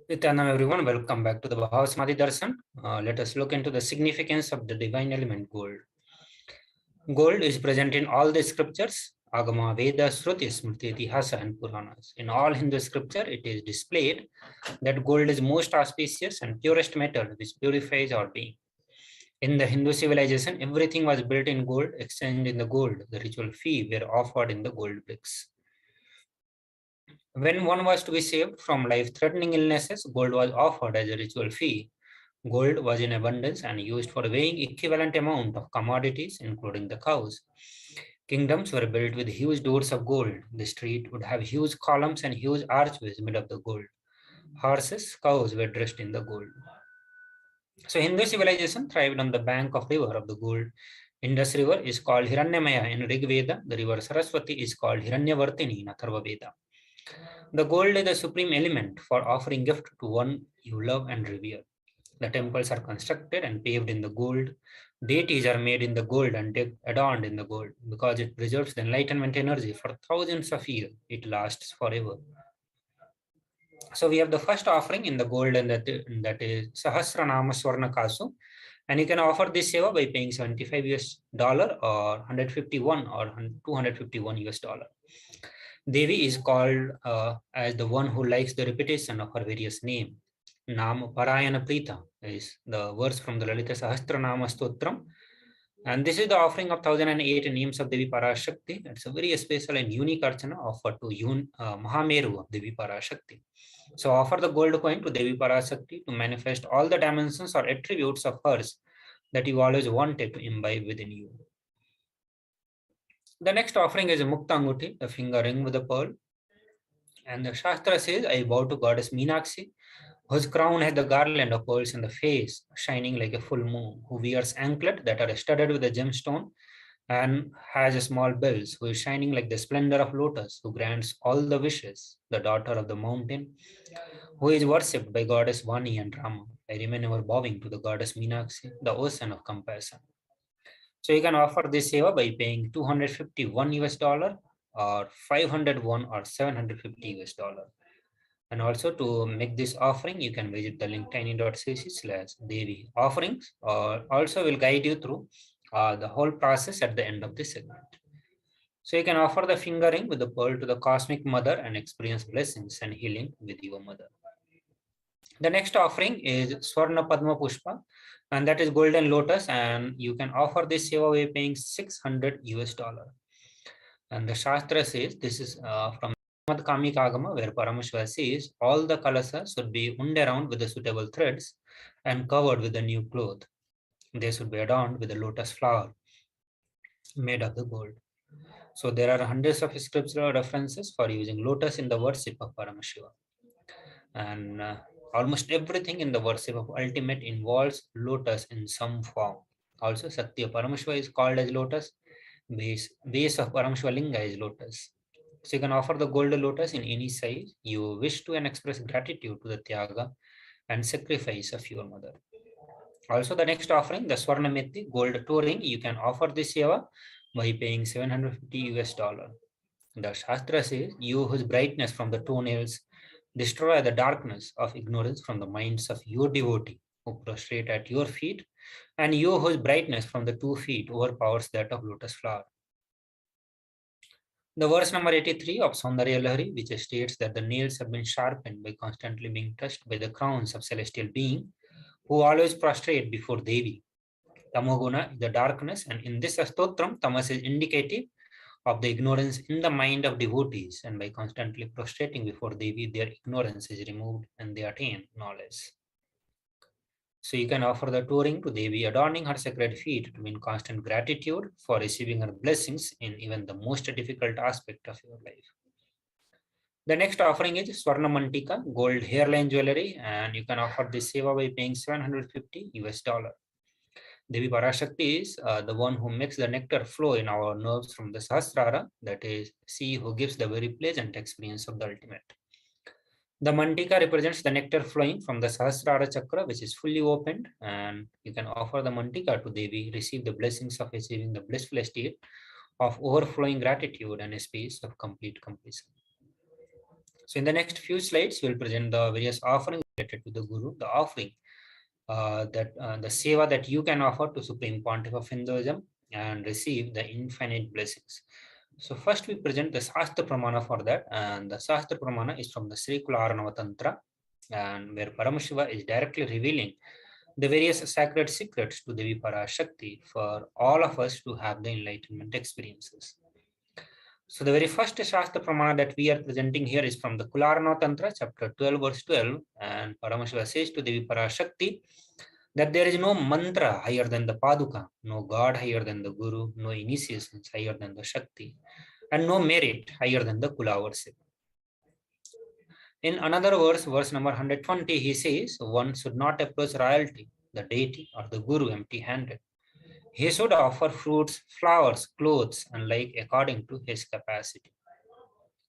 Nityananda everyone, welcome back to the Bhavasamadhi Darshan. Let us look into the significance of the divine element gold. Gold is present in all the scriptures, Agama, Veda, Shruti, Smriti, Itihasa and Puranas. In all Hindu scripture, it is displayed that gold is most auspicious and purest metal which purifies our being. In the Hindu civilization, everything was built in gold, exchanged in the gold. The ritual fee were offered in the gold bricks. When one was to be saved from life-threatening illnesses, gold was offered as a ritual fee. Gold was in abundance and used for weighing equivalent amount of commodities, including the cows. Kingdoms were built with huge doors of gold. The street would have huge columns and huge archways made of the gold. Horses, cows were dressed in the gold. So Hindu civilization thrived on the bank of river of the gold. Indus River is called Hiranyamaya in Rig Veda. The river Saraswati is called Hiranyavartini in Atharva Veda. The gold is the supreme element for offering gift to one you love and revere. The temples are constructed and paved in the gold. Deities are made in the gold and adorned in the gold because it preserves the enlightenment energy for thousands of years. It lasts forever. So we have the first offering in the gold, and that is Sahasranama Swarna Kasu. And you can offer this seva by paying $75 or 151 or 251 US dollar. Devi is called as the one who likes the repetition of her various names. Nam Parayana Prita is the verse from the Lalita Sahasranama Stotram. And this is the offering of 1008 names of Devi Parashakti. It's a very special and unique archana offered to Mahameru of Devi Parashakti. So offer the gold coin to Devi Parashakti to manifest all the dimensions or attributes of hers that you always wanted to imbibe within you. The next offering is a Mukta Anguti, the finger ring with a pearl. And the Shastra says, I bow to goddess Meenakshi, whose crown has the garland of pearls in the face, shining like a full moon, who wears anklet that are studded with a gemstone and has a small bells, who is shining like the splendor of lotus, who grants all the wishes, the daughter of the mountain, who is worshipped by goddess Vani and Rama. I remain ever bowing to the goddess Meenakshi, the ocean of compassion. So you can offer this seva by paying 251 US dollar or 501 or 750 US dollar. And also to make this offering, you can visit the link tiny.cc/Devi offerings, or also will guide you through the whole process at the end of this segment. So you can offer the finger ring with the pearl to the cosmic mother and experience blessings and healing with your mother. The next offering is Swarna Padma Pushpa, and that is golden lotus, and you can offer this seva by paying 600 US dollar. And the Shastra says this is from Kami Kagama, where Paramashiva says all the kalasas should be wound around with the suitable threads and covered with a new cloth. They should be adorned with a lotus flower made of the gold. So there are hundreds of scriptural references for using lotus in the worship of Paramashiva. And almost everything in the worship of ultimate involves lotus in some form. Also, Satya Paramashiva is called as lotus. Base of Paramashiva Linga is lotus. So you can offer the gold lotus in any size you wish to and express gratitude to the Tyaga and sacrifice of your mother. Also, the next offering, the Swarna Methi gold touring, you can offer this seva by paying 750 US dollar. The Shastra says, you whose brightness from the toenails destroy the darkness of ignorance from the minds of your devotee who prostrate at your feet, and you whose brightness from the 2 feet overpowers that of lotus flower. The verse number 83 of Saundarya Lahari, which states that the nails have been sharpened by constantly being touched by the crowns of celestial being who always prostrate before Devi. Tamoguna is the darkness, and in this astotram, tamas is indicative of the ignorance in the mind of devotees, and by constantly prostrating before Devi, their ignorance is removed and they attain knowledge. So you can offer the touring to Devi, adorning her sacred feet to win constant gratitude for receiving her blessings in even the most difficult aspect of your life. The next offering is Swarna Mantika, gold hairline jewelry, and you can offer this seva by paying 750 US dollar. Devi Parashakti is the one who makes the nectar flow in our nerves from the Sahasrara, that is, she who gives the very pleasant experience of the ultimate. The Mantika represents the nectar flowing from the Sahasrara Chakra, which is fully opened, and you can offer the Mantika to Devi, receive the blessings of achieving the blissful state of overflowing gratitude and a space of complete completion. So in the next few slides, we'll present the various offerings related to the Guru, the offering, the seva that you can offer to Supreme Pontiff of Hinduism and receive the infinite blessings. So first we present the Shastra Pramana for that, and the Shastra Pramana is from the Sri Kularnava Tantra, and where Paramashiva is directly revealing the various sacred secrets to Devi Parashakti for all of us to have the enlightenment experiences. So the very first Shastra Pramana that we are presenting here is from the Kularnava Tantra, chapter 12, verse 12, and Paramashiva says to Devi Parashakti that there is no mantra higher than the Paduka, no God higher than the Guru, no initiations higher than the Shakti, and no merit higher than the Kula worship. In another verse, verse number 120, he says, one should not approach royalty, the deity, or the Guru empty-handed. He should offer fruits, flowers, clothes, and like according to his capacity.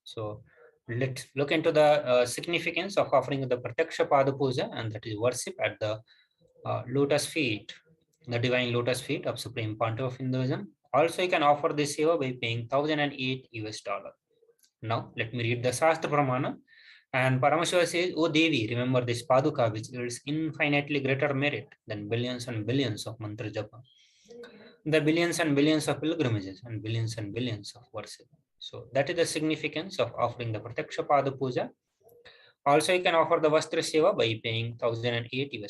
So let's look into the significance of offering the Prataksha Pada Puja, and that is worship at the lotus feet, the divine lotus feet of Supreme Pontiff of Hinduism. Also, you can offer this seva by paying $1,008. Now, let me read the Shastra Pramana. And Paramashiva says, O Devi, remember this Paduka, which yields infinitely greater merit than billions and billions of mantra japa, the billions and billions of pilgrimages, and billions of worship. So that is the significance of offering the Prataksha Pada Puja. Also, you can offer the Vastra Seva by paying $1,008.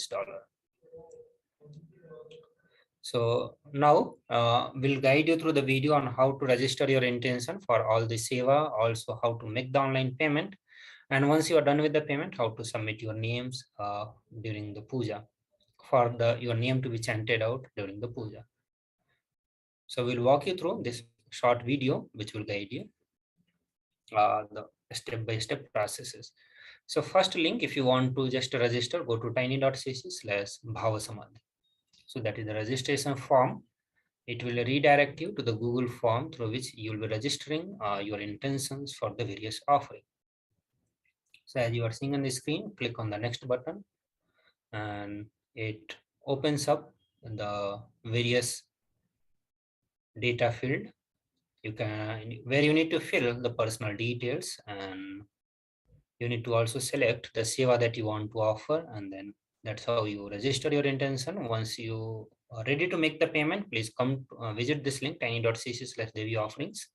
So now we'll guide you through the video on how to register your intention for all the seva, also how to make the online payment. And once you are done with the payment, how to submit your names during the puja for your name to be chanted out during the puja. So we'll walk you through this short video, which will guide you the step-by-step processes. So first link, if you want to just register, go to tiny.cc/bhavasamadhi. So that is the registration form. It will redirect you to the Google form through which you will be registering your intentions for the various offering. So as you are seeing on the screen, click on the next button and it opens up the various data field. You can, where you need to fill the personal details, and you need to also select the seva that you want to offer, and then that's how you register your intention. Once you are ready to make the payment, please come visit this link tiny.cc/Devi offerings.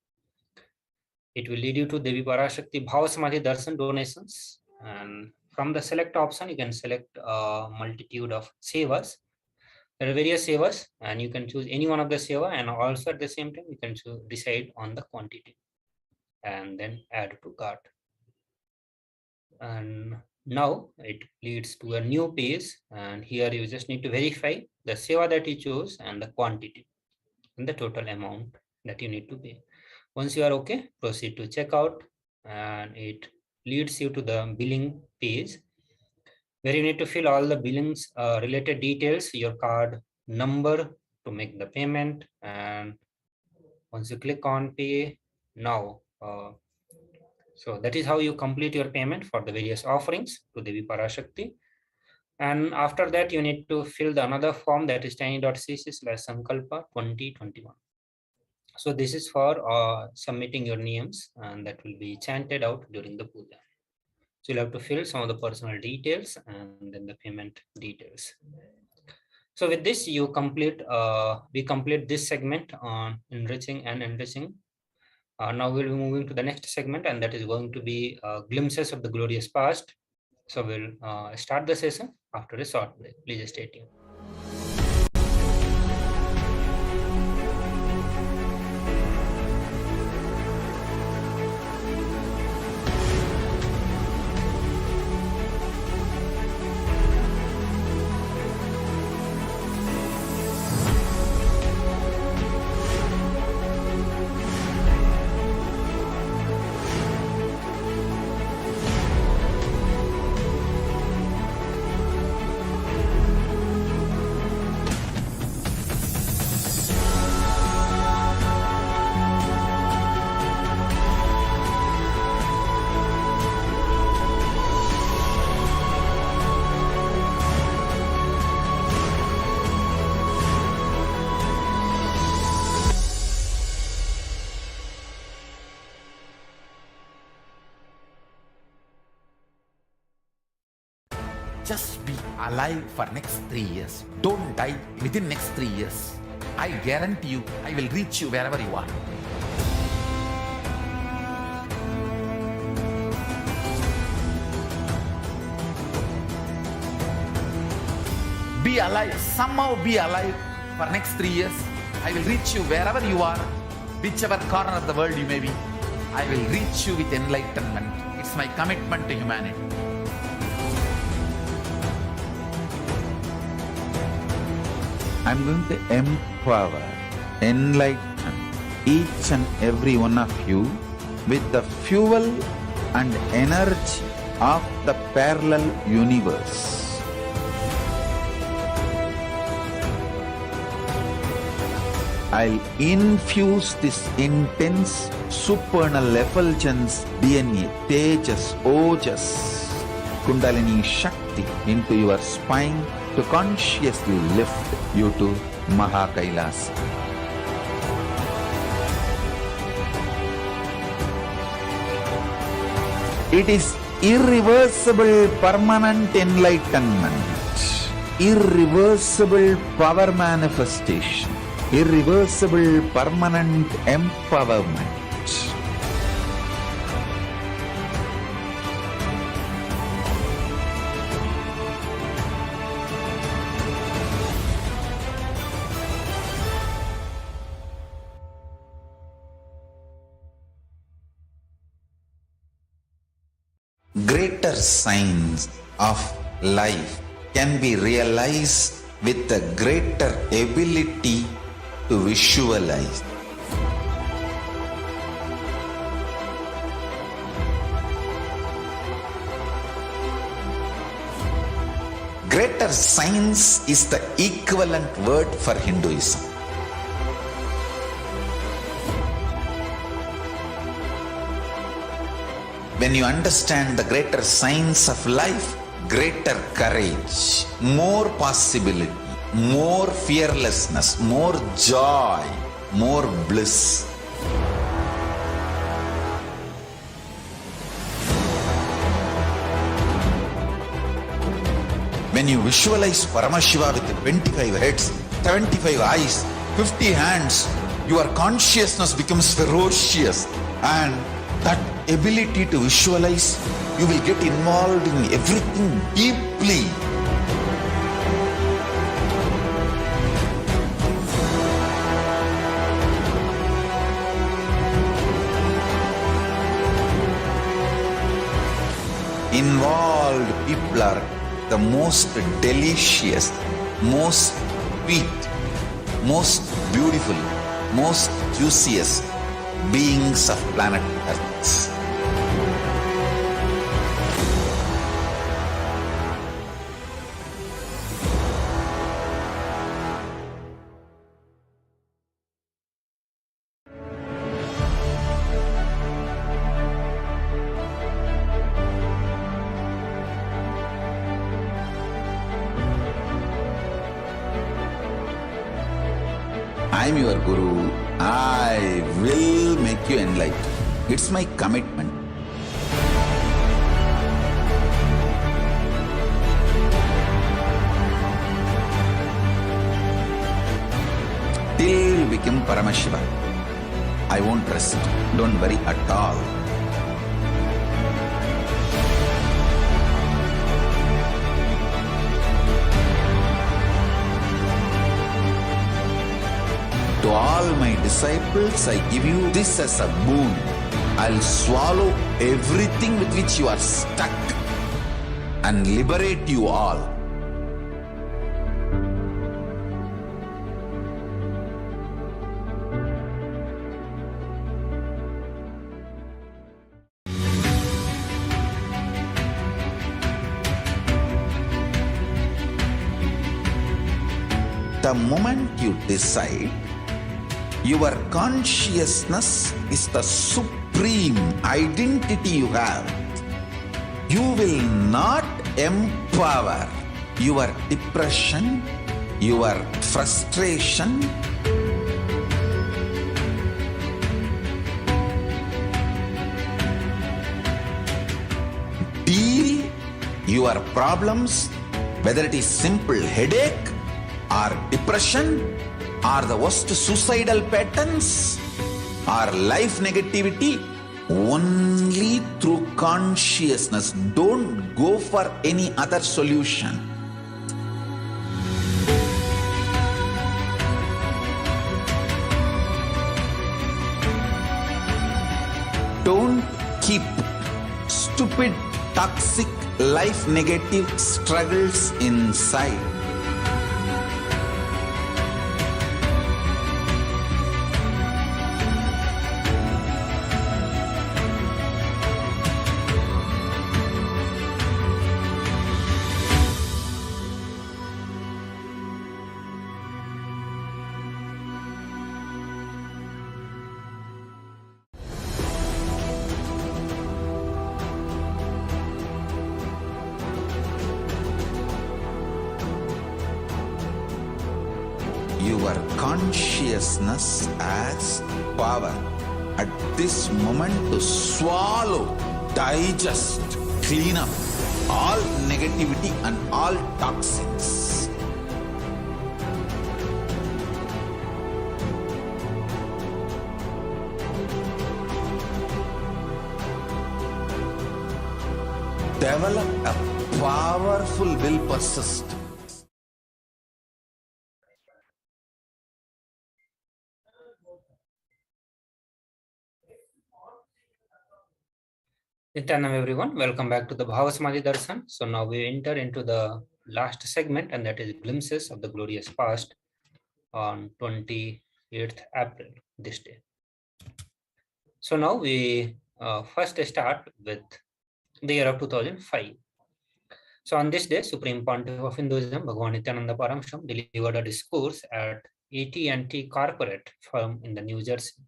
It will lead you to Devi Parashakti Bhavasamadhi Darshan donations, and from the select option you can select a multitude of sevas. There are various sevas and you can choose any one of the seva, and also at the same time you can decide on the quantity and then add to cart. And now it leads to a new page, and here you just need to verify the seva that you choose and the quantity and the total amount that you need to pay. Once you are okay, proceed to checkout, and it leads you to the billing page where you need to fill all the billings related details, your card number to make the payment. And once you click on pay now, so that is how you complete your payment for the various offerings to Devi Parashakti. And after that, you need to fill the another form, that is tiny.cc/sankalpa 2021. So this is for submitting your names, and that will be chanted out during the puja. So you'll have to fill some of the personal details and then the payment details. So with this, you complete, we complete this segment on enriching and enriching. Now we'll be moving to the next segment, and that is going to be glimpses of the glorious past. So we'll start the session after a short break. Please stay tuned. Just be alive for next 3 years. Don't die within next 3 years. I guarantee you, I will reach you wherever you are. Be alive, somehow be alive for next 3 years. I will reach you wherever you are, whichever corner of the world you may be. I will reach you with enlightenment. It's my commitment to humanity. I'm going to empower, enlighten each and every one of you with the fuel and energy of the parallel universe. I'll infuse this intense supernal effulgence DNA, Tejas, Ojas, Kundalini Shakti into your spine to consciously lift you to Mahakailas. It is irreversible permanent enlightenment, irreversible power manifestation, irreversible permanent empowerment. Greater signs of life can be realized with a greater ability to visualize. Greater science is the equivalent word for Hinduism. When you understand the greater science of life, greater courage, more possibility, more fearlessness, more joy, more bliss. When you visualize Paramashiva with 25 heads, 75 eyes, 50 hands, your consciousness becomes ferocious, and that ability to visualize, you will get involved in everything deeply. Involved people are the most delicious, most sweet, most beautiful, most juiciest beings of planet Earth. I am your Guru. I will make you enlightened. It's my commitment. Till you become Paramashiva, I won't rest. Don't worry at all. To all my disciples, I give you this as a boon. I'll swallow everything with which you are stuck and liberate you all. The moment you decide, your consciousness is the supreme identity you have. You will not empower your depression, your frustration, deal your problems, whether it is simple headache or depression or the worst suicidal patterns or life negativity, only through consciousness. Don't go for any other solution. Don't keep stupid, toxic, life negative struggles inside. Your consciousness has power at this moment to swallow, digest, clean up all negativity and all toxins. Develop a powerful will persist. Nityanam everyone, welcome back to the Bhavasamadhi Darshan. So now we enter into the last segment, and that is glimpses of the glorious past on 28th April, this day. So now we first start with the year of 2005. So on this day, Supreme Pontiff of Hinduism, Bhagavan Nithyananda Paramashivam, delivered a discourse at AT&T corporate firm in the New Jersey.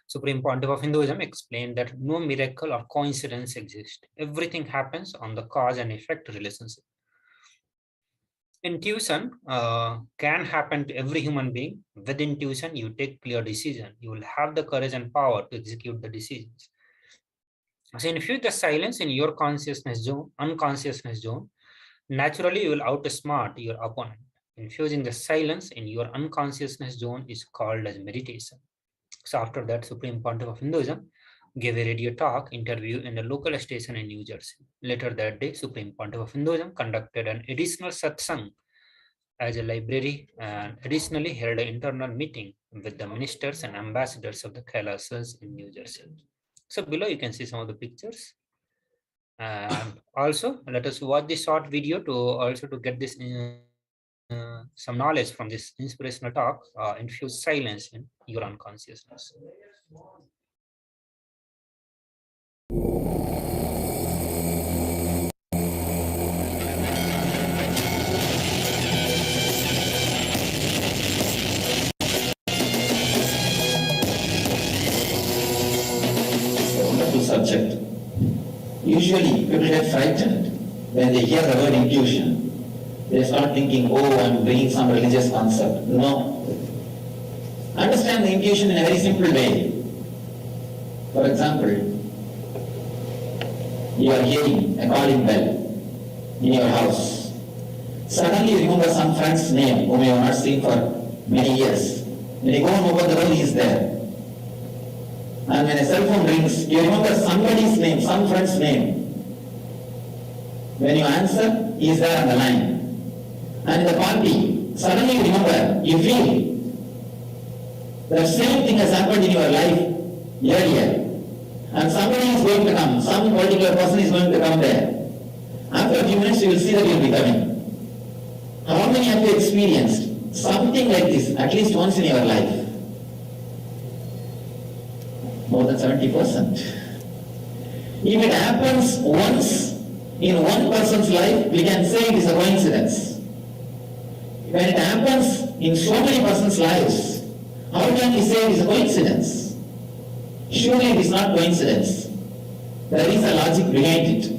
Supreme Pontiff of Hinduism explained that no miracle or coincidence exists. Everything happens on the cause and effect relationship. Intuition can happen to every human being. With intuition, you take clear decision. You will have the courage and power to execute the decisions. So infuse the silence in your consciousness zone, unconsciousness zone. Naturally, you will outsmart your opponent. Infusing the silence in your unconsciousness zone is called as meditation. So after that, Supreme Pontiff of Hinduism gave a radio talk interview in a local station in New Jersey. Later that day, Supreme Pontiff of Hinduism conducted an additional satsang as a library and additionally held an internal meeting with the ministers and ambassadors of the Kailasas in New Jersey. So below you can see some of the pictures. And also let us watch this short video to get this some knowledge from this inspirational talk. Infuse silence in your unconsciousness. Wonderful subject. Usually people get frightened when they hear the word intuition. They start thinking, oh, I'm bringing some religious concept. No. Understand the intuition in a very simple way. For example, you are hearing a calling bell in your house. Suddenly you remember some friend's name whom you have not seen for many years. When you go and open the door, he is there. And when a cell phone rings, you remember somebody's name, some friend's name. When you answer, he is there on the line. And in the party, suddenly you remember, you feel the same thing has happened in your life earlier. And somebody is going to come, some particular person is going to come there. After a few minutes, you will see that he will be coming. How many have you experienced something like this at least once in your life? More than 70%. If it happens once in one person's life, we can say it is a coincidence. When it happens in so many persons' lives, how can we say it is a coincidence? Surely it is not coincidence. There is a logic behind it.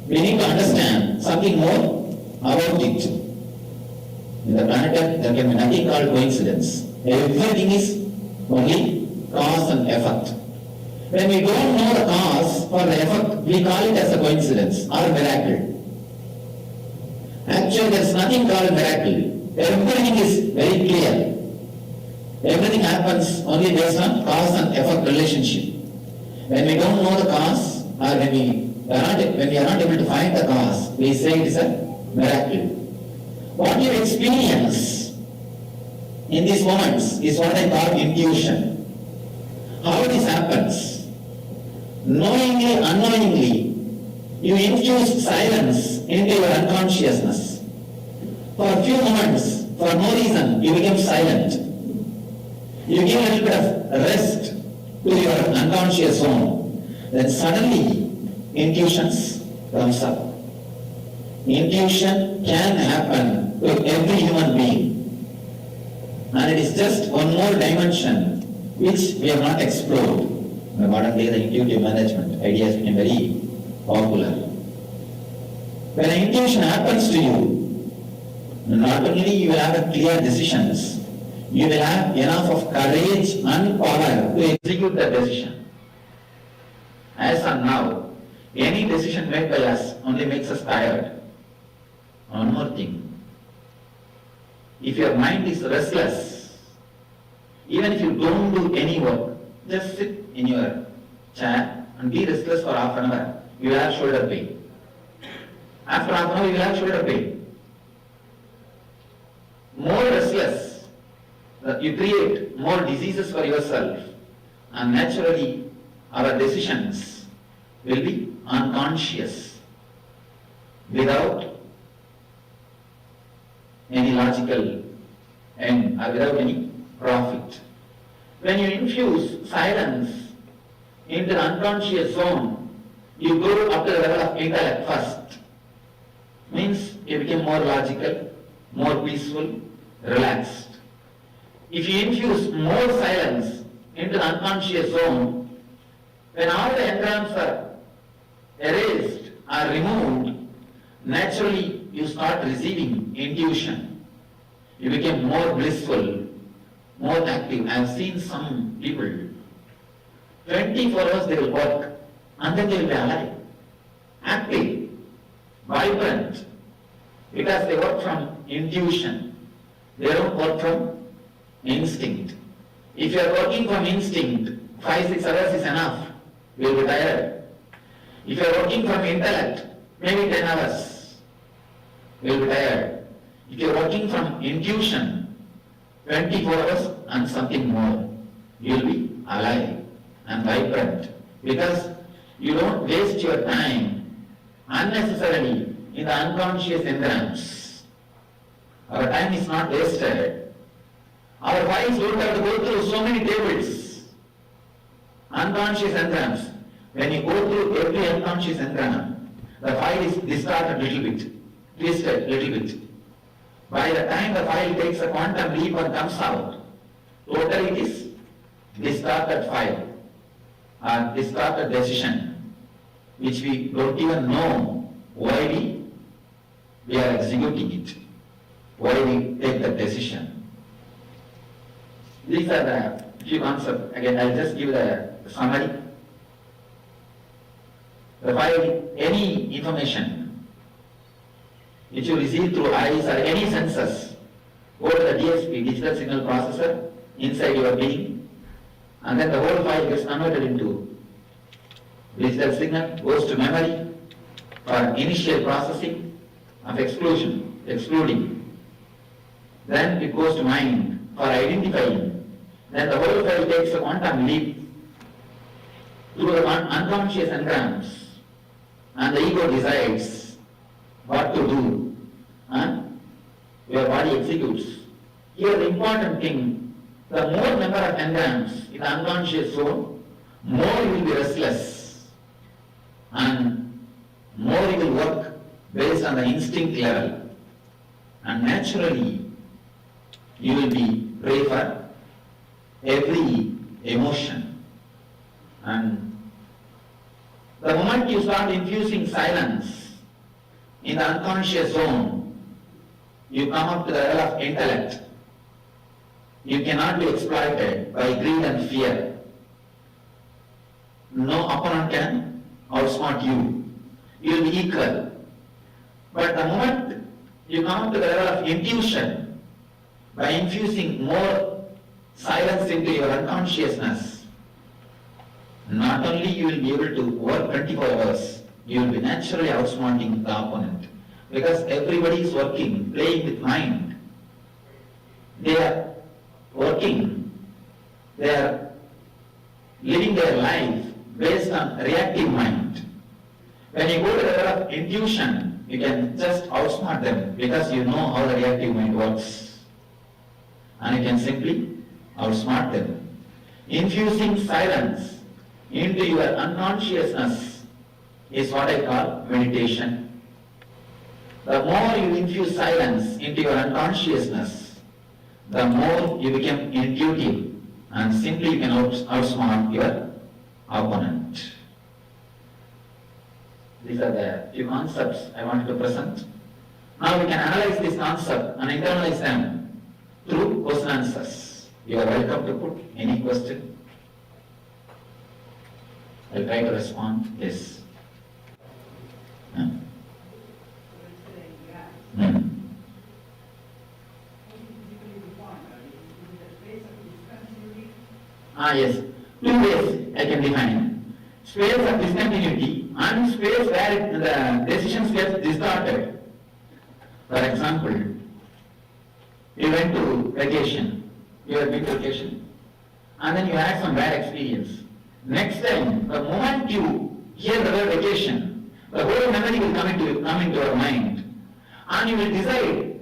We need to understand something more about it. In the planet Earth, there can be nothing called coincidence. Everything is only cause and effect. When we don't know the cause for the effect, we call it as a coincidence or a miracle. Actually, there is nothing called miracle. Everything is very clear. Everything happens only based on cause and effect relationship. When we don't know the cause, or when we are not able to find the cause, we say it is a miracle. What you experience in these moments is what I call intuition. How this happens? Knowingly, unknowingly, you infuse silence into your unconsciousness. For a few moments, for no reason, you become silent. You give a little bit of rest to your unconscious zone. Then suddenly, intuitions comes up. Intuition can happen to every human being. And it is just one more dimension which we have not explored. In the modern day, the intuitive management idea has become very popular. When an intuition happens to you, not only you will have clear decisions, you will have enough of courage and power to execute the decision. As of now, any decision made by us only makes us tired. One more thing. If your mind is restless, even if you don't do any work, just sit in your chair and be restless for half an hour, you will have shoulder pain. After half an hour, you will have shoulder pain. More restless, you create more diseases for yourself, and naturally our decisions will be unconscious without any logical end or without any profit. When you infuse silence into the unconscious zone, you go up to the level of intellect first. Means you become more logical, more peaceful, relaxed. If you infuse more silence into the unconscious zone, when all the engrams are erased or removed, naturally you start receiving intuition. You become more blissful, more active. I have seen some people, 24 hours they will work and then they will be alive, active, vibrant, because they work from intuition. They don't work from instinct. If you are working from instinct, 5-6 hours is enough. You will be tired. If you are working from intellect, maybe 10 hours. You will be tired. If you are working from intuition, 24 hours and something more, you will be alive and vibrant, because you don't waste your time unnecessarily in the unconscious engrams. Our time is not wasted. Our files don't have to go through so many tables. Unconscious engrams. When you go through every unconscious engram, the file is distorted a little bit, twisted a little bit. By the time the file takes a quantum leap and comes out, totally it is distorted file or distorted decision, which we don't even know why we are executing it, why we take the decision. These are the few concepts. Again, I'll just give the summary. The file, any information which you receive through eyes or any senses, go to the DSP, digital signal processor, inside your being, and then the whole file gets converted into digital signal, goes to memory for initial processing of excluding. Then it goes to mind for identifying. Then the whole file takes a quantum leap through the unconscious engrams, and the ego decides what to do, and your body executes. Here the important thing, the more number of engrams in the unconscious zone, more you will be restless, and more you will work based on the instinct level, and naturally you will be prey for every emotion. And the moment you start infusing silence in the unconscious zone, you come up to the level of intellect. You cannot be exploited by greed and fear. no opponent can outsmart you. You will be equal. But the moment you come up to the level of intuition, by infusing more silence into your unconsciousness, not only you will be able to work 24 hours, you will be naturally outsmarting the opponent. Because everybody is working, playing with mind. They are working, they are living their life based on reactive mind. When you go to the level of intuition, you can just outsmart them because you know how the reactive mind works. And you can simply outsmart them. Infusing silence into your unconsciousness is what I call meditation. The more you infuse silence into your unconsciousness, the more you become intuitive and simply you can outsmart your opponent. These are the few concepts I wanted to present. Now we can analyze this concept and internalize them through question answers. You are welcome to put any question. I'll try to respond. Yes. Yes. Two ways I can define. Space of discontinuity and space where the decisions get distorted. For example, you went to vacation, you have been to vacation, and then you had some bad experience. Next time, the moment you hear the word vacation, the whole memory will come into your mind, and you will decide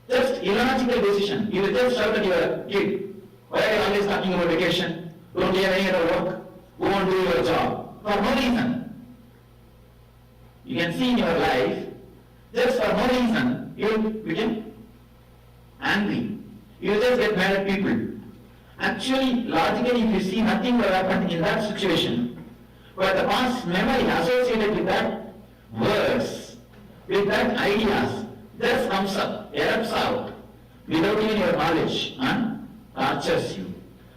just illogical decision. You will just shout at your kid, why are you always talking about vacation? Don't you have any other work? Go and do your job. For no reason. You can see in your life, just for no reason, you become angry. You just get mad at people. Actually, logically, if you see nothing will happen in that situation, but the past memory associated with that words, with that ideas, just comes up, erupts out, without even your knowledge, and tortures you.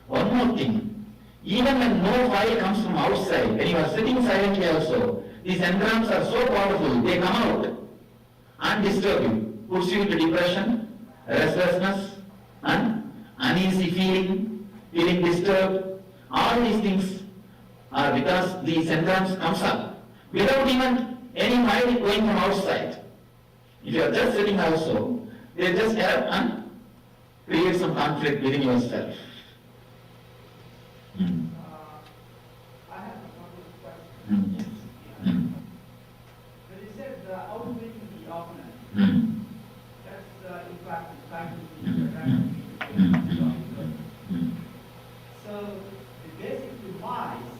One more thing, even when no fire comes from outside, when you are sitting silently also, these engrams are so powerful, they come out and disturb you, puts you into depression, restlessness, and uneasy feeling disturbed. All these things are because these engrams comes up without even any fire going from outside. If you are just sitting also, they just erupt and create some conflict within yourself. I have a couple of questions. Yes. When you said outwitting the opponent, that's in fact so the basic device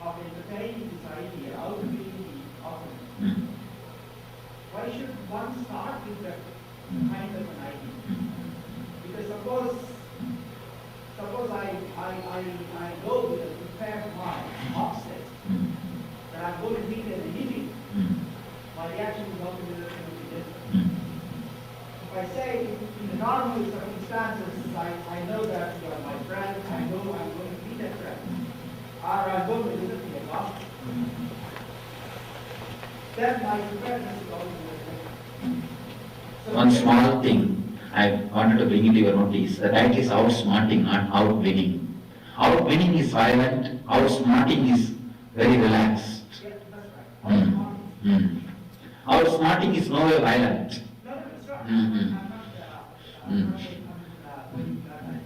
of entertaining this idea, outwitting the opponent, why should one start with that kind of an idea? Because suppose I go with a prepared mind, upset, that I'm going to meet an enemy, my reaction is obviously going to be different. If I say in the normal circumstances, I know that you are my friend, I know I'm going to be that friend, or I'm going to listen to your gospel, then my preparedness is always different. So One small thing I wanted to bring into your notice, the title is outsmarting, not outwinning. Outwinning is violent, outsmarting is very relaxed. yeah, that's right. Outsmarting is no way violent. No, that's right. Mhm. I'm not going that way.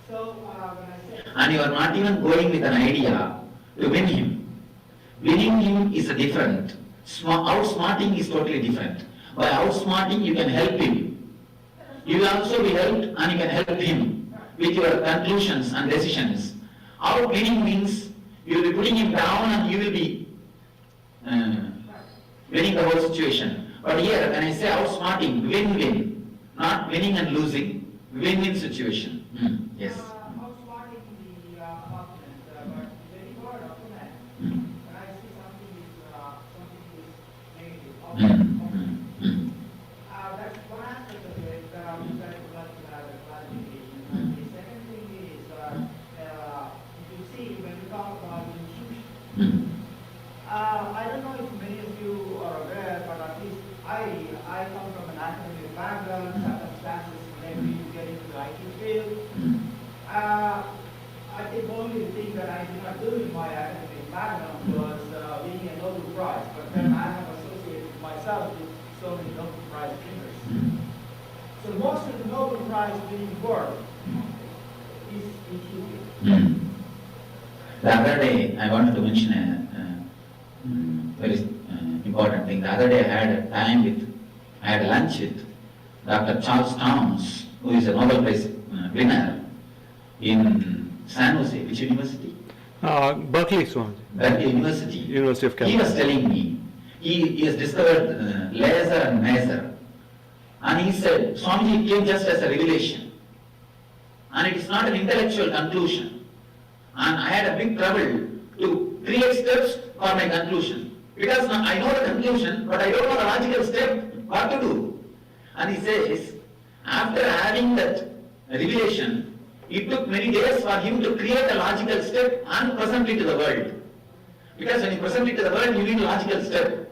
So when I say And you are not even going with an idea to win him. Winning him is a different. Outsmarting is totally different. By outsmarting, you can help him. You will also be helped and you can help him with your conclusions and decisions. Outwinning means you will be putting him down and you will be winning the whole situation. But here, when I say outsmarting, win-win, not winning and losing, win-win situation. Yes. outsmarting the opponent, but the very word opponent, when I say something is negative, that's one aspect of it that I would like to have a clarification. And the second thing is, if you see I don't know if many of you are aware, but at least I come from an academic background, circumstances led me to get into the IT field. I think only the thing that I did not do in my academic background was winning a Nobel Prize, but then I have associated myself with so many Nobel Prize winners. So most of the Nobel Prize winning work is intuitive. The other day, I wanted to mention a very important thing. The other day, I had lunch with Dr. Charles Towns, who is a Nobel Prize winner in San Jose. Which university? Berkeley, Swami. Berkeley University. University of He California. was telling me, he has discovered laser and maser. And he said, Swamiji came just as a revelation. And it is not an intellectual conclusion. And I had a big trouble to create steps for my conclusion. Because now I know the conclusion, but I don't know the logical step, what to do. And he says, after having that revelation, it took many days for him to create a logical step and present it to the world. Because when you present it to the world, you need a logical step.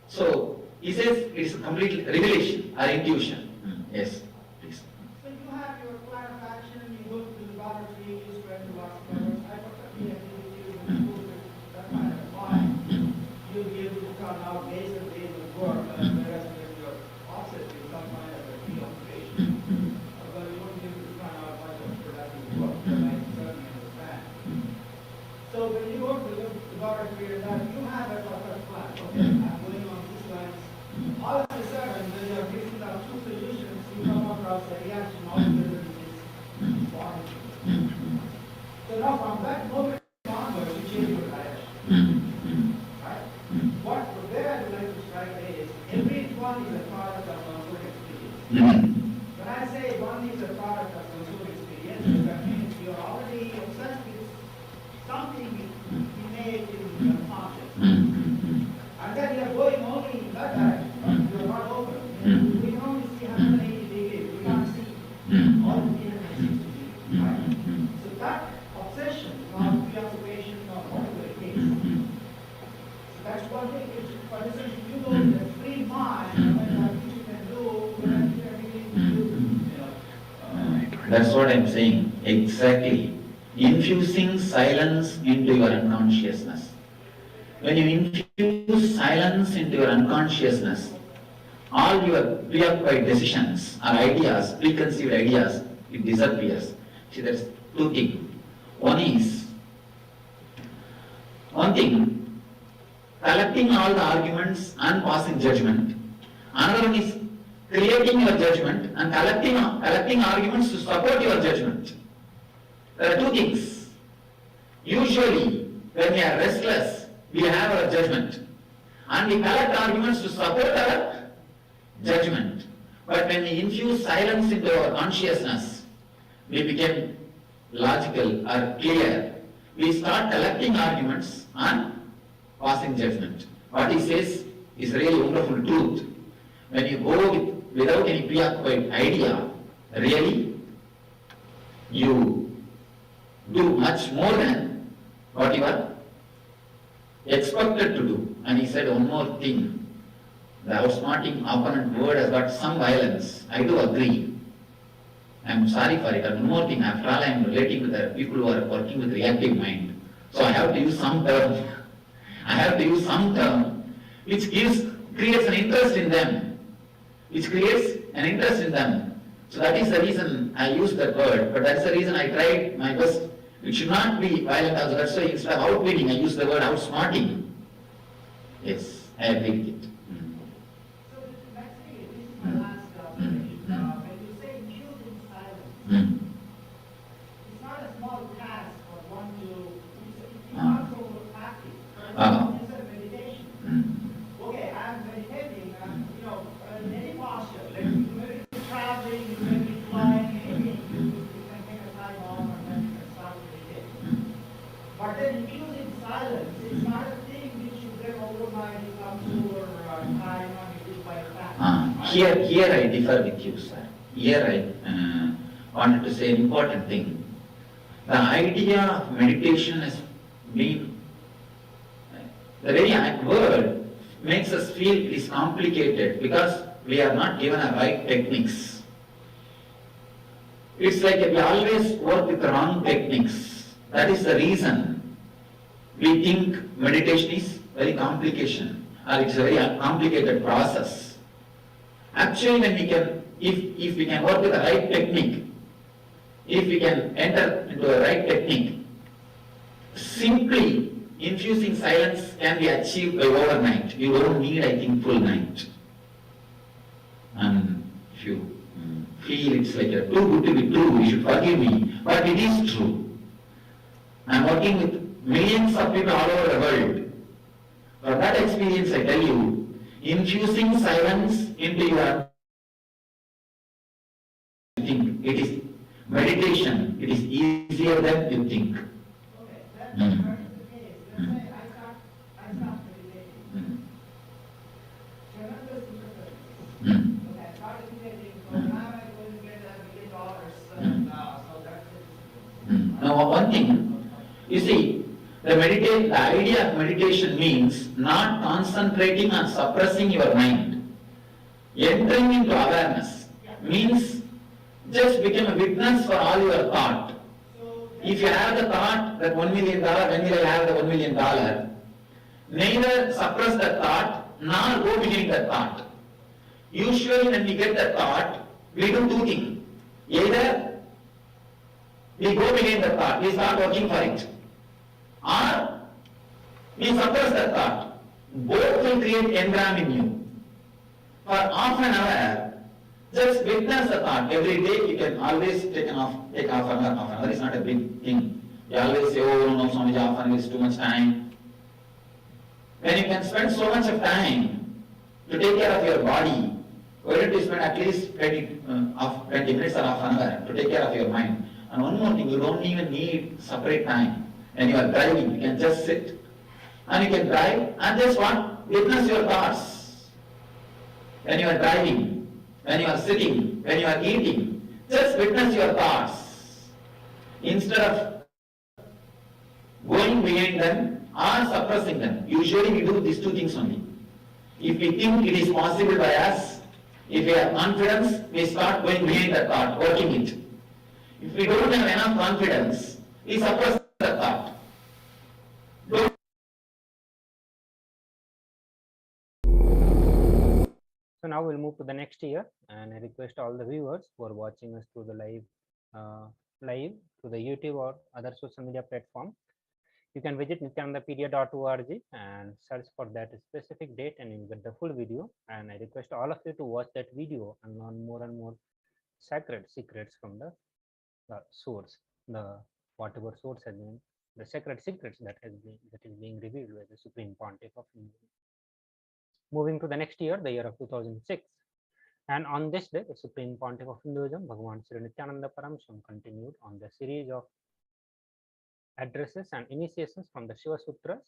So, he says it is a complete revelation or intuition. Yes, please. So you have your plan of action, you go to the laboratory, you spend lots of hours. I thought that we have to do that kind of mind. You'll be able to come out days and days of work, whereas when you're offset with some kind of a preoccupation, well, you won't be able to come out much of productive work, that I certainly understand. So when you go to the laboratory and that, you have a proper plan. Okay, I'm going on this lines. All of a sudden, when you are mixing up two solutions, you come across a reaction altogether which is foreign. So now from that moment onwards, you change your direction. Right? Where I would like to strike is, every one is a product of one's own experience. When I say one is a product of one's own experience, that means you are already obsessed with something innate in your consciousness. And then you are going only in that direction, but you are not open. We can only see 180 degrees, we can't see all the 360 degrees. Right? So that obsession, or preoccupation, or whatever it is, so that's one thing which, for instance, if you know the free mind, which you can do, whatever you can do, That's what I'm saying. Exactly. Infusing silence into your unconsciousness. When you infuse silence into your unconsciousness, all your preoccupied decisions or ideas, preconceived ideas, it disappears. See, there's two things. One thing, collecting all the arguments and passing judgment. Another one is creating your judgment and collecting arguments to support your judgment. There are two things. Usually, when we are restless, we have our judgment. And we collect arguments to support our judgment. But when we infuse silence into our consciousness, we become logical or clear. We start collecting arguments and passing judgment. What he says is really wonderful truth. When you go without any preoccupied idea, really, you do much more than what you are expected to do. And he said one more thing. The outsmarting opponent word has got some violence. I do agree. I am sorry for it. And one more thing, after all I am relating to the people who are working with reactive mind. So I have to use some term. I have to use some term which creates an interest in them. Which creates an interest in them. So that is the reason I use that word. But that's the reason I tried my best. It should not be violent also. That's why instead of outwitting, I use the word outsmarting. Yes, I agree with it. So next thing, this is my last observation. When you say infusing silence, it's not a small task for one to, it's not so active. It's a meditation. Okay, I'm meditating, in any posture, like you may be traveling, you may be flying, anything, you can take a time off and then you can start meditating. But then infusing silence is not a thing which you get overnight, it comes over time and it is by fact. Here I differ with you, sir. Here I wanted to say an important thing. The idea of meditation has been The very word makes us feel it is complicated because we are not given a right techniques. It's like we always work with the wrong techniques. That is the reason we think meditation is very complication or it's a very complicated process. Actually, when we can, if we can work with the right technique, if we can enter into the right technique, simply infusing silence can be achieved by overnight. You don't need, I think, full night. And if you feel it's like too good to be true, you should forgive me, but it is true. I'm working with millions of people all over the world. For that experience, I tell you, infusing silence into your think it is meditation, it is easier than you think. Okay, that's the case. Let's say I stop meditating. Tremendous difficulties. Okay, I started meditating, so now I'm going to get $1 million, so that's it. Now one thing, you see, the idea of meditation means not concentrating on suppressing your mind. Entering into awareness means just become a witness for all your thought. If you have the thought that $1 million, when will I have the $1 million? Neither suppress that thought nor go behind that thought. Usually when we get that thought, we do two things. Either we go behind the thought, we start working for it. Or we suppress that thought. Both will create engram in you. For half an hour, just witness the thought. Every day you can always take half an hour. Half an hour is not a big thing. You always say, oh no, Swamiji, half an hour is too much time. When you can spend so much of time to take care of your body, why don't you spend at least 20 minutes or half an hour to take care of your mind? And one more thing, you don't even need separate time. When you are driving, you can just sit and you can drive and just witness your thoughts. When you are driving, when you are sitting, when you are eating, just witness your thoughts. Instead of going behind them or suppressing them. Usually we do these two things only. If we think it is possible by us, if we have confidence, we start going behind that thought, working it. If we don't have enough confidence, we suppress the thought. So now we'll move to the next year, and I request all the viewers who are watching us through the live through the YouTube or other social media platform. You can visit nithyanandapedia.org and search for that specific date, and you'll get the full video. And I request all of you to watch that video and learn more and more sacred secrets from the source, the whatever source has been, the sacred secrets that is being revealed by the Supreme Pontiff of India. Moving to the next year, the year of 2006, and on this day, the Supreme Pontiff of Hinduism, Bhagavan Sri Nithyananda Paramashivam, continued on the series of addresses and initiations from the Shiva Sutras,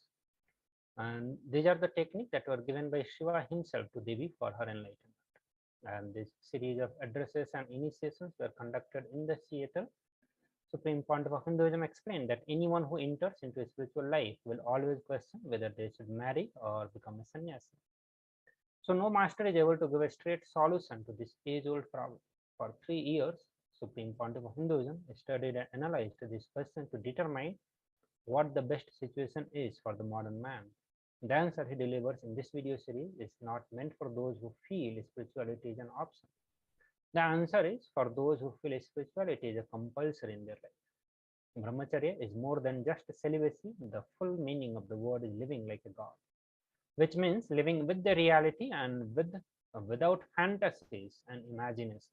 and these are the techniques that were given by Shiva himself to Devi for her enlightenment. And this series of addresses and initiations were conducted in the Seattle. Supreme Pontiff of Hinduism explained that anyone who enters into a spiritual life will always question whether they should marry or become a sannyasi. So no master is able to give a straight solution to this age-old problem. For 3 years, Supreme Pontiff of Hinduism studied and analyzed this question to determine what the best situation is for the modern man. The answer he delivers in this video series is not meant for those who feel spirituality is an option. The answer is for those who feel spirituality is a compulsory in their life. Brahmacharya is more than just celibacy. The full meaning of the word is living like a god, which means living with the reality and without fantasies and imaginations.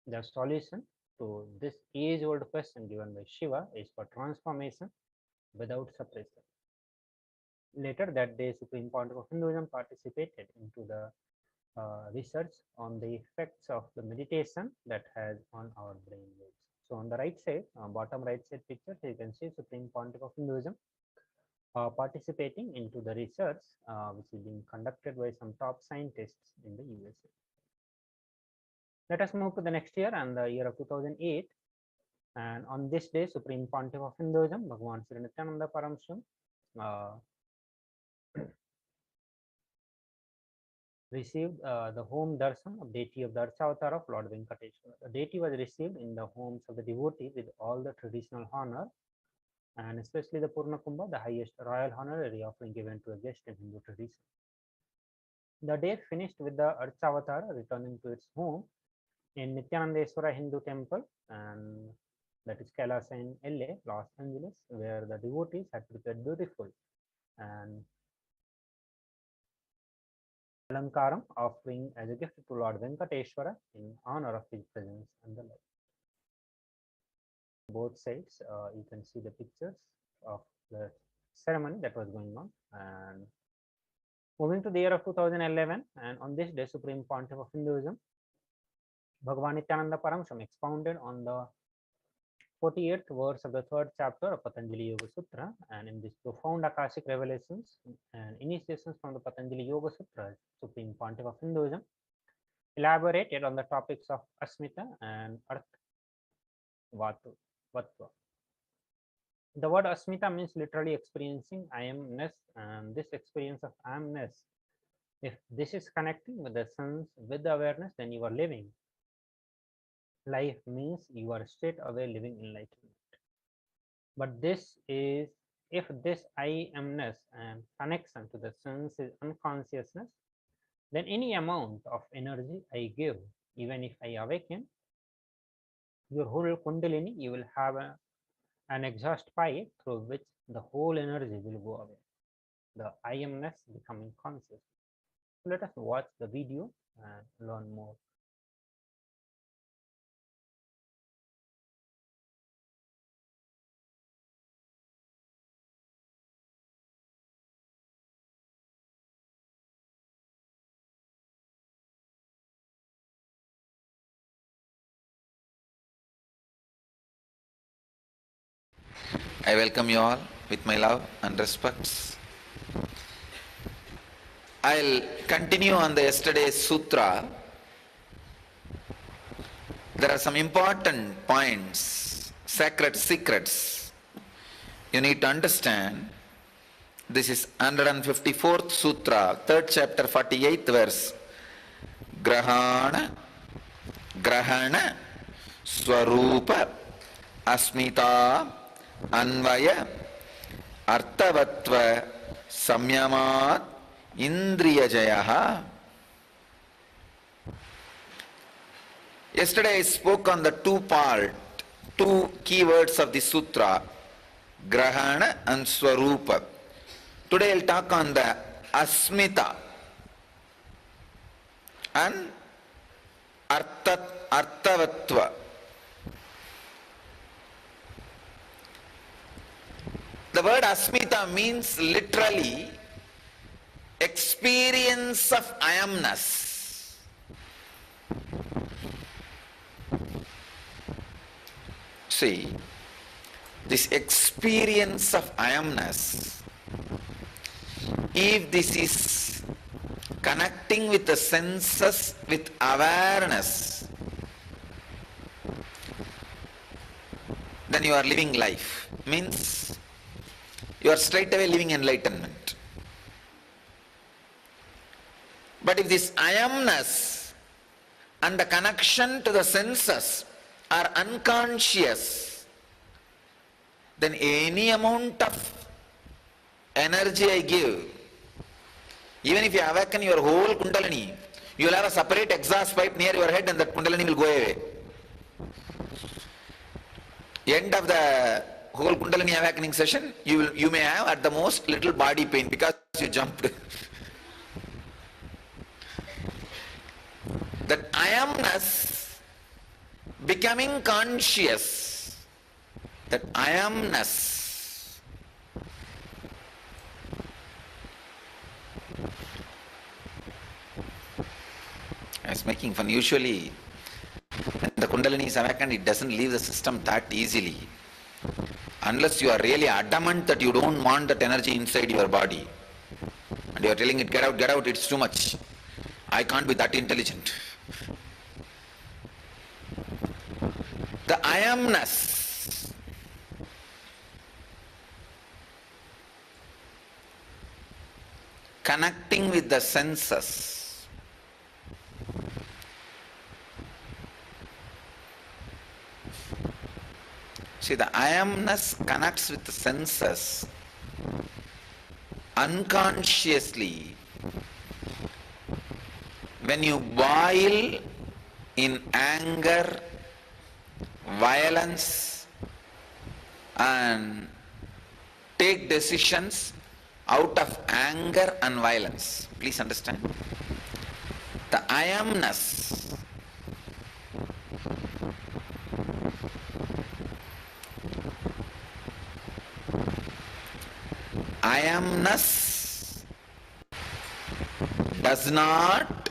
The solution to this age-old question given by Shiva is for transformation without suppression. Later that day, Supreme Pontiff of Hinduism participated into the research on the effects of the meditation that has on our brain waves. So on the right side, bottom right side picture, you can see Supreme Pontiff of Hinduism participating into the research which is being conducted by some top scientists in the USA. Let us move to the next year, and the year of 2008. And on this day, Supreme Pontiff of Hinduism, Bhagavan Sri Nithyananda Paramashivam, received the home darshan of deity of the Archavatar of Lord Venkateshwara. The deity was received in the homes of the devotees with all the traditional honor, and especially the Purna Kumbha, the highest royal honorary offering given to a guest in Hindu tradition. The day finished with the Archavatar returning to its home in Nithyanandeswara Hindu temple, and that is Kailasa in LA, Los Angeles, where the devotees had prepared beautiful and Alankaram offering as a gift to Lord Venkateshwara in honor of his presence and the like. Both sides, you can see the pictures of the ceremony that was going on. And moving to the year of 2011, and on this day, Supreme Pontiff of Hinduism, Bhagavan Nithyananda Paramashivam expounded on the 48th verse of the 3rd chapter of Patanjali Yoga Sutra, and in this profound Akashic revelations and initiations from the Patanjali Yoga Sutra, Supreme Pontiff of Hinduism elaborated on the topics of Asmita and Arthatvatva. The word Asmita means literally experiencing I amness, and this experience of I amness, if this is connecting with the sense, with the awareness, then you are living. Life means you are straight away living enlightenment. But this is, if this I amness and connection to the sense is unconsciousness, then any amount of energy I give, even if I awaken, your whole Kundalini, you will have an exhaust pipe through which the whole energy will go away. The I amness becoming conscious. So let us watch the video and learn more. I welcome you all with my love and respects. I'll continue on the yesterday's sutra. There are some important points, sacred secrets you need to understand. This is 154th sutra, 3rd chapter, 48th verse. Grahana, Swarupa, Asmita, Anvaya, Arthavatva, Samyamat, Indriyajayaha. Yesterday I spoke on the two key words of the sutra, Grahana and Swarupa. Today I'll talk on the Asmita and Arthavatva. The word Asmita means literally experience of I amness. See, this experience of I amness, if this is connecting with the senses with awareness, then you are living life. Means you are straight away living enlightenment. But if this I amness and the connection to the senses are unconscious, then any amount of energy I give, even if you awaken your whole Kundalini, you will have a separate exhaust pipe near your head and that Kundalini will go away. End of the whole Kundalini awakening session, you may have at the most little body pain because you jumped. That I amness becoming conscious, that I amness, I was making fun. Usually when the Kundalini is awakened, it doesn't leave the system that easily. Unless you are really adamant that you don't want that energy inside your body. And you are telling it, get out, it's too much. I can't be that intelligent. The I amness. connecting with the senses. See, the I amness connects with the senses unconsciously. When you boil in anger, violence, and take decisions out of anger and violence, please understand, the I amness does not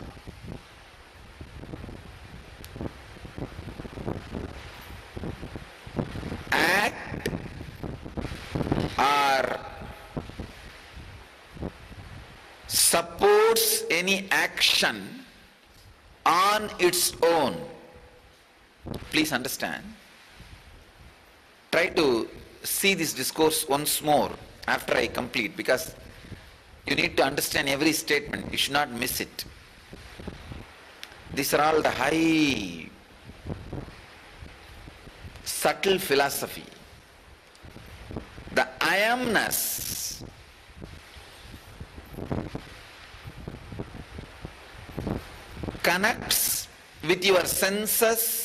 act or supports any action on its own. Please understand. Try to see this discourse once more after I complete, because you need to understand every statement. You should not miss it. These are all the high, subtle philosophy. The I amness connects with your senses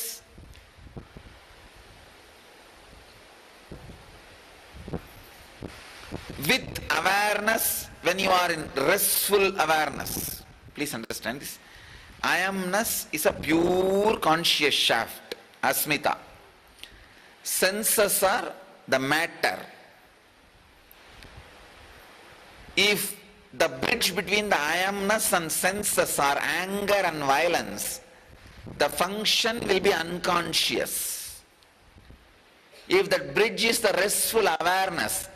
with awareness when you are in restful awareness. Please understand this. I amness is a pure conscious shaft, asmita. Senses are the matter. If the bridge between the I amness and senses are anger and violence, the function will be unconscious. If that bridge is the restful awareness,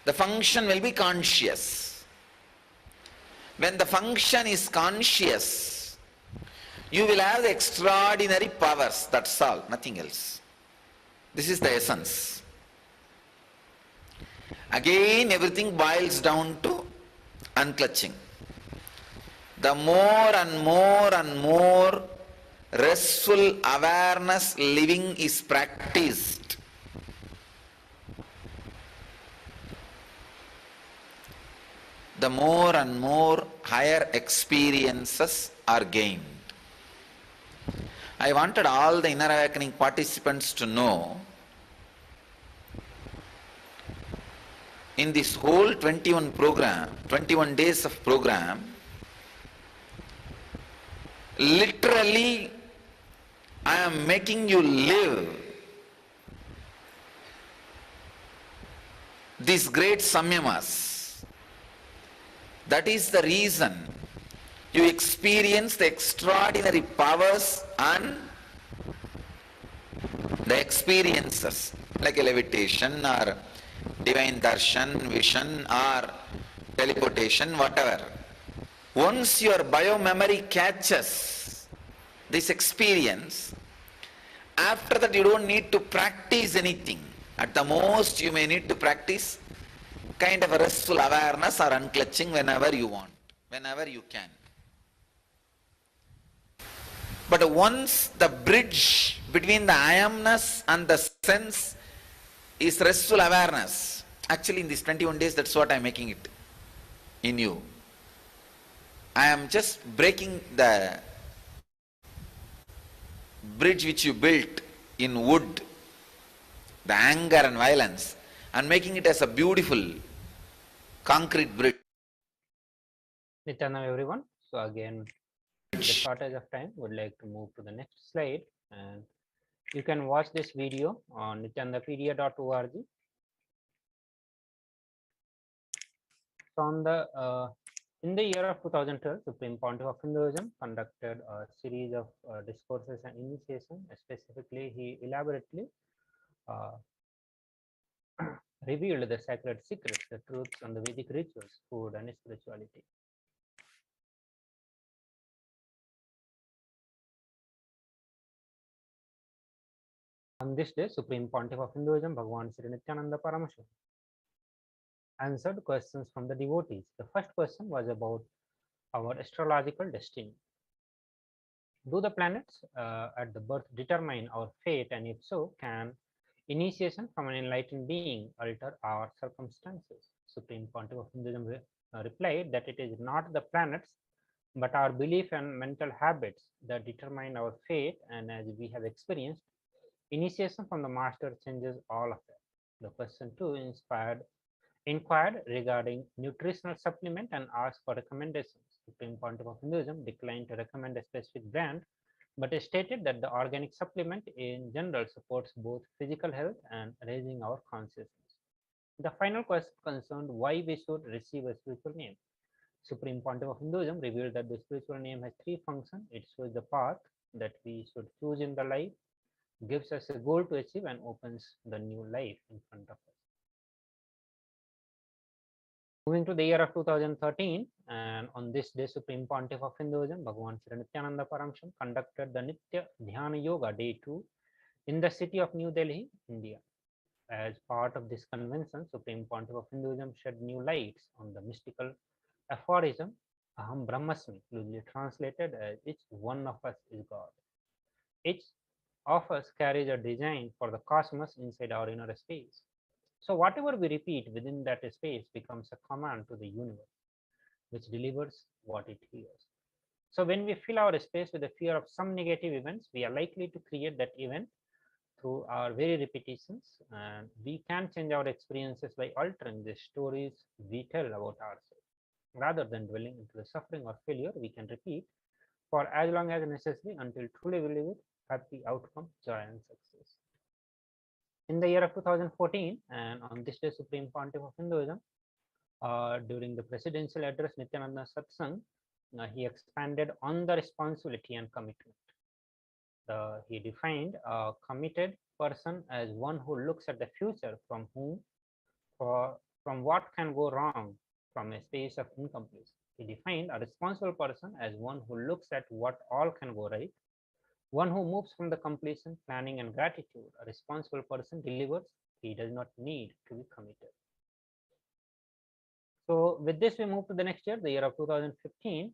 the function will be conscious. When the function is conscious, you will have the extraordinary powers, that's all, nothing else. This is the essence. Again, everything boils down to unclutching. The more and more and more restful awareness living is practiced, the more and more higher experiences are gained. I wanted all the inner awakening participants to know, in this whole 21 days of program, literally I am making you live these great samyamas. That is the reason you experience the extraordinary powers and the experiences like levitation or divine darshan, vision or teleportation, whatever. Once your biomemory catches this experience, after that you don't need to practice anything. At the most you may need to practice kind of a restful awareness or unclutching whenever you want, whenever you can. But once the bridge between the I amness and the sense is restful awareness, actually in these 21 days that's what I am making it in you. I am just breaking the bridge which you built in wood, the anger and violence, and making it as a beautiful concrete bridge. Nityananda everyone. So again, the shortage of time, would like to move to the next slide, and you can watch this video on nityanandapedia.org. So on the in the year of 2012, Supreme Pontiff of Hinduism conducted a series of discourses and initiation. Specifically, he elaborately revealed the sacred secrets, the truths on the Vedic rituals, food, and spirituality. On this day, Supreme Pontiff of Hinduism, Bhagavan Sri Nithyananda Paramashivam, answered questions from the devotees. The first question was about our astrological destiny. Do the planets at the birth determine our fate, and if so, can initiation from an enlightened being alter our circumstances? Supreme Pontiff of Hinduism replied that it is not the planets but our belief and mental habits that determine our fate, and as we have experienced, initiation from the master changes all of that. The person too inquired regarding nutritional supplement and asked for recommendations. Supreme Pontiff of Hinduism declined to recommend a specific brand, but stated that the organic supplement in general supports both physical health and raising our consciousness. The final question concerned why we should receive a spiritual name. Supreme Pontiff of Hinduism revealed that the spiritual name has three functions. It shows the path that we should choose in the life, gives us a goal to achieve, and opens the new life in front of us. Moving to the year of 2013, and on this day, Supreme Pontiff of Hinduism, Bhagavan Sri Nithyananda Paramashivam, conducted the Nitya Dhyana Yoga Day 2 in the city of New Delhi, India. As part of this convention, Supreme Pontiff of Hinduism shed new lights on the mystical aphorism, Aham Brahmasmi, loosely translated as each one of us is God. Each of us carries a design for the cosmos inside our inner space. So whatever we repeat within that space becomes a command to the universe, which delivers what it hears. So when we fill our space with the fear of some negative events, we are likely to create that event through our very repetitions, and we can change our experiences by altering the stories we tell about ourselves. Rather than dwelling into the suffering or failure, we can repeat for as long as necessary until truly we live with happy outcome, joy, and success. In the year of 2014, and on this day, Supreme Pontiff of Hinduism, during the presidential address, Nithyananda Satsang, he expanded on the responsibility and commitment. He defined a committed person as one who looks at the future from what can go wrong from a space of incompleteness. He defined a responsible person as one who looks at what all can go right, one who moves from the completion, planning, and gratitude. A responsible person delivers. He does not need to be committed. So with this, we move to the next year, the year of 2015.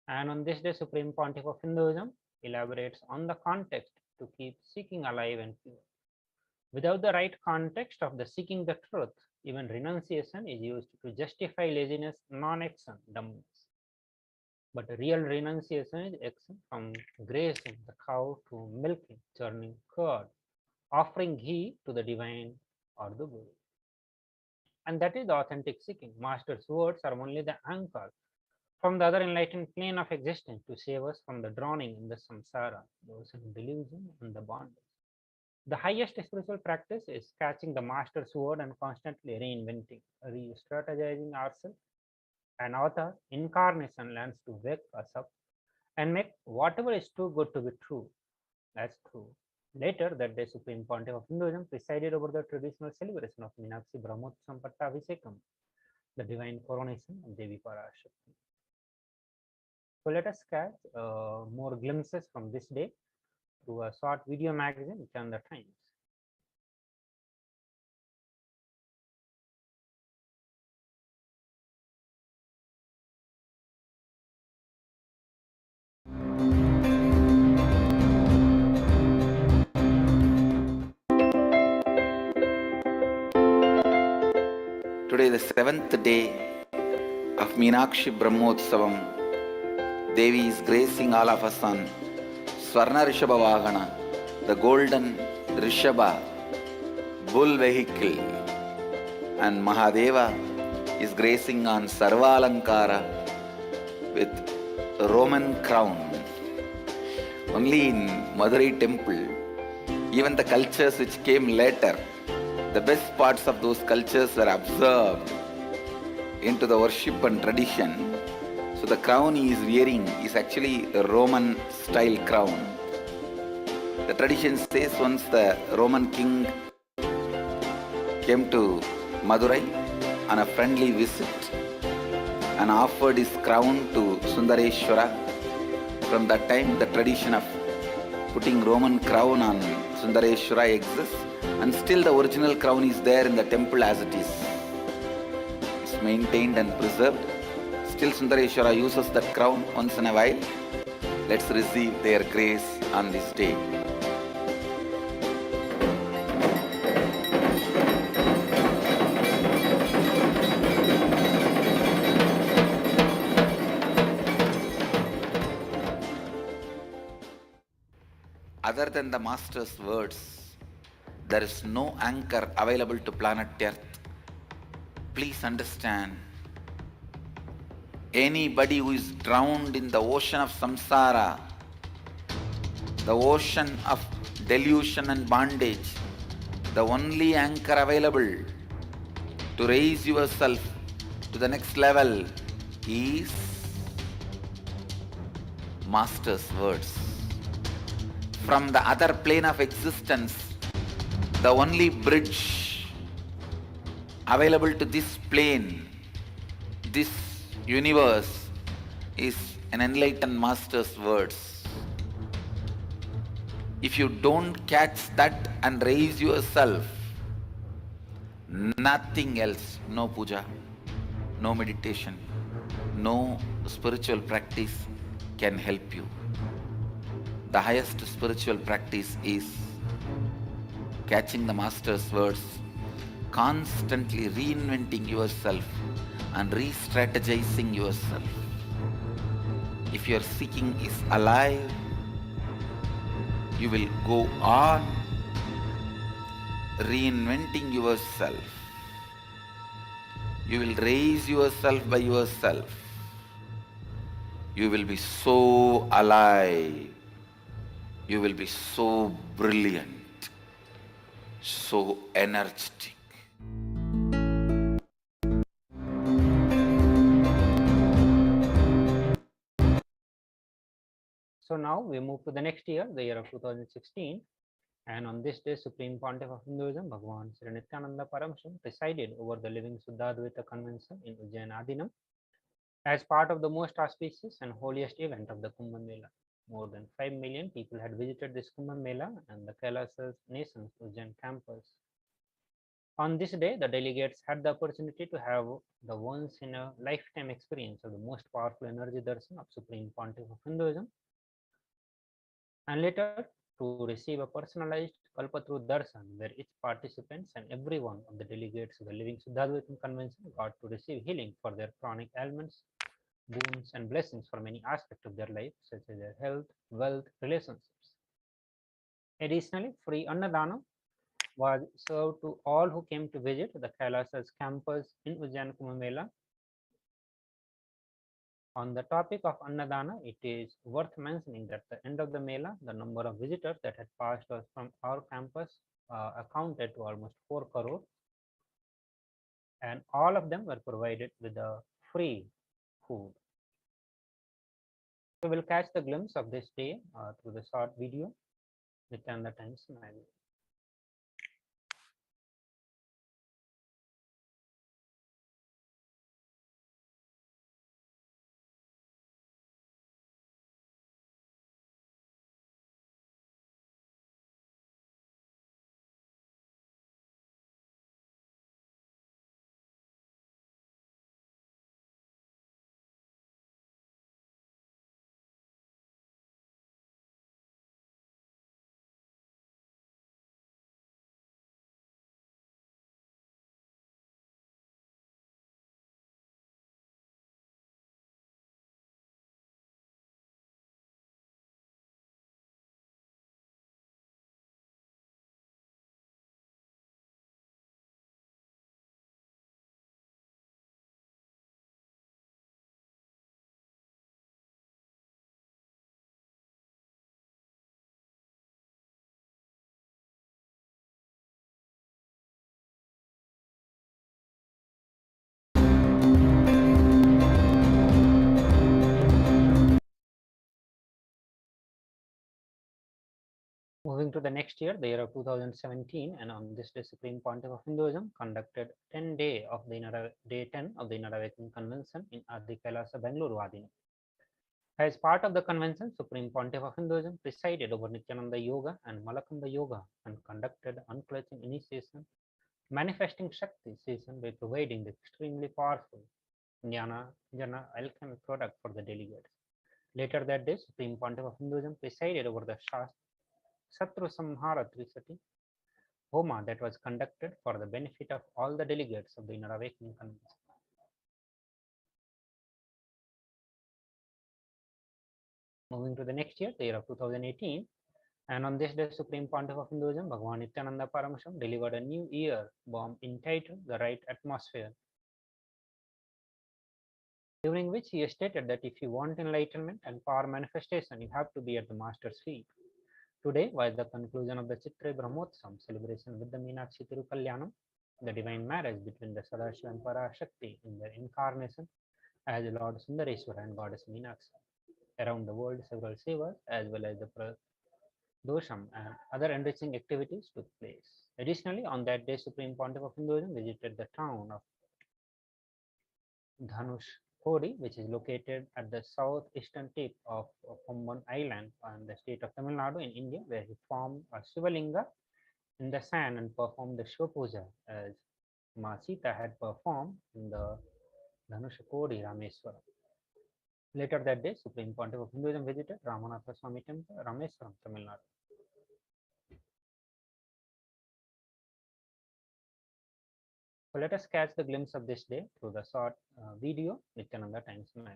And on this day, Supreme Pontiff of Hinduism elaborates on the context to keep seeking alive and pure. Without the right context of the seeking the truth, even renunciation is used to justify laziness, non-action, dumbness. But real renunciation is action, from grazing the cow to milking, churning curd, offering ghee to the divine or the guru. And that is the authentic seeking. Master's words are only the anchor from the other enlightened plane of existence to save us from the drowning in the samsara, those in delusion and the bondage. The highest spiritual practice is catching the master's word and constantly reinventing, re-strategizing ourselves. An author incarnation learns to wake us up and make whatever is too good to be true as true. Later that day, Supreme Pontiff of Hinduism presided over the traditional celebration of Meenakshi Brahmotsavam Pattavisekam, the divine coronation of Devi Parashakti. So let us catch more glimpses from this day through a short video magazine, Nithyananda Times. Today, the 7th day of Meenakshi Brahmotsavam, Devi is gracing all of us on Swarna Rishabha Vahana, the golden Rishabha bull vehicle, and Mahadeva is gracing on Sarvalankara with a Roman crown. Only in Madurai temple, even the cultures which came later, the best parts of those cultures were observed into the worship and tradition. So the crown he is wearing is actually a Roman style crown. The tradition says once the Roman king came to Madurai on a friendly visit and offered his crown to Sundareshwara. From that time, the tradition of putting Roman crown on Sundareshwara exists, and still the original crown is there in the temple as it is. maintained and preserved. Still Sundareshwara uses that crown once in a while. Let's receive their grace on this day. Other than the Master's words, there is no anchor available to planet Earth. Please understand, anybody who is drowned in the ocean of samsara, the ocean of delusion and bondage, the only anchor available to raise yourself to the next level is Master's words. From the other plane of existence, the only bridge available to this plane, this universe, is an enlightened Master's words. If you don't catch that and raise yourself, nothing else, no puja, no meditation, no spiritual practice can help you. The highest spiritual practice is catching the Master's words, constantly reinventing yourself and re-strategizing yourself. If your seeking is alive, you will go on reinventing yourself. You will raise yourself by yourself. You will be so alive. You will be so brilliant, so energetic. So now we move to the next year, the year of 2016, and on this day, Supreme Pontiff of Hinduism, Bhagavan Sri Nithyananda Paramashivam, presided over the Living Suddhadvaita Convention in Ujjain Adinam as part of the most auspicious and holiest event of the Kumbh Mela. More than 5 million people had visited this Kumbh Mela and the Kailasa's Nations Ujjain campus. On this day, the delegates had the opportunity to have the once-in-a-lifetime experience of the most powerful energy darshan of Supreme Pontiff of Hinduism, and later to receive a personalized Kalpatru darshan, where each participants and every one of the delegates of the Living Suddhadvaitam Convention got to receive healing for their chronic ailments, boons and blessings for many aspects of their life, such as their health, wealth, relationships. Additionally, free Annadana was served to all who came to visit the Kailasa's campus in Ujjain Kumbh Mela. On the topic of Annadana, it is worth mentioning that at the end of the Mela, the number of visitors that had passed from our campus accounted to almost 4 crore, and all of them were provided with a free food. So we'll catch the glimpse of this day through the short video within the time scenario. Moving to the next year, the year of 2017, and on this day, Supreme Pontiff of Hinduism conducted 10 day 10 of the Inner Convention in Adi Kailasa, Bengaluru, Adinam. As part of the convention, Supreme Pontiff of Hinduism presided over Nityananda Yoga and Malakanda Yoga and conducted unclutching initiation manifesting Shakti season by providing the extremely powerful Jnana alchemy product for the delegates. Later that day, Supreme Pontiff of Hinduism presided over the Satru Samhara Trisati Homa that was conducted for the benefit of all the delegates of the Inner Awakening Convention. Moving to the next year, the year of 2018, and on this day, Supreme Pontiff of Hinduism, Bhagavan Nithyananda Paramashivam, delivered a new year bomb entitled The Right Atmosphere, during which he stated that if you want enlightenment and power manifestation, you have to be at the Master's feet. Today, while the conclusion of the Chitra Brahmotsavam celebration with the Meenakshi Tirukalyanam, the divine marriage between the Sadashiva and Parashakti in their incarnation as Lord Sundareshwara and Goddess Meenakshi. Around the world, several sevas as well as the Dosham and other enriching activities took place. Additionally, on that day, Supreme Pontiff of Hinduism visited the town of Dhanushkodi, which is located at the southeastern tip of Pombon Island in the state of Tamil Nadu in India, where he formed a Shivalinga in the sand and performed the Shiva Puja as Ma Sita had performed in the Dhanushkodi Rameswaram. Later that day, Supreme Pontiff of Hinduism visited Ramanatha Swami Temple, Rameswaram, Tamil Nadu. So let us catch the glimpse of this day through the short video Nithyananda Times 9.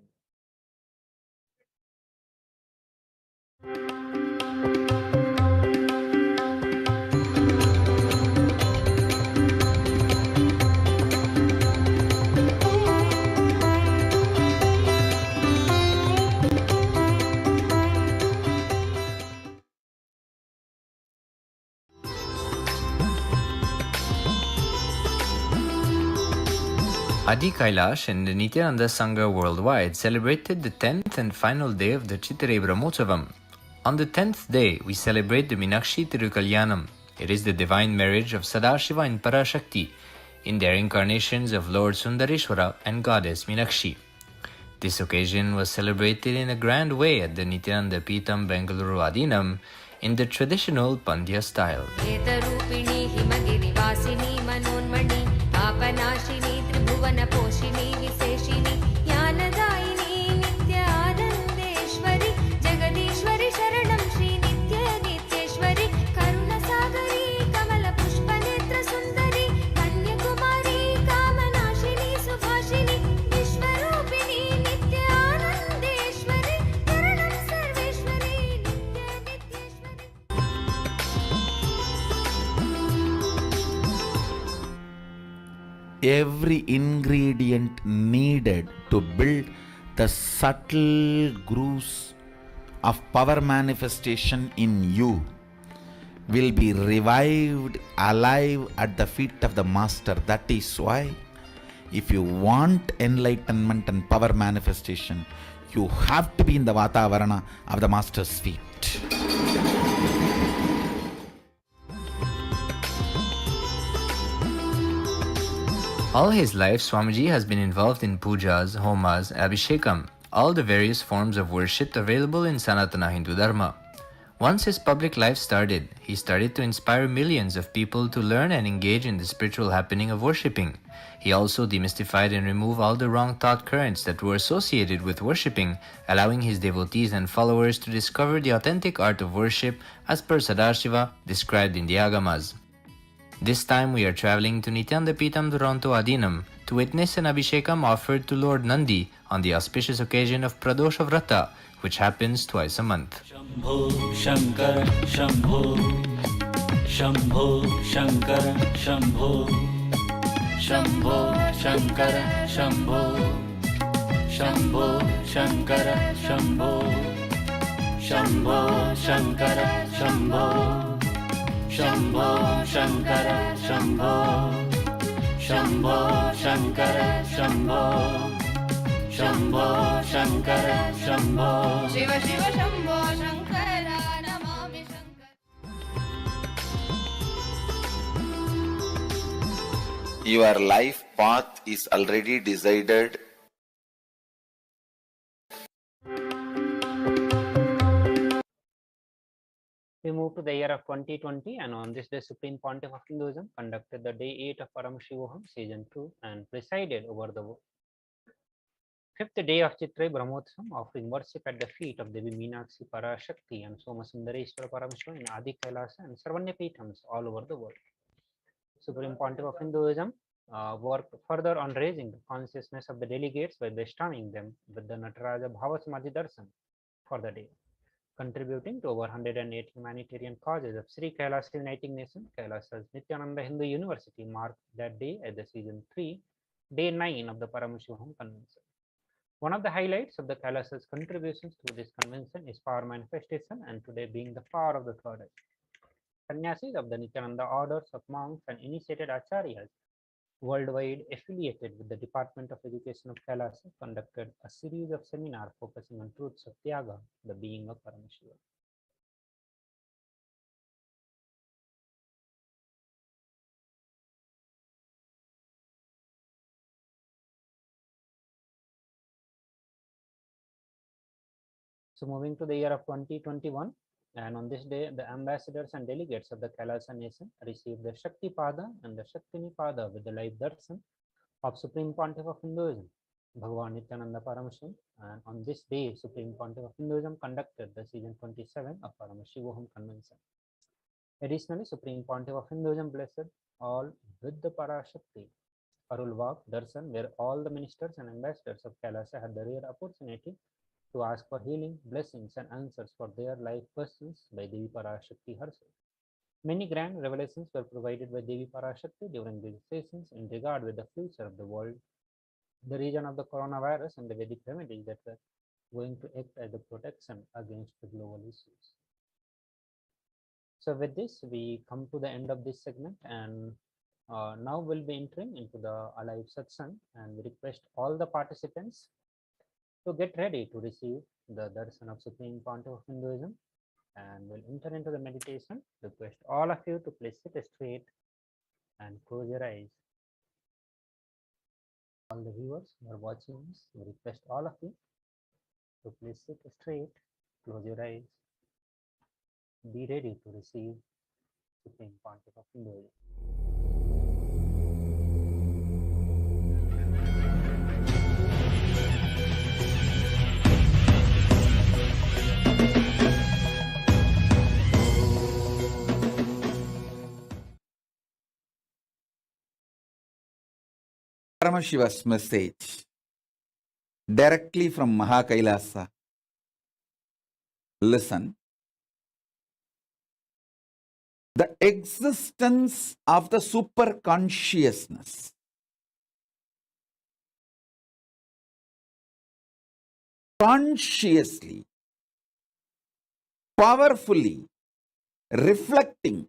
Adi Kailash and the Nithyananda Sangha worldwide celebrated the 10th and final day of the Chitra Brahmotsavam. On the 10th day, we celebrate the Meenakshi Tirukalyanam. It is the divine marriage of Sadashiva and Parashakti in their incarnations of Lord Sundareshwara and Goddess Meenakshi. This occasion was celebrated in a grand way at the Nithyananda Peetham Bengaluru Adinam in the traditional Pandya style. Every ingredient needed to build the subtle grooves of power manifestation in you will be revived alive at the feet of the Master. That is why, if you want enlightenment and power manifestation, you have to be in the Vatavarana of the Master's feet. All his life, Swamiji has been involved in pujas, homas, abhishekam, all the various forms of worship available in Sanatana Hindu Dharma. Once his public life started, he started to inspire millions of people to learn and engage in the spiritual happening of worshipping. He also demystified and removed all the wrong thought currents that were associated with worshipping, allowing his devotees and followers to discover the authentic art of worship as per Sadashiva described in the Agamas. This time we are traveling to Nithyananda Peetham Toronto Adinam to witness an abhishekam offered to Lord Nandi on the auspicious occasion of Pradosha Vrata, which happens twice a month. Shambho Shankara Shambho Shambho Shankara Shambho Shambho Shankara Shambho Shambho Shankara Shambho Shambho Shankara Shambho Shambho Shankara Shambho Shambho Shankara Shambho Shambho Shankara Shambho Shiva Shiva Shambho Shankara Namami Shankara. Your life path is already decided We move to the year of 2020, and on this day, Supreme Pontiff of Hinduism conducted the day 8 of Paramashivoham season 2 and presided over the fifth day of Chitra Brahmotsam, offering worship at the feet of Devi Meenakshi, Parashakti, and Somasundareshwara Paramashivam in Adi Kailasa and Sarvanya Peethams all over the world. Supreme Pontiff of Hinduism worked further on raising the consciousness of the delegates by bestowing them with the Nataraja Bhavasamadhi Darshan for the day, contributing to over 108 humanitarian causes of Sri Kailasa Uniting Nation. Kailasa's Nithyananda Hindu University marked that day at the season 3, day 9 of the Paramashivoham Convention. One of the highlights of the Kailasa's contributions to this convention is power manifestation, and today being the power of the third eye. Sannyasis of the Nityananda orders of monks and initiated acharyas worldwide affiliated with the Department of Education of Kailasa conducted a series of seminars focusing on truths of Tyaga, the being of Paramashiva. So moving to the year of 2021, and on this day, the ambassadors and delegates of the Kailasa nation received the Shakti Pada and the Shaktini Pada with the live darshan of Supreme Pontiff of Hinduism, Bhagavan Nithyananda Paramashivam. And on this day, Supreme Pontiff of Hinduism conducted the season 27 of Paramashivoham Convention. Additionally, Supreme Pontiff of Hinduism blessed all with the Parashakti Arulvak Darshan, where all the ministers and ambassadors of Kailasa had the rare opportunity to ask for healing, blessings, and answers for their life questions by Devi Parashakti herself. Many grand revelations were provided by Devi Parashakti during these sessions in regard with the future of the world, the region of the coronavirus, and the Vedic remedies that were going to act as a protection against the global issues. So with this, we come to the end of this segment, and now we'll be entering into the alive satsang, and we request all the participants to get ready to receive the darshan of Supreme Pontiff of Hinduism, and we'll enter into the meditation. Request all of you to please sit straight and close your eyes. All the viewers who are watching us, we request all of you to please sit straight, close your eyes, be ready to receive Supreme Pontiff of Hinduism. Paramashiva's message directly from Mahakailasa. Listen. The existence of the super consciousness consciously, powerfully reflecting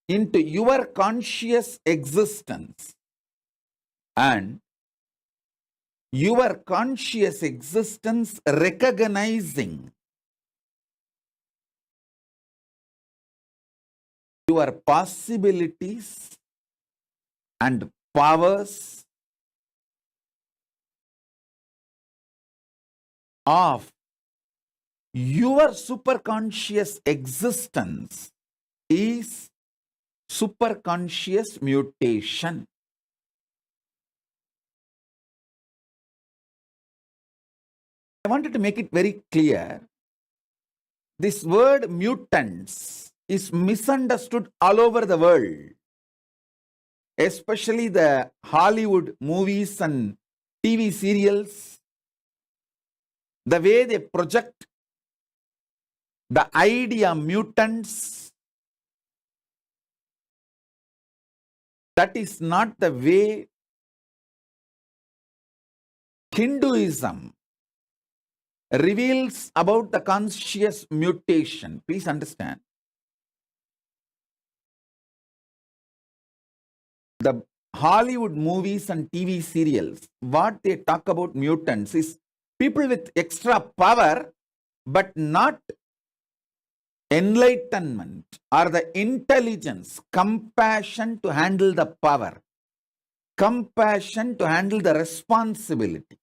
into your conscious existence, and your conscious existence recognizing your possibilities and powers of your superconscious existence is superconscious mutation. I wanted to make it very clear. This word mutants is misunderstood all over the world, especially the Hollywood movies and TV serials. The way they project the idea mutants, that is not the way Hinduism reveals about the conscious mutation. Please understand. The Hollywood movies and TV serials, what they talk about mutants is people with extra power, but not enlightenment or the intelligence, compassion to handle the power, compassion to handle the responsibility.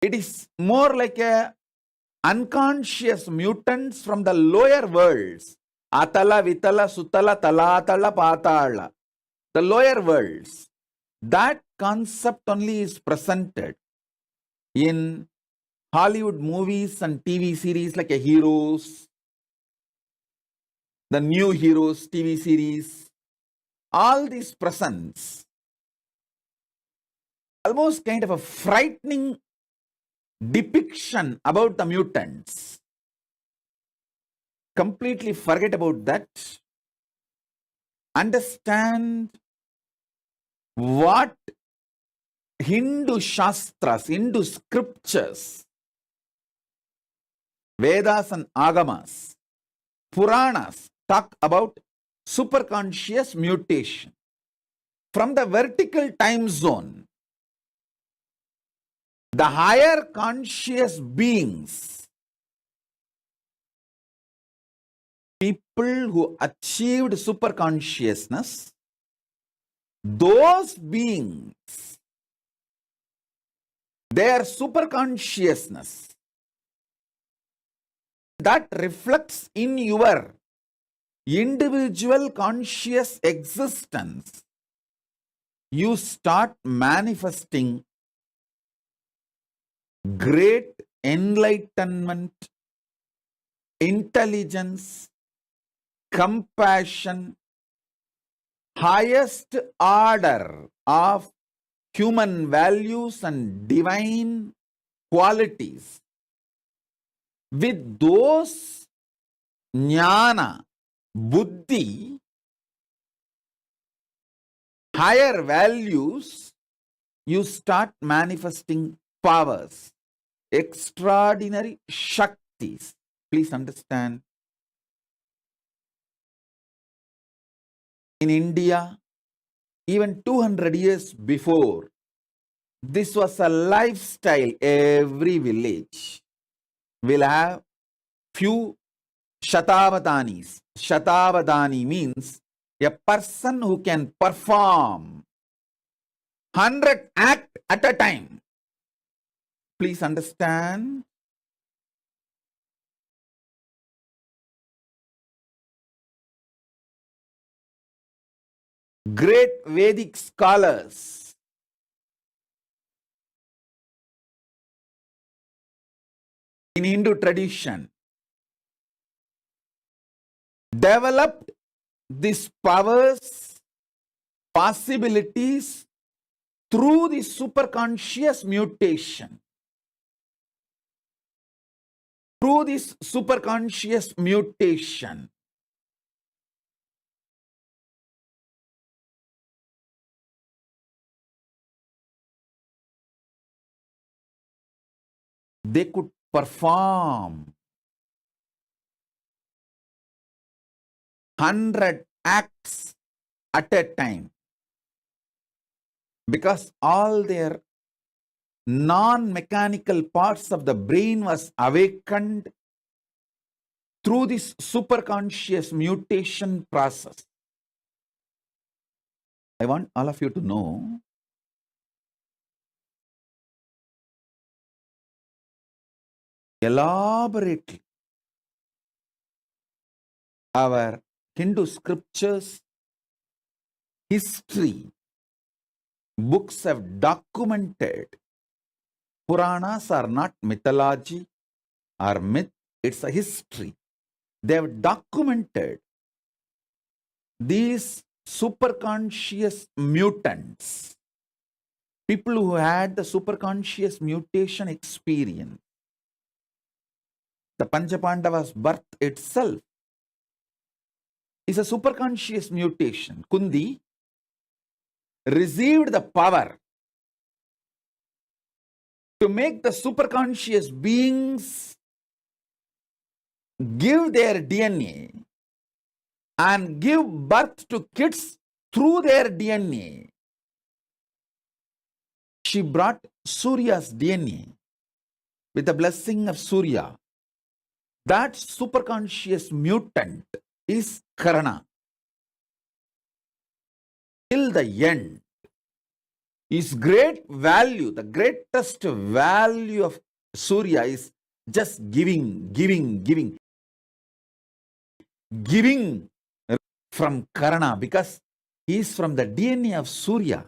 It is more like a unconscious mutants from the lower worlds, Atala, Vitala, Sutala, Talatala, Patala, the lower worlds. That concept only is presented in Hollywood movies and TV series like Heroes, the new Heroes TV series. All these presents almost kind of a frightening depiction about the mutants. Completely forget about that. Understand what Hindu Shastras, Hindu scriptures, Vedas and Agamas, Puranas talk about superconscious mutation. From the vertical time zone, the higher conscious beings, people who achieved superconsciousness, those beings, their superconsciousness, that reflects in your individual conscious existence, you start manifesting great enlightenment, intelligence, compassion, highest order of human values and divine qualities. With those jnana, buddhi, higher values, you start manifesting powers, extraordinary shaktis. Please understand. In India, even 200 years before, this was a lifestyle. Every village will have few Shatavadanis. Shatavadani means a person who can perform 100 acts at a time. Please understand. Great Vedic scholars in Hindu tradition developed these powers, possibilities through the superconscious mutation. Through this superconscious mutation, they could perform 100 acts at a time because all their non-mechanical parts of the brain was awakened through this superconscious mutation process. I want all of you to know elaborately our Hindu scriptures, history, books have documented. Puranas are not mythology or myth, it's a history. They have documented these superconscious mutants, people who had the superconscious mutation experience. The Panchapandavas' birth itself is a superconscious mutation. Kundi received the power to make the superconscious beings give their DNA and give birth to kids through their DNA. She brought Surya's DNA with the blessing of Surya. That superconscious mutant is Karna. Till the end, his great value, the greatest value of Surya is just giving from Karna, because he is from the DNA of Surya,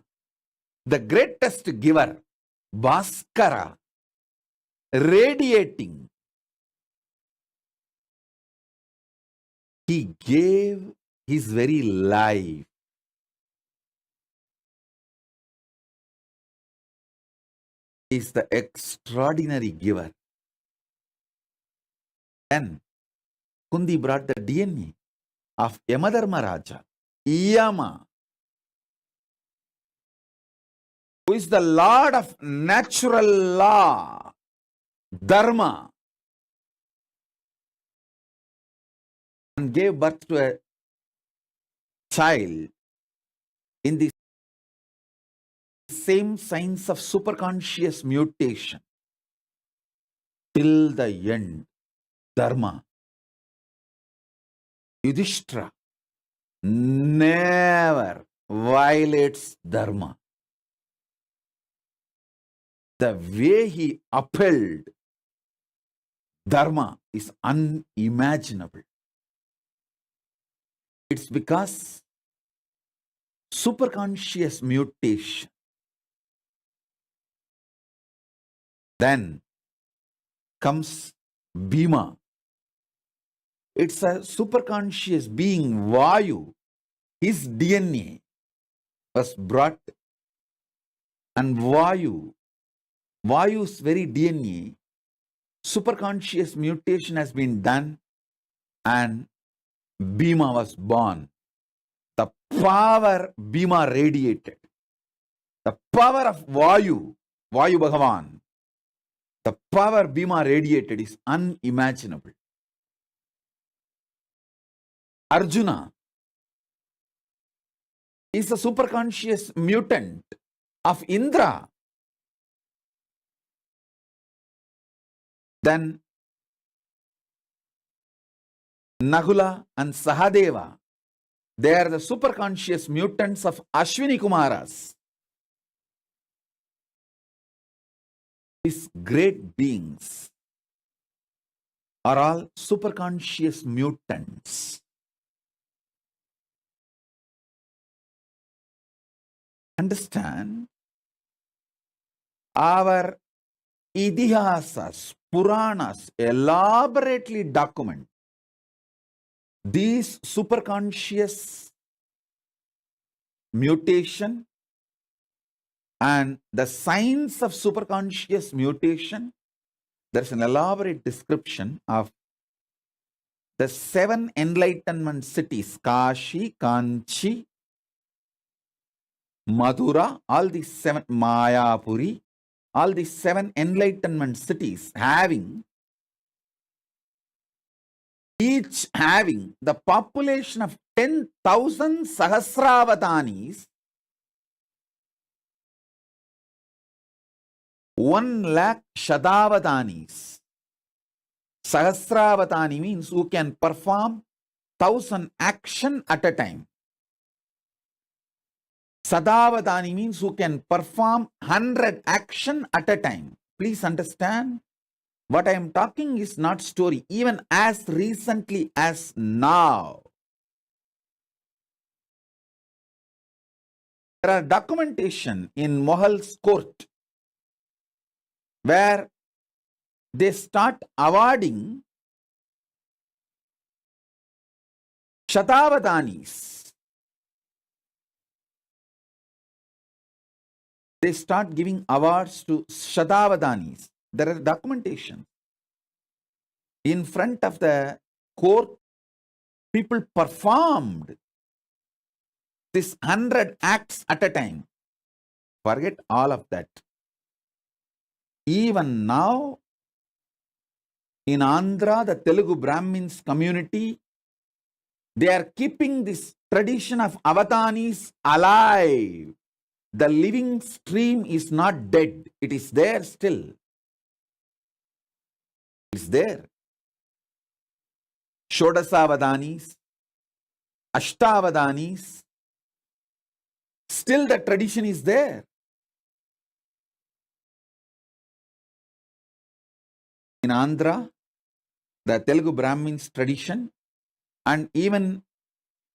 the greatest giver, Bhaskara, radiating. He gave his very life. He is the extraordinary giver. Then Kundi brought the DNA of Yamadharma Raja, Yama, who is the Lord of natural law, Dharma, and gave birth to a child in the same signs of superconscious mutation till the end. Dharma. Yudhishthira never violates Dharma. The way he upheld Dharma is unimaginable. It's because superconscious mutation. Then comes Bhima. It's a superconscious being, Vayu. His DNA was brought, and Vayu's very DNA, superconscious mutation has been done, and Bhima was born. The power Bhima radiated, the power of Vayu Bhagavan, the power Bhima radiated is unimaginable. Arjuna is a superconscious mutant of Indra. Then Nahula and Sahadeva, they are the superconscious mutants of Ashwini Kumaras. These great beings are all superconscious mutants. Understand? Our Idihasas, Puranas elaborately document these superconscious mutation and the signs of superconscious mutation. There's an elaborate description of the 7 enlightenment cities, Kashi, Kanchi, Madura, all these 7, Mayapuri, all these 7 enlightenment cities each having the population of 10,000 Sahasravadanis, 1 lakh Shadavadanis. Sahasravadani means who can perform 1,000 action at a time. Sadavadani means who can perform 100 action at a time. Please understand, what I am talking is not story. Even as recently as now, there are documentation in Mohal's court where they start awarding Shatavadanis. They start giving awards to Shatavadanis. There are documentation. In front of the court, people performed this 100 acts at a time. Forget all of that. Even now, in Andhra, the Telugu Brahmins community, they are keeping this tradition of avatanis alive. The living stream is not dead. It is there still. It's there. Shodasavadanis, Ashtavadanis, still the tradition is there. In Andhra, the Telugu Brahmins tradition, and even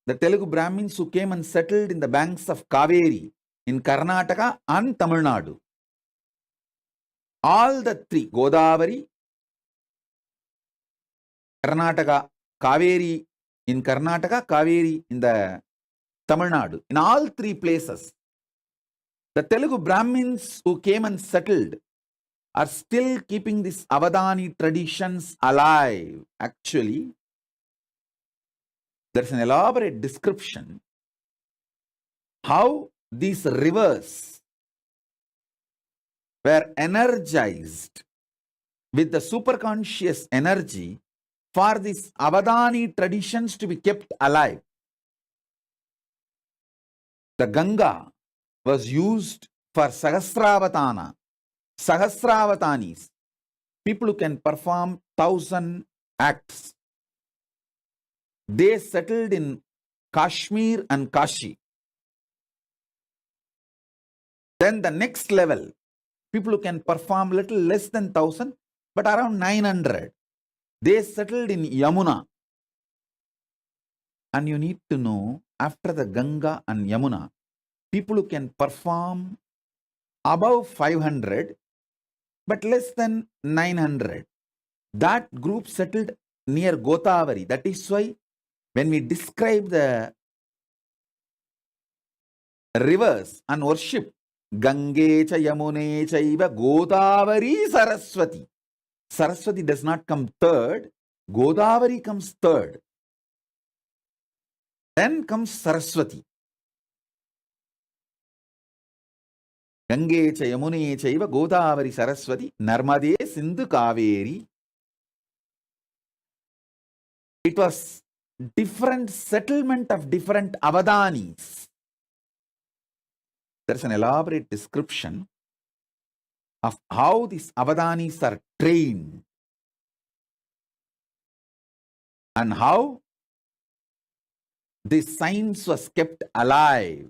the Telugu Brahmins who came and settled in the banks of Kaveri in Karnataka and Tamil Nadu. All the three, Godavari, Karnataka, Kaveri in Karnataka, Kaveri in the Tamil Nadu. In all three places, the Telugu Brahmins who came and settled are still keeping these Avadani traditions alive. Actually, there's an elaborate description how these rivers were energized with the superconscious energy for these Avadani traditions to be kept alive. The Ganga was used for Sahasravatanis, people who can perform 1,000 acts. They settled in Kashmir and Kashi. Then the next level, people who can perform little less than 1,000, but around 900. They settled in Yamuna. And you need to know, after the Ganga and Yamuna, people who can perform above 500, but less than 900. That group settled near Godavari. That is why when we describe the rivers and worship, Gange cha Yamune chaiva Godavari Saraswati. Saraswati does not come third, Godavari comes third. Then comes Saraswati. Gange cha Yamune chaiva Godavari Saraswati Narmade Sindhu Kaveri. It was different settlement of different Avadanis. There's an elaborate description of how these Avadanis are trained and how this science was kept alive.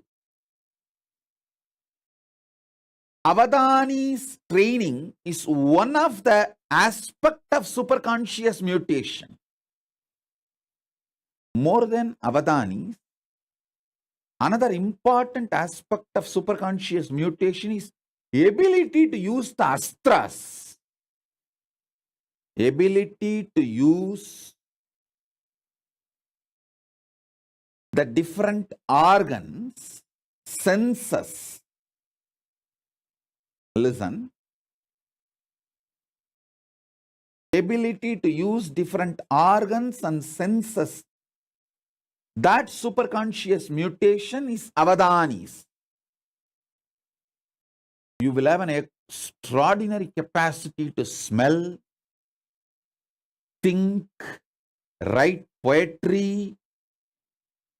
Avadani's training is one of the aspects of superconscious mutation. More than Avadanis, another important aspect of superconscious mutation is ability to use the astras. Ability to use the different organs, senses. Listen. Ability to use different organs and senses. That superconscious mutation is Avadanis. You will have an extraordinary capacity to smell, think, write poetry,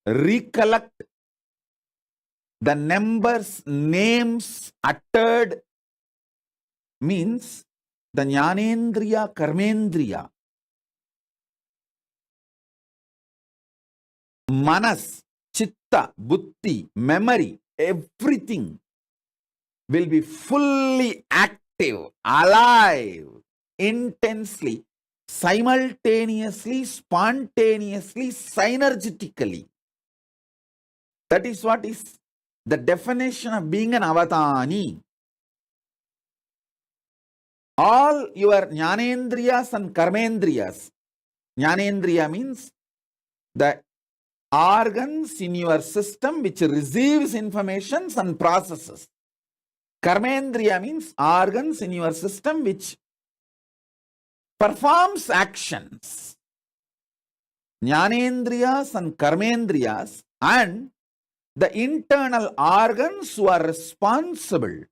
recollect the numbers, names uttered, means the Jnanendriya, Karmendriya. Manas, Chitta, Buddhi, memory, everything will be fully active, alive, intensely, simultaneously, spontaneously, synergetically. That is what is the definition of being an Avatani. All your Jnanendriyas and Karmendriyas. Jnanendriya means the organs in your system which receives information and processes. Karmendriya means organs in your system which performs actions. Jnanendriyas and Karmendriyas and the internal organs who are responsible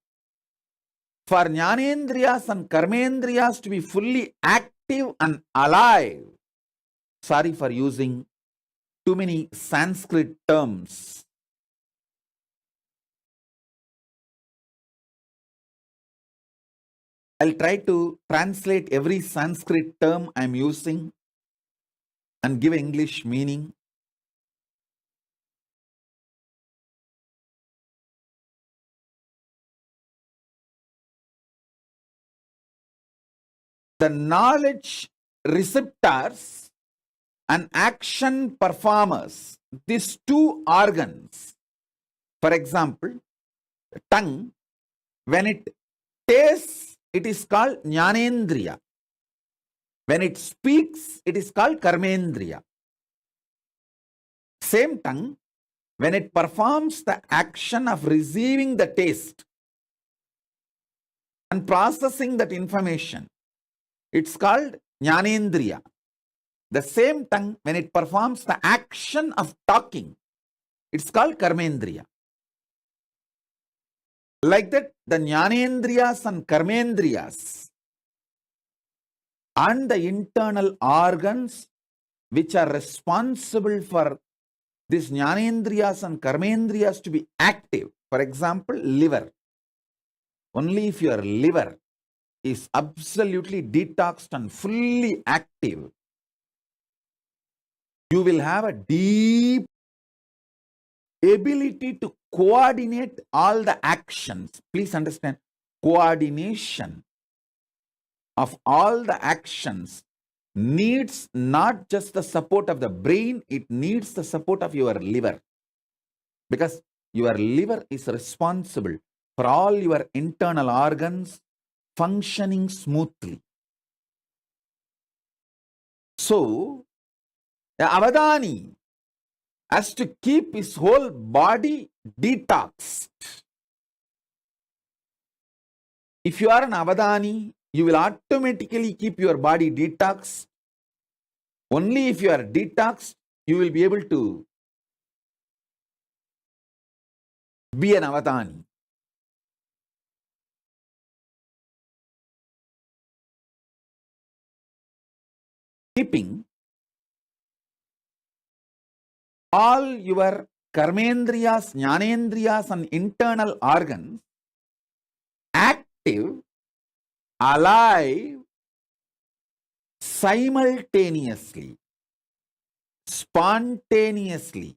for Jnanendriyas and Karmendriyas to be fully active and alive. Sorry for using too many Sanskrit terms. I'll try to translate every Sanskrit term I'm using and give English meaning. The the knowledge receptors and action performers, these two organs, for example, tongue, when it tastes, it is called Jnanendriya. When it speaks, it is called Karmendriya. Same tongue, when it performs the action of receiving the taste and processing that information, it's called Jnanendriya. The same tongue, when it performs the action of talking, it's called Karmendriya. Like that, the Jnanendriyas and Karmendriyas and the internal organs which are responsible for these Jnanendriyas and Karmendriyas to be active. For example, liver. Only if your liver is absolutely detoxed and fully active, you will have a deep ability to coordinate all the actions. Please understand, coordination of all the actions needs not just the support of the brain, it needs the support of your liver. Because your liver is responsible for all your internal organs functioning smoothly. So, the Avadani has to keep his whole body detoxed. If you are an Avadani, you will automatically keep your body detoxed. Only if you are detoxed, you will be able to be an Avadani. Keeping all your Karmendriyas, Jnanendriyas and internal organs active, alive, simultaneously, spontaneously,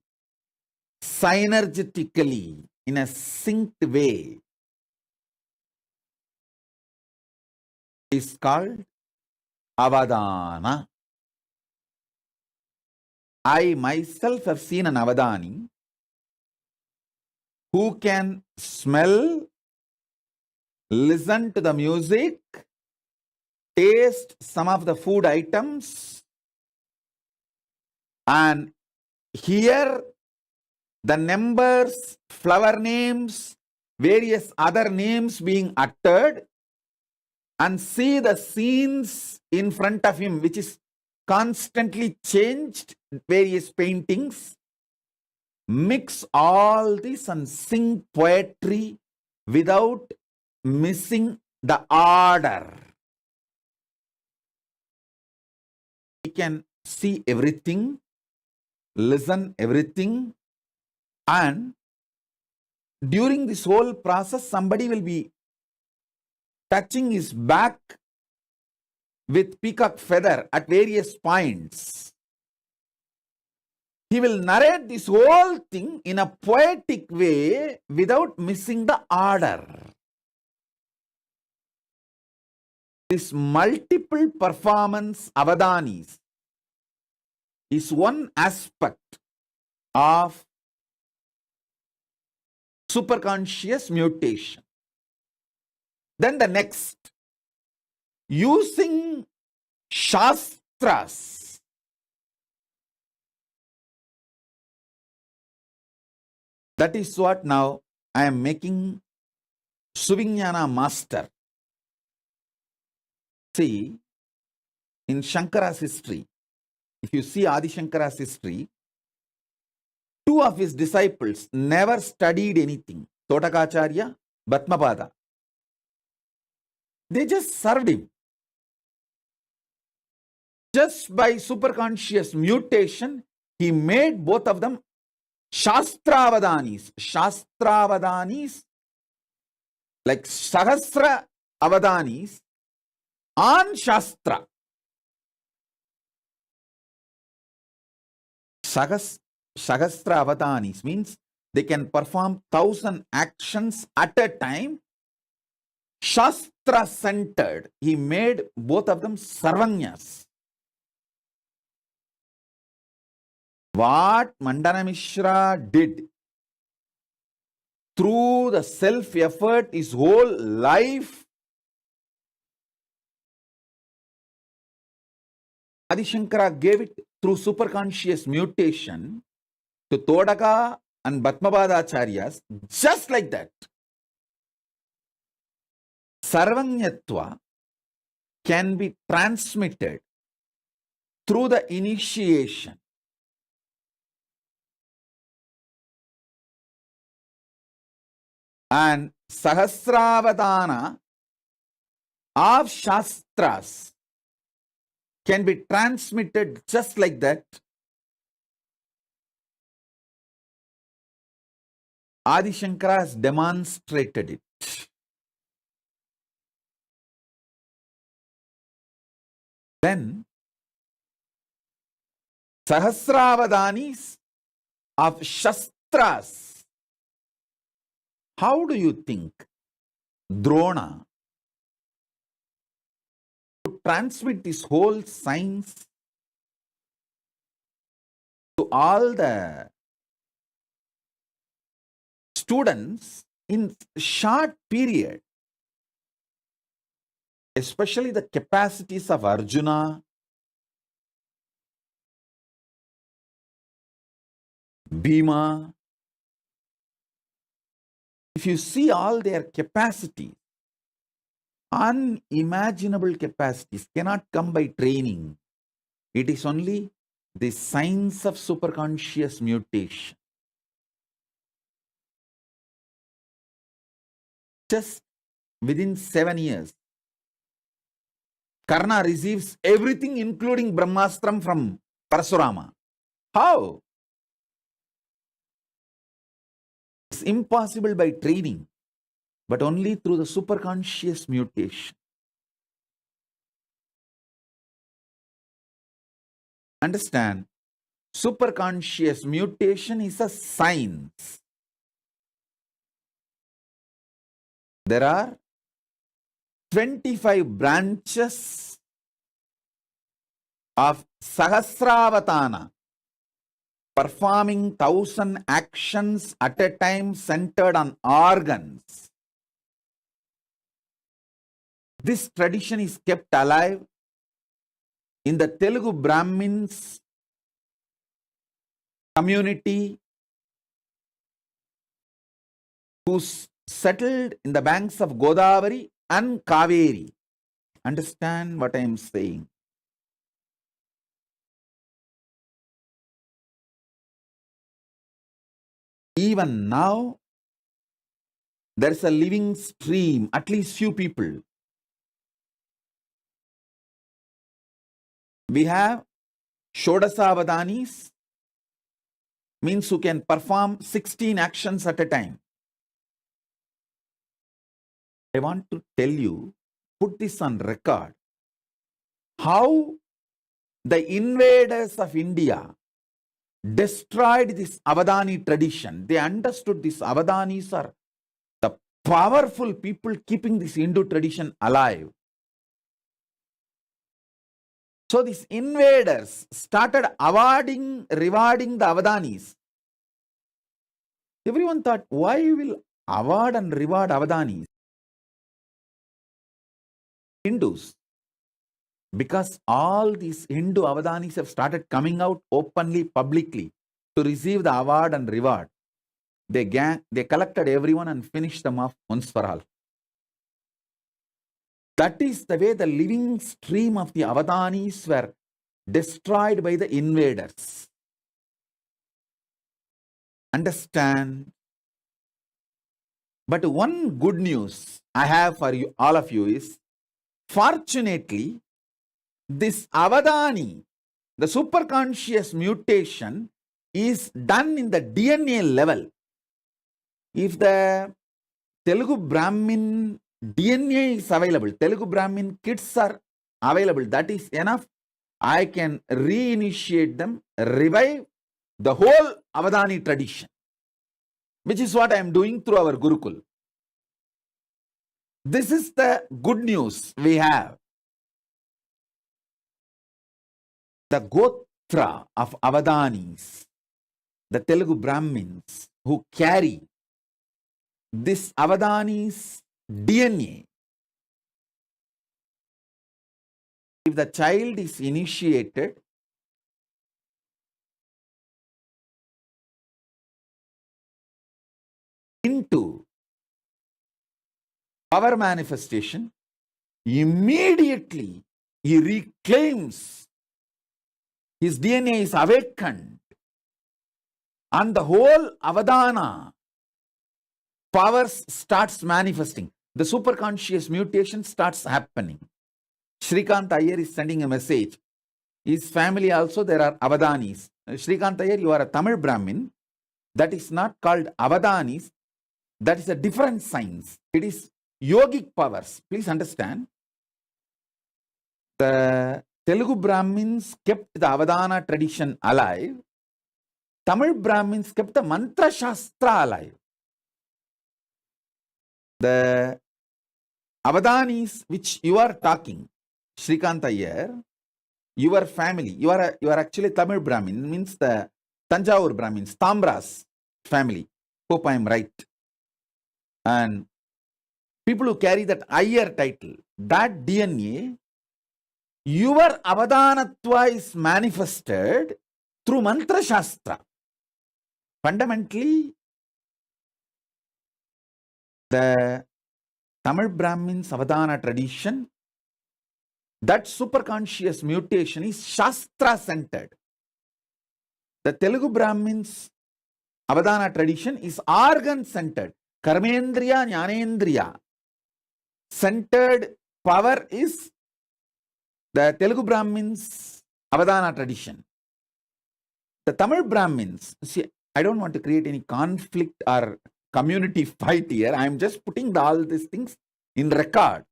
synergetically, in a synced way, is called Avadana. I myself have seen an Avadani who can smell, listen to the music, taste some of the food items, and hear the numbers, flower names, various other names being uttered, and see the scenes in front of him, which is constantly changed, various paintings, mix all this and sing poetry without missing the order. He can see everything, listen everything, and during this whole process, somebody will be touching his back with peacock feather at various points. He will narrate this whole thing in a poetic way without missing the order. This multiple performance Avadanis is one aspect of superconscious mutation. Then the next, using Shastras. That is what now I am making Suvignana master. See, in Shankara's history, if you see Adi Shankara's history, two of his disciples never studied anything. Totakacharya, Bhatmapada. They just served him. Just by superconscious mutation, he made both of them Shastravadanis. Shastravadanis, like Sahasra Avadanis on Shastra. Sahasra Avadanis means they can perform 1,000 actions at a time Shastra centered. He made both of them Sarvanyas. What Mandana Mishra did through the self-effort, his whole life, Adi Shankara gave it through superconscious mutation to Todaka and Bhatmabada Acharyas, just like that. Sarvanyatva can be transmitted through the initiation. And Sahasravadana of Shastras can be transmitted just like that. Adi Shankara has demonstrated it. Then Sahasravadanis of Shastras. How do you think Drona to transmit this whole science to all the students in short period, especially the capacities of Arjuna, Bhima? If you see all their capacities, unimaginable capacities cannot come by training. It is only the science of superconscious mutation. Just within 7 years, Karna receives everything including Brahmastram from Parasurama. How? It's impossible by training, but only through the superconscious mutation. Understand? Superconscious mutation is a science. There are 25 branches of Sahasravatana, performing 1,000 actions at a time centered on organs. This tradition is kept alive in the Telugu Brahmins community who settled in the banks of Godavari and Kaveri. Understand what I am saying? Even now, there is a living stream, at least few people. We have Shodasavadanis, means who can perform 16 actions at a time. I want to tell you, put this on record, how the invaders of India destroyed this Avadani tradition. They understood these Avadanis are the powerful people keeping this Hindu tradition alive. So these invaders started rewarding the Avadanis. Everyone thought, why will award and reward Avadanis? Hindus. Because all these Hindu Avadanis have started coming out openly, publicly to receive the award and reward. They collected everyone and finished them off once for all. That is the way the living stream of the Avadanis were destroyed by the invaders. Understand? But one good news I have for you, all of you, is fortunately, this Avadani, the superconscious mutation, is done in the DNA level. If the Telugu Brahmin DNA is available, Telugu Brahmin kids are available, that is enough. I can reinitiate them, revive the whole Avadani tradition, which is what I am doing through our Gurukul. This is the good news we have. The Gotra of Avadanis, the Telugu Brahmins who carry this Avadanis DNA. If the child is initiated into power manifestation, immediately he reclaims, his DNA is awakened, and the whole Avadana powers starts manifesting. The superconscious mutation starts happening. Shrikant Iyer is sending a message. His family also, there are Avadanis. Shrikant Iyer, you are a Tamil Brahmin. That is not called Avadanis. That is a different science. It is yogic powers. Please understand. The Telugu Brahmins kept the Avadana tradition alive. Tamil Brahmins kept the Mantra Shastra alive. The Avadanis which you are talking, Shrikant Iyer, your family, you are actually Tamil Brahmin, means the Tanjavur Brahmins, Tambras family. Hope I am right. And people who carry that Iyer title, that DNA, your Avadanatva is manifested through Mantra Shastra. Fundamentally, the Tamil Brahmins Avadana tradition, that superconscious mutation is Shastra centered. The Telugu Brahmins Avadana tradition is organ centered. Karmendriya, Jnanendriya centered power is the Telugu Brahmins Avadana tradition. The Tamil Brahmins, see, I don't want to create any conflict or community fight here. I am just putting all these things in record.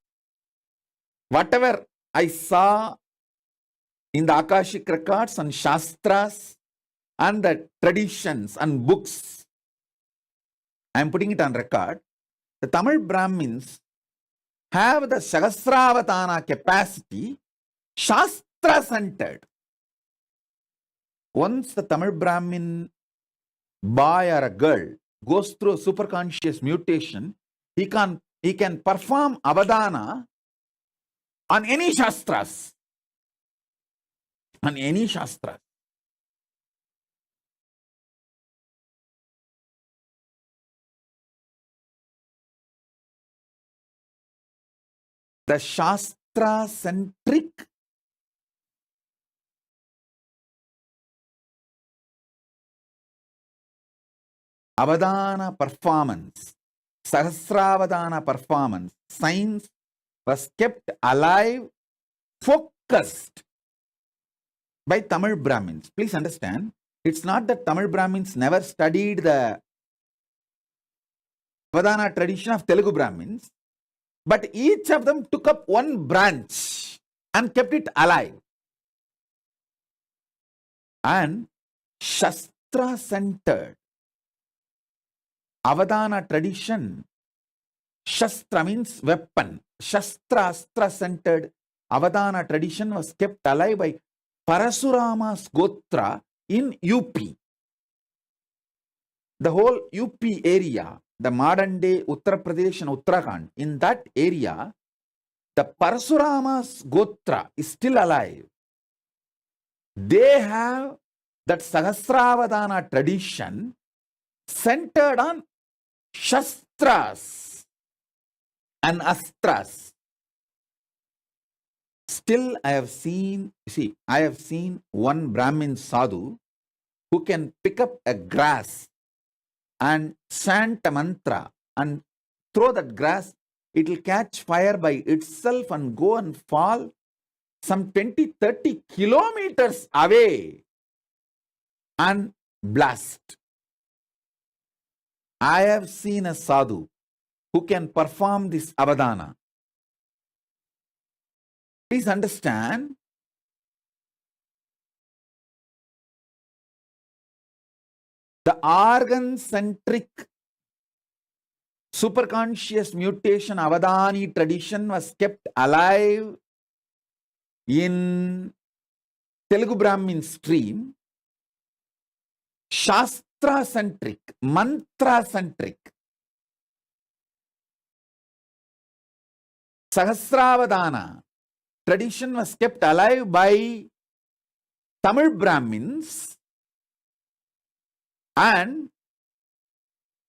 Whatever I saw in the Akashic records and Shastras and the traditions and books, I am putting it on record. The Tamil Brahmins have the Sahasravatana capacity, Shastra centered. Once the Tamil Brahmin boy or a girl goes through a superconscious mutation, he can perform Avadana on any Shastras. On any Shastras. The Shastra-centric Avadana performance, Sahasravadana performance, science was kept alive, focused by Tamil Brahmins. Please understand, it's not that Tamil Brahmins never studied the Avadana tradition of Telugu Brahmins, but each of them took up one branch and kept it alive. And Shastra-centered Avadana tradition, Shastra means weapon. Shastra, Astra-centered Avadana tradition was kept alive by Parasurama's Gotra in UP. The whole UP area, the modern day Uttar Pradesh and Uttarakhand, in that area, the Parasurama's Gotra is still alive. They have that Sahasravadana tradition centered on Shastras and Astras. Still, I have seen one Brahmin sadhu who can pick up a grass and chant a mantra and throw that grass, it will catch fire by itself and go and fall some 20-30 kilometers away and blast. I have seen a sadhu who can perform this Avadana. Please understand, the organ-centric superconscious mutation Avadani tradition was kept alive in Telugu Brahmin stream, Shastra-centric, mantra-centric, Sahasravadana tradition was kept alive by Tamil Brahmins, and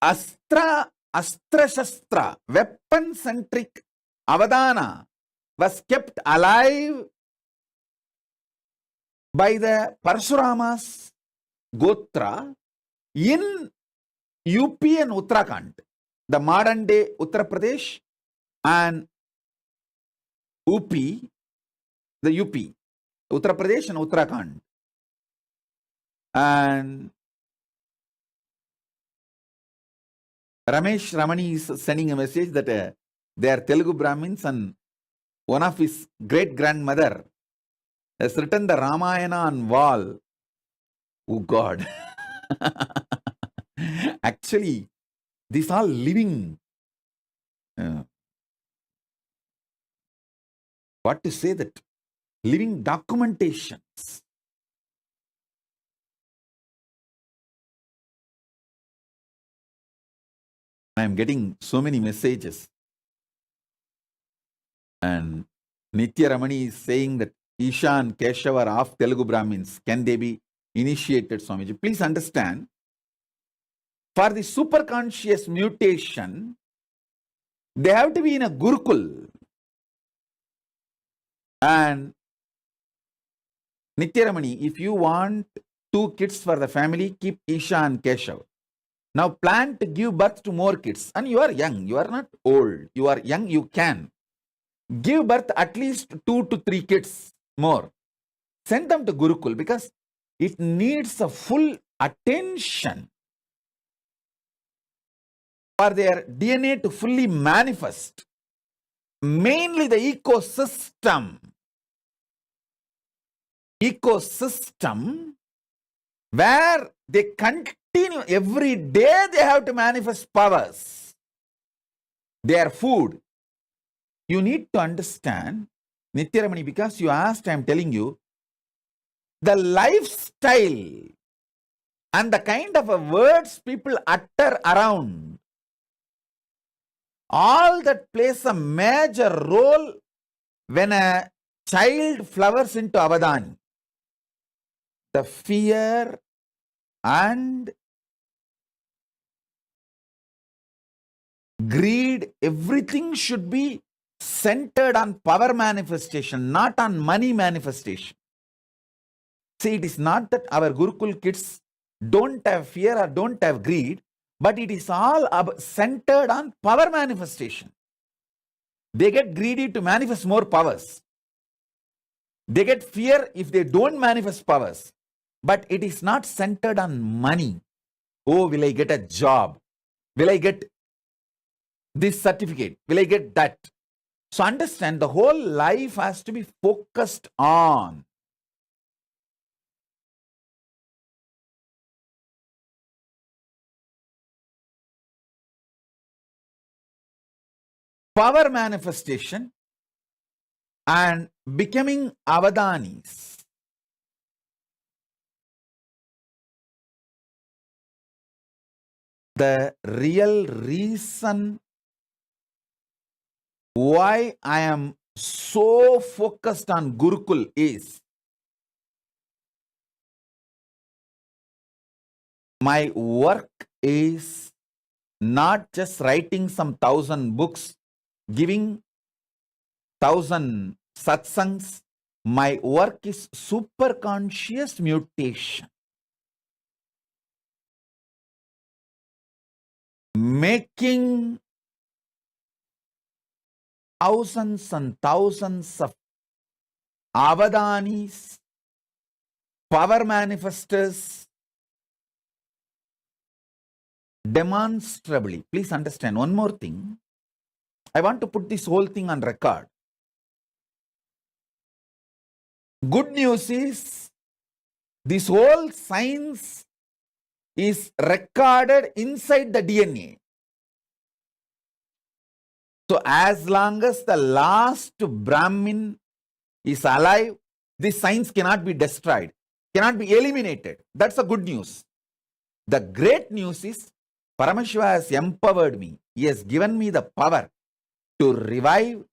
Astra-Shastra, weapon-centric Avadana was kept alive by the Parashurama's Gotra in UP and Uttarakhand, the modern day Uttar Pradesh and UP, the UP, Uttar Pradesh and Uttarakhand. And Ramesh Ramani is sending a message that they are Telugu Brahmins, and one of his great-grandmother has written the Ramayana on wall. Oh God. Actually, these are living, what to say that, living documentations. I am getting so many messages. And Nitya Ramani is saying that Isha and Keshava are half Telugu Brahmins. Can they be initiated, Swamiji? Please understand, for the superconscious mutation, they have to be in a Gurukul. And Nitya Ramani, if you want 2 kids for the family, keep Isha and Keshav. Now plan to give birth to more kids. And you are young, you are not old. You are young, you can. Give birth at least 2 to 3 kids more. Send them to Gurukul because it needs a full attention for their DNA to fully manifest. Mainly the ecosystem. Ecosystem where they continue every day, they have to manifest powers. Their food. You need to understand, Nitya Ramani, because you asked, I am telling you, the lifestyle and the kind of words people utter around, all that plays a major role when a child flowers into Avadani. The fear and greed, everything should be centered on power manifestation, not on money manifestation. See, it is not that our Gurukul kids don't have fear or don't have greed, but it is all centered on power manifestation. They get greedy to manifest more powers. They get fear if they don't manifest powers. But it is not centered on money. Oh, will I get a job? Will I get this certificate? Will I get that? So understand, the whole life has to be focused on power manifestation and becoming Avadanis. The real reason why I am so focused on Gurukul is my work is not just writing some 1,000 books, giving 1,000 satsangs. My work is superconscious mutation. Making thousands and thousands of Avadanis, power manifestors, demonstrably. Please understand one more thing. I want to put this whole thing on record. Good news is, this whole science is recorded inside the DNA. So as long as the last Brahmin is alive, this science cannot be destroyed, cannot be eliminated. That's the good news. The great news is Paramashiva has empowered me. He has given me the power to revive,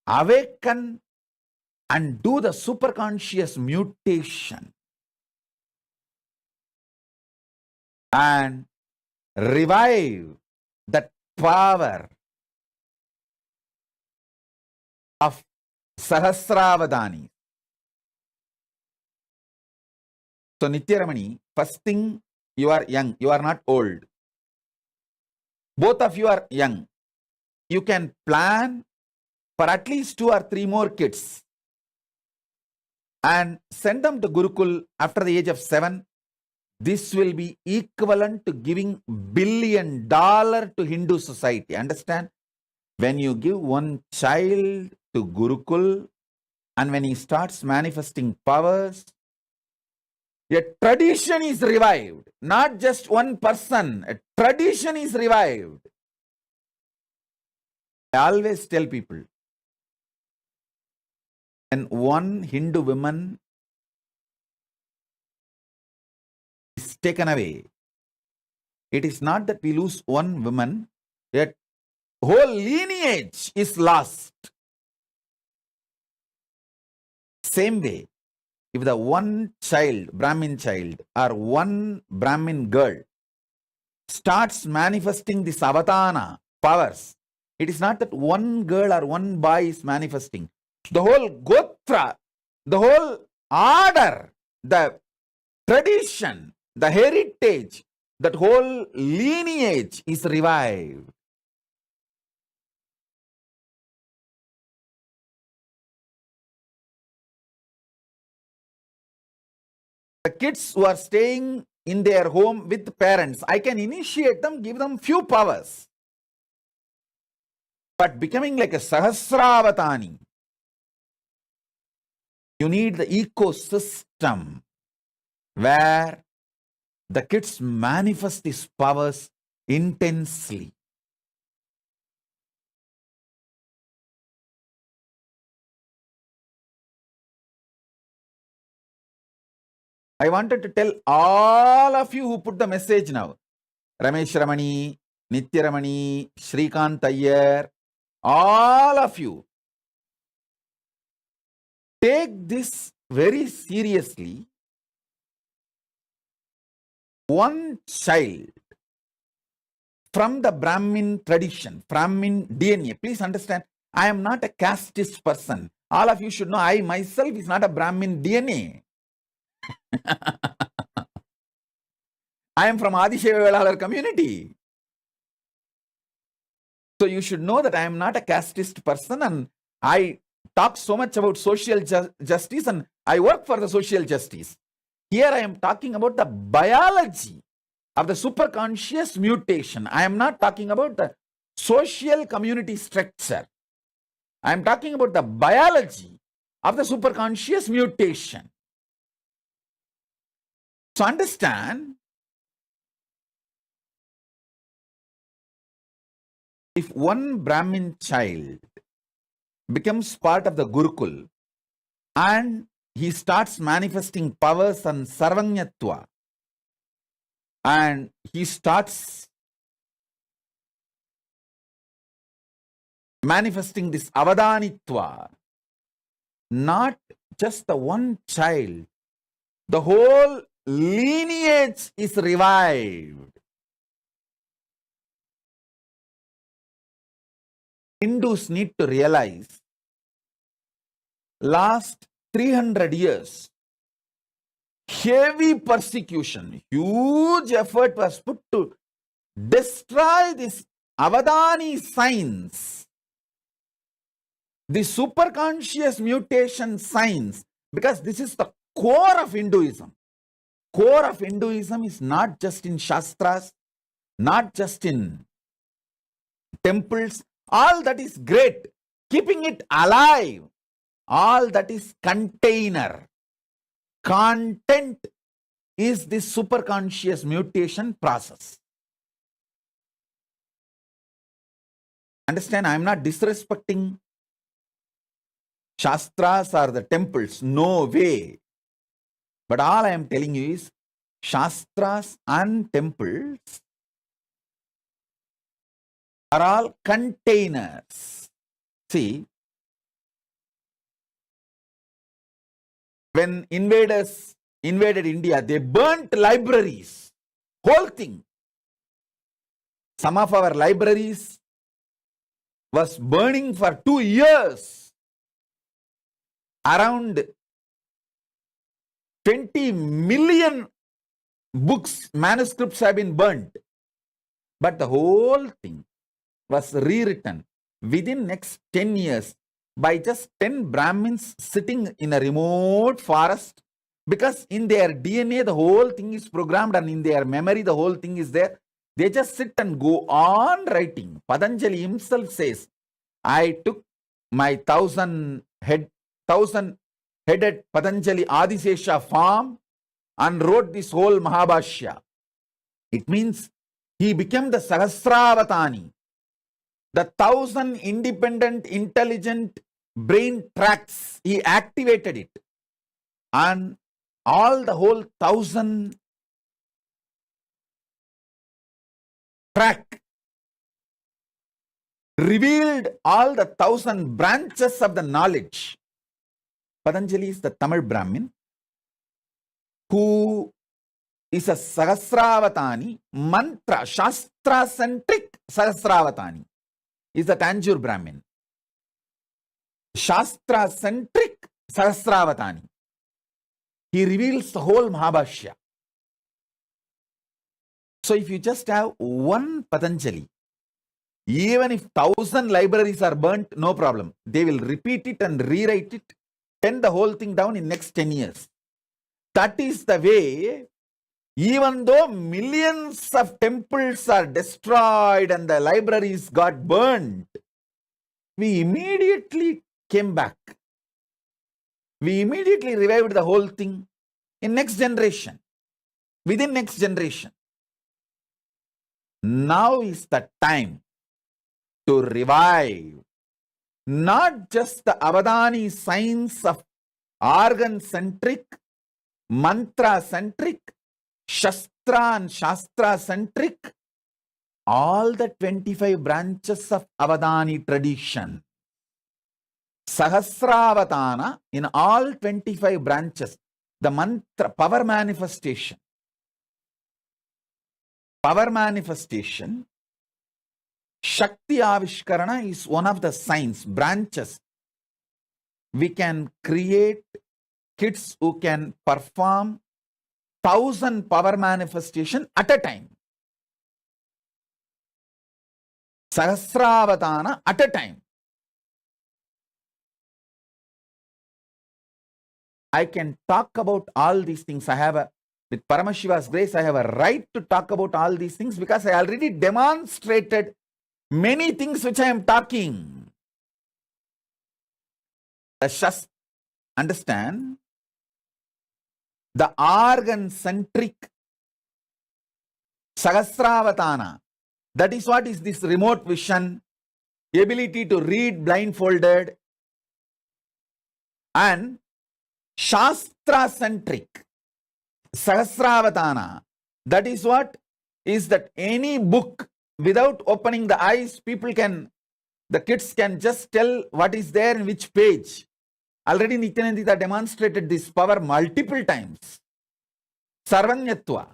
awaken, and do the superconscious mutation and revive that power of Sahasravadani. So Nityaramani, first thing, you are young, you are not old. Both of you are young. You can plan for at least 2 or 3 more kids and send them to Gurukul after the age of 7. This will be equivalent to giving $1 billion to Hindu society. Understand? When you give one child to Gurukul and when he starts manifesting powers, a tradition is revived. Not just one person. A tradition is revived. I always tell people, when one Hindu woman is taken away, it is not that we lose one woman, yet whole lineage is lost. Same way, if the one child, Brahmin child, or one Brahmin girl starts manifesting this avatana powers, it is not that one girl or one boy is manifesting. The whole gotra, the whole order, the tradition, the heritage, that whole lineage is revived. The kids who are staying in their home with parents, I can initiate them, give them few powers. But becoming like a Sahasravatani, you need the ecosystem where the kids manifest these powers intensely. I wanted to tell all of you who put the message now, Ramesh Ramani, Nitya Ramani, Shrikant Iyer, all of you, take this very seriously. One child from the Brahmin tradition, Brahmin DNA, please understand, I am not a casteist person. All of you should know, I myself is not a Brahmin DNA. I am from Adishayavalalar community. So you should know that I am not a casteist person, and I talk so much about social justice, and I work for the social justice. Here I am talking about the biology of the superconscious mutation. I am not talking about the social community structure. I am talking about the biology of the superconscious mutation. So understand, if one Brahmin child becomes part of the Gurukul and he starts manifesting powers and sarvanyatva, and he starts manifesting this avadanitva, not just the one child, the whole lineage is revived. Hindus need to realize, last 300 years, heavy persecution, huge effort was put to destroy this Avadani science, the superconscious mutation science, because this is the core of Hinduism. Core of Hinduism is not just in Shastras, not just in temples. All that is great. Keeping it alive, all that is container. Content is this superconscious mutation process. Understand, I am not disrespecting Shastras or the temples. No way. But all I am telling you is Shastras and temples are all containers. See, when invaders invaded India, they burnt libraries, whole thing. Some of our libraries was burning for 2 years. Around 20 million books, manuscripts have been burnt. But the whole thing was rewritten within next 10 years by just 10 Brahmins sitting in a remote forest, because in their DNA the whole thing is programmed and in their memory the whole thing is there. They just sit and go on writing. Patanjali himself says, I took my 1,000-headed Patanjali Adisesha farm and wrote this whole Mahabhashya. It means he became the Sahasravatani, the 1,000 independent, intelligent brain tracts. He activated it, and all the whole 1,000 track revealed all the 1,000 branches of the knowledge. Patanjali is the Tamil Brahmin who is a Sahasravatani, mantra, Shastra-centric Sahasravatani. Is the Tanjore Brahmin. Shastra-centric Sahasravatani. He reveals the whole Mahabhashya. So if you just have one Patanjali, even if 1,000 libraries are burnt, no problem. They will repeat it and rewrite it, pen the whole thing down in next 10 years. That is the way, even though millions of temples are destroyed and the libraries got burned, we immediately came back. We immediately revived the whole thing in next generation, within next generation. Now is the time to revive not just the Avadani science of organ-centric, mantra-centric, Shastra and Shastra-centric, all the 25 branches of Avadani tradition. Sahasravatana in all 25 branches, the mantra, power manifestation. Power manifestation, Shakti Avishkarana is one of the signs, branches. We can create kids who can perform 1,000 power manifestation at a time. Sahasravatana at a time. I can talk about all these things. With Paramashiva's grace, I have a right to talk about all these things because I already demonstrated many things which I am talking. Understand? The organ-centric Sahasravatana, that is what is this remote vision, ability to read blindfolded, and Shastra-centric Sahasravatana, that is what is that any book without opening the eyes, the kids can just tell what is there in which page. Already Nithyananda demonstrated this power multiple times. Sarvanyatva,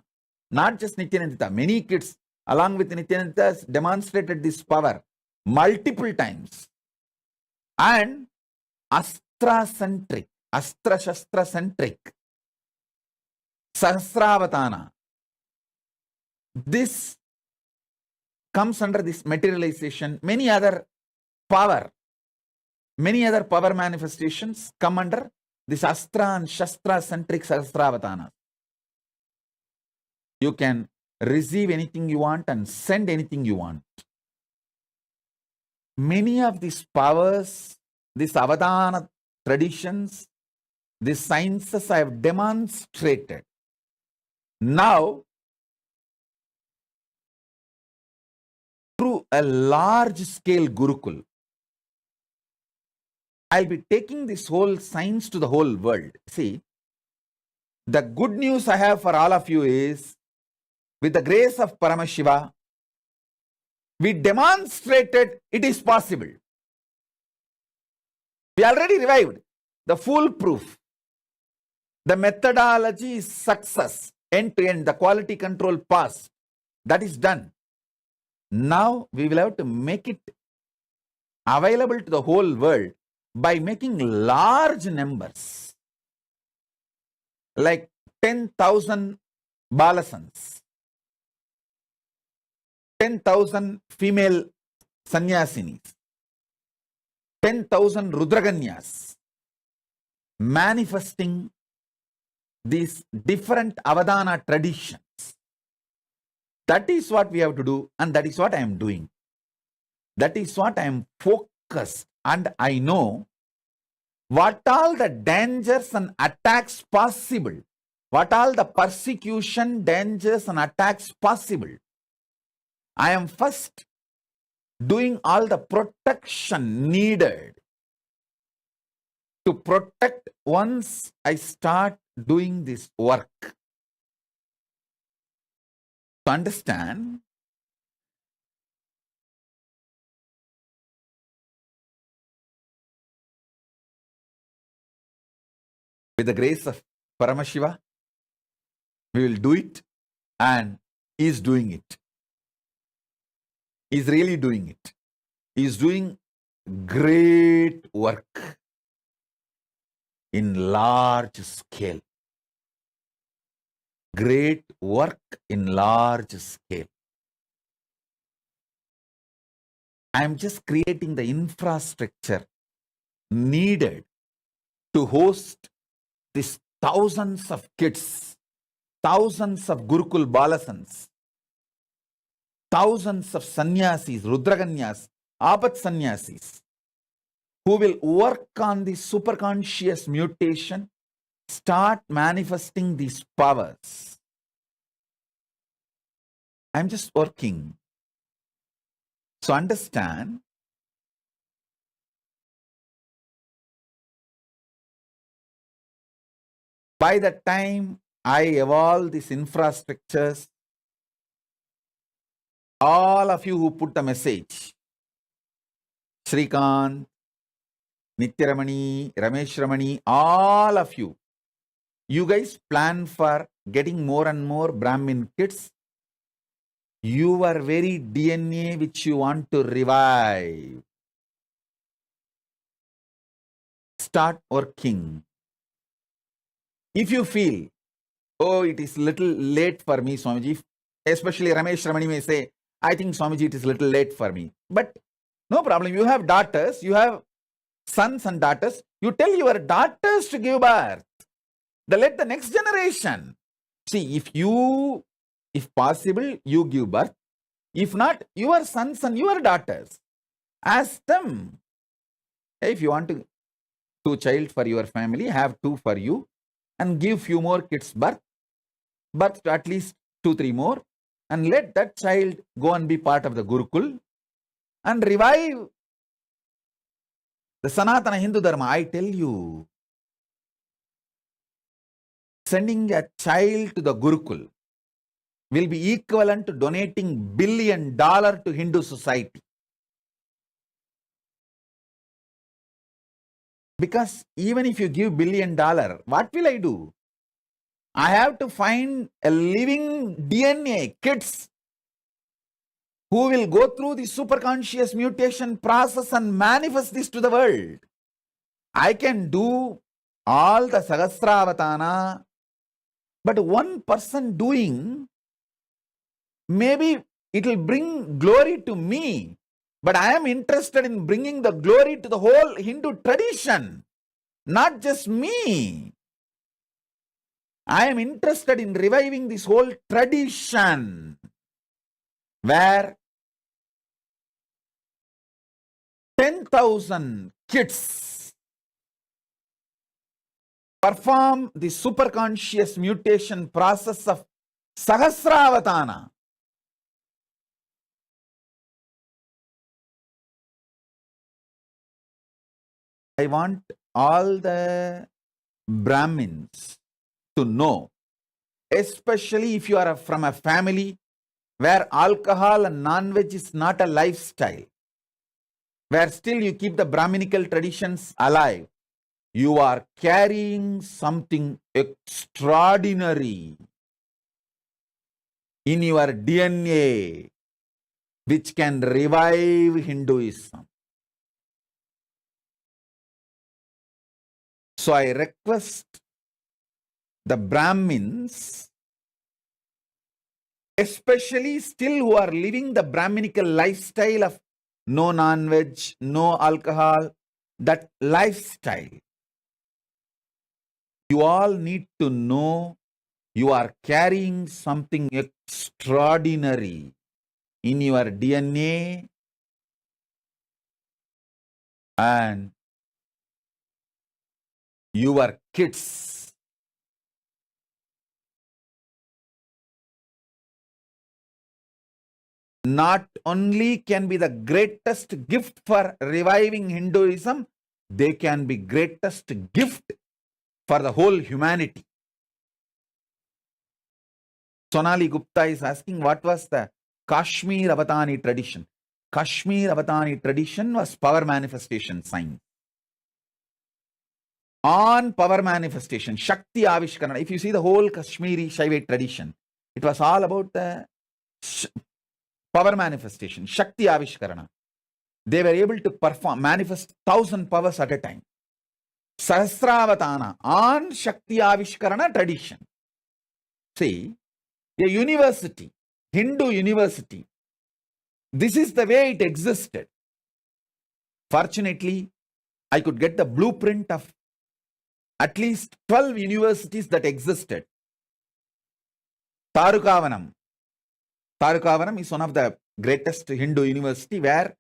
not just Nithyananda, many kids along with Nithyananda demonstrated this power multiple times. And Astra-centric, Astra-Shastra-centric Sahasravatana. This comes under this materialization. Many other power manifestations come under this Astra and Shastra-centric Sahasravatana. You can receive anything you want and send anything you want. Many of these powers, these Avadana traditions, these sciences I have demonstrated. Now, through a large scale Gurukul. I'll be taking this whole science to the whole world. See, the good news I have for all of you is, with the grace of Paramashiva, we demonstrated it is possible. We already revived the foolproof. The methodology is success, end to end, the quality control pass. That is done. Now we will have to make it available to the whole world by making large numbers, like 10,000 balasans, 10,000 female sannyasinis, 10,000 rudraganyas, manifesting these different avadana traditions. That is what we have to do, and that is what I am doing. That is what I am focused, and I know what all the dangers and attacks possible, what all the persecution, dangers and attacks possible. I am first doing all the protection needed to protect once I start doing this work. To understand, with the grace of Paramashiva, we will do it, and he is doing it. He is really doing it. He is doing great work in large scale. Great work in large scale. I am just creating the infrastructure needed to host these thousands of kids, thousands of Gurukul Balasans, thousands of sannyasis, rudraganyas, apat sannyasis, who will work on the superconscious mutation, start manifesting these powers. I'm just working. So understand, by the time I evolve these infrastructures, all of you who put the message, Shrikant, Nithyaramani, Ramesh Ramani, all of you, you guys plan for getting more and more Brahmin kids. Your very DNA which you want to revive. Start working. If you feel, oh, it is little late for me, Swamiji, especially Ramesh Ramani may say, I think Swamiji, it is little late for me. But no problem. You have daughters, you have sons and daughters. You tell your daughters to give birth. Let the next generation. See, if possible, you give birth. If not, your sons and your daughters. Ask them. If you want to 2 child for your family, have 2 for you, and give few more kids birth to at least 2-3 more, and let that child go and be part of the Gurukul and revive the Sanatana Hindu Dharma. I tell you, sending a child to the Gurukul will be equivalent to donating $1 billion to Hindu society. Because even if you give $1 billion, what will I do? I have to find a living DNA, kids, who will go through the superconscious mutation process and manifest this to the world. I can do all the Sahasravatana, but one person doing, maybe it will bring glory to me, but I am interested in bringing the glory to the whole Hindu tradition, not just me. I am interested in reviving this whole tradition where 10,000 kids perform the superconscious mutation process of Sahasravatana. I want all the Brahmins to know, especially if you are from a family where alcohol and non-veg is not a lifestyle, where still you keep the Brahminical traditions alive, you are carrying something extraordinary in your DNA, which can revive Hinduism. So I request the Brahmins, especially still who are living the Brahminical lifestyle of no non-veg, no alcohol, that lifestyle. You all need to know you are carrying something extraordinary in your DNA, and your kids not only can be the greatest gift for reviving Hinduism, they can be greatest gift for the whole humanity. Sonali Gupta is asking, what was the Kashmir Avatani tradition? Kashmir Avatani tradition was power manifestation science. On power manifestation, Shakti Avishkarana. If you see the whole Kashmiri Shaivite tradition, it was all about the power manifestation, Shakti Avishkarana. They were able to manifest 1,000 powers at a time. Sahasravatana on Shakti Avishkarana tradition. See, a university, Hindu university, this is the way it existed. Fortunately, I could get the blueprint of at least 12 universities that existed. Tarukavanam. Tarukavanam is one of the greatest Hindu university where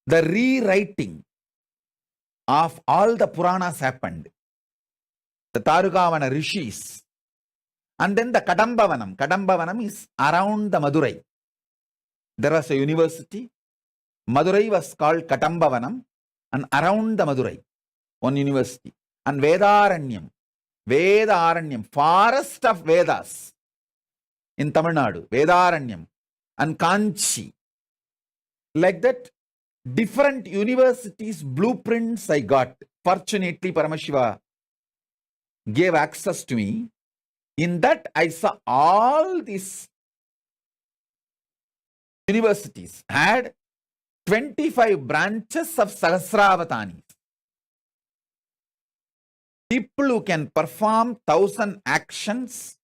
the rewriting of all the Puranas happened. The Tarukavana rishis. And then the Kadambavanam. Kadambavanam is around the Madurai. There was a university. Madurai was called Kadambavanam, and around the Madurai, one university. And Vedaranyam, forest of Vedas in Tamil Nadu, Vedaranyam, and Kanchi. Like that, different universities, blueprints I got. Fortunately, Paramashiva gave access to me. In that, I saw all these universities had 25 branches of Sahasravatanis. People who can perform 1,000 actions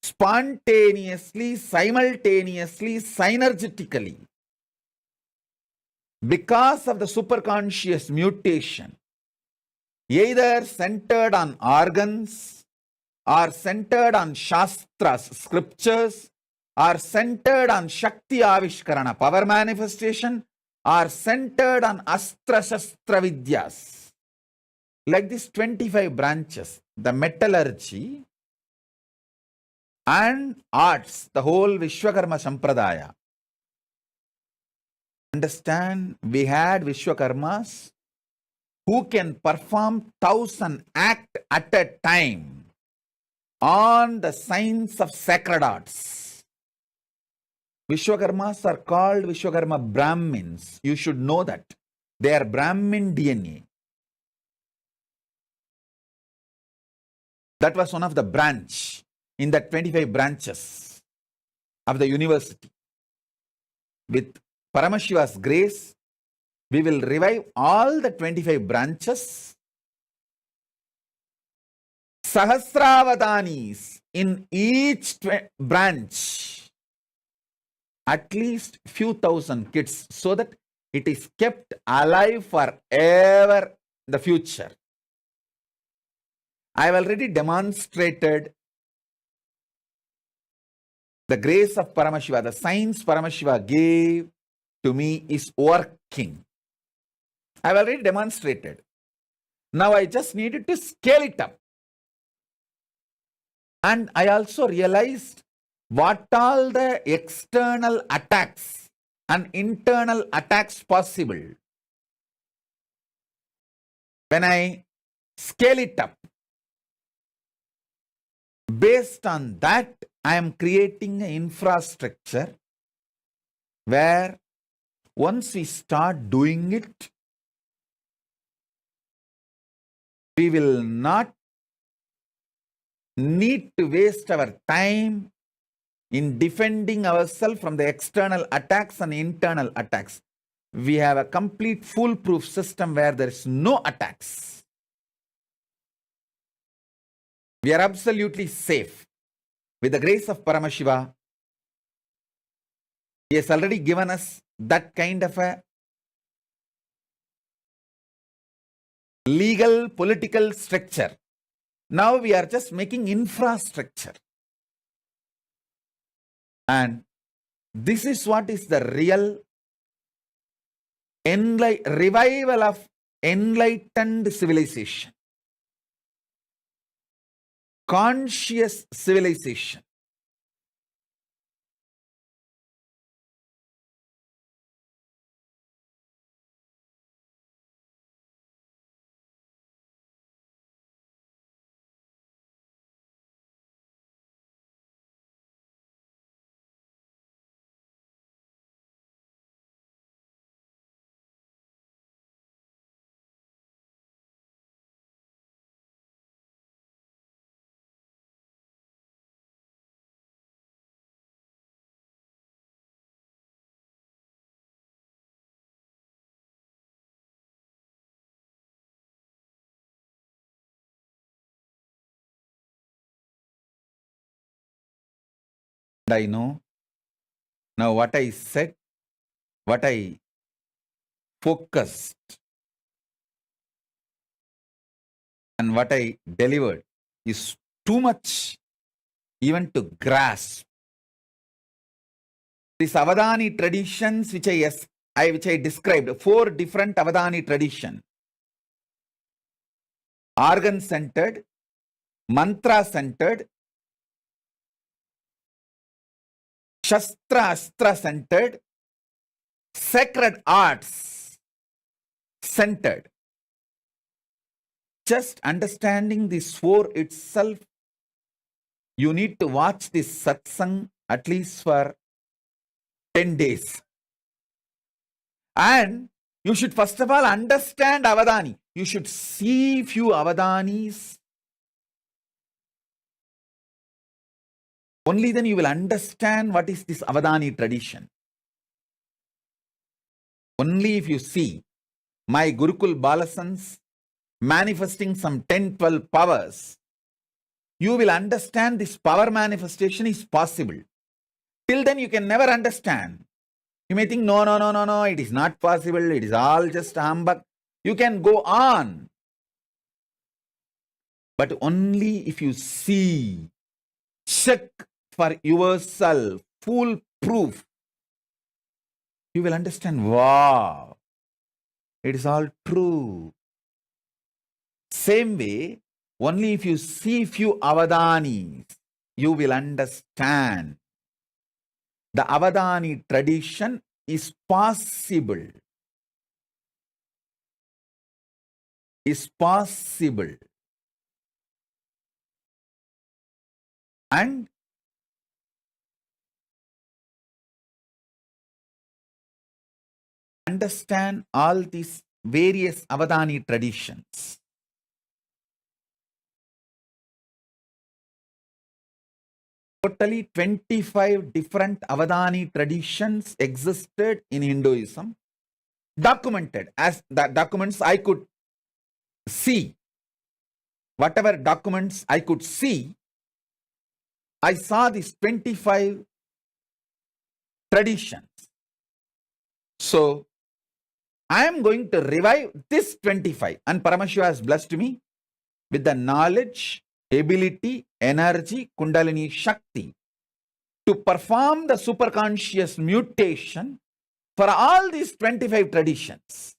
spontaneously, simultaneously, synergetically. Because of the superconscious mutation, either centered on organs, or centered on Shastras, scriptures, or centered on Shakti Avishkarana, power manifestation, or centered on Astra Shastra Vidyas. Like these 25 branches, the metallurgy and arts, the whole Vishwakarma Sampradaya. Understand, we had Vishwakarmas who can perform 1,000 acts at a time on the science of sacred arts. Vishwakarmas are called Vishwakarma Brahmins. You should know that. They are Brahmin DNA. That was one of the branch in the 25 branches of the university. With Paramashiva's grace, we will revive all the 25 branches. Sahasravadanis in each branch. At least few thousand kids, so that it is kept alive forever in the future. I have already demonstrated the grace of Paramashiva, the science Paramashiva gave to me is working. I have already demonstrated. Now I just needed to scale it up. And I also realized what all the external attacks and internal attacks possible. when I scale it up, based on that, I am creating an infrastructure where once we start doing it, we will not need to waste our time in defending ourselves from the external attacks and internal attacks. We have a complete foolproof system where there is no attacks. We are absolutely safe. With the grace of Paramashiva, he has already given us that kind of a legal, political structure. Now we are just making infrastructure. And this is what is the real revival of enlightened civilization. Conscious civilization. I know now what I said, what I focused, and what I delivered is too much even to grasp. These Avadani traditions which I described, 4 different Avadani traditions. Organ-centered, mantra-centered, Shastra-Astra-centered, sacred arts centered. Just understanding this 4 itself, you need to watch this satsang at least for 10 days. And you should first of all understand Avadani. You should see few Avadanis. Only then you will understand what is this Avadani tradition. Only if you see my Gurukul Balasans manifesting some 10-12 powers, you will understand this power manifestation is possible. Till then you can never understand. You may think, no, it is not possible. It is all just humbug. You can go on. But only if you see, check for yourself, foolproof, you will understand, wow, it is all true. Same way, only if you see few Avadanis, you will understand. The Avadani tradition is possible. Is possible. And understand all these various Avadani traditions. Totally 25 different Avadani traditions existed in Hinduism, documented as the documents I could see. Whatever documents I could see, I saw these 25 traditions. So, I am going to revive this 25, and Paramashiva has blessed me with the knowledge, ability, energy, Kundalini Shakti to perform the superconscious mutation for all these 25 traditions.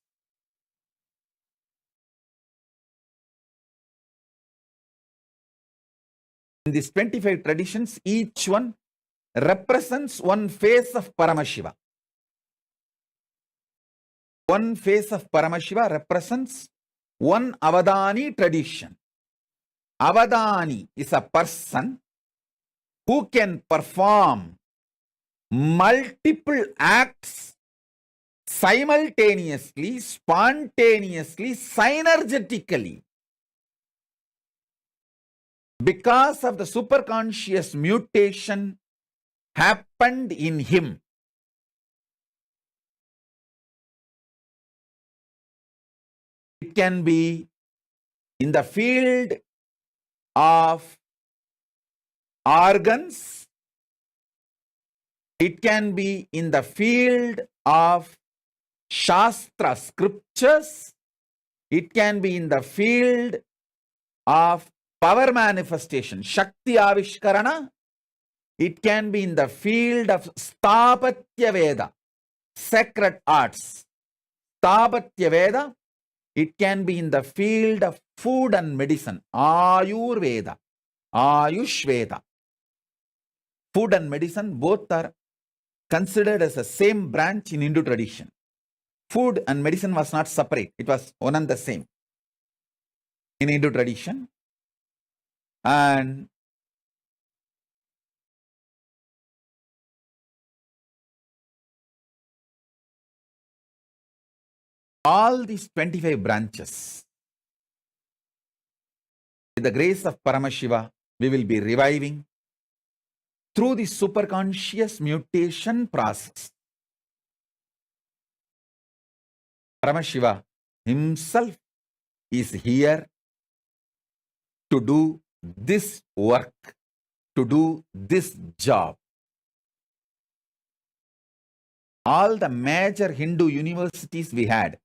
In these 25 traditions, each one represents one face of Paramashiva. One face of Paramashiva represents one Avadani tradition. Avadani is a person who can perform multiple acts simultaneously, spontaneously, synergetically. Because of the superconscious mutation happened in him. It can be in the field of organs. It can be in the field of Shastra scriptures. It can be in the field of power manifestation, Shakti Avishkarana. It can be in the field of Stapatya Veda, sacred arts. Stapatya Veda. It can be in the field of food and medicine, Ayurveda, Ayush Veda. Food and medicine both are considered as the same branch in Hindu tradition. Food and medicine was not separate. It was one and the same in Hindu tradition. And all these 25 branches, with the grace of Paramashiva, we will be reviving through the superconscious mutation process. Paramashiva himself is here to do this work, to do this job. All the major Hindu universities we had,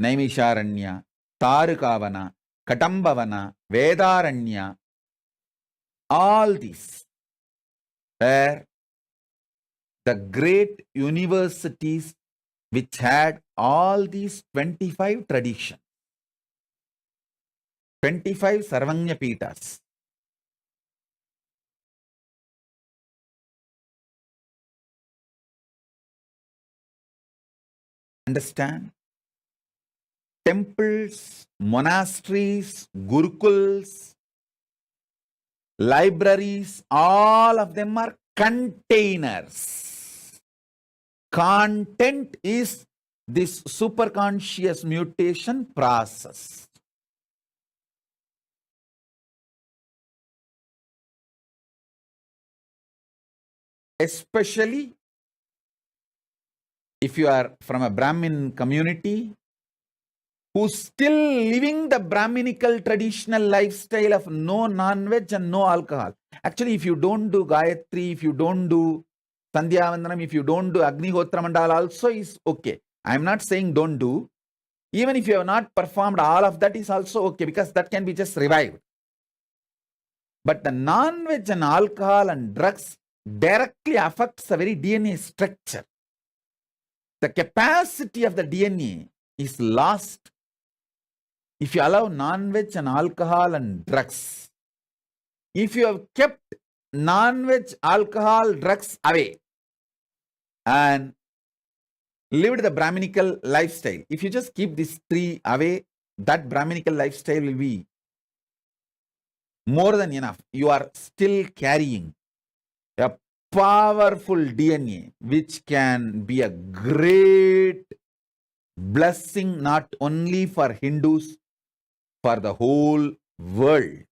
Naimisharanya, Tarukavana, Katambavana, Vedaranya, all these were the great universities which had all these 25 traditions, 25 Sarvanya Pitas. Understand? Temples, monasteries, gurukuls, libraries, all of them are containers. Content is this superconscious mutation process. Especially if you are from a Brahmin community who's still living the Brahminical traditional lifestyle of no non-veg and no alcohol. Actually, if you don't do Gayatri, if you don't do Sandhya Vandanam, if you don't do Agnihotra Mandala also is okay. I'm not saying don't do. Even if you have not performed all of that is also okay, because that can be just revived. But the non-veg and alcohol and drugs directly affects the very DNA structure. The capacity of the DNA is lost if you allow non-veg and alcohol and drugs. If you have kept non-veg, alcohol, drugs away and lived the Brahminical lifestyle, if you just keep these three away, that Brahminical lifestyle will be more than enough. You are still carrying a powerful DNA which can be a great blessing not only for Hindus, for the whole world.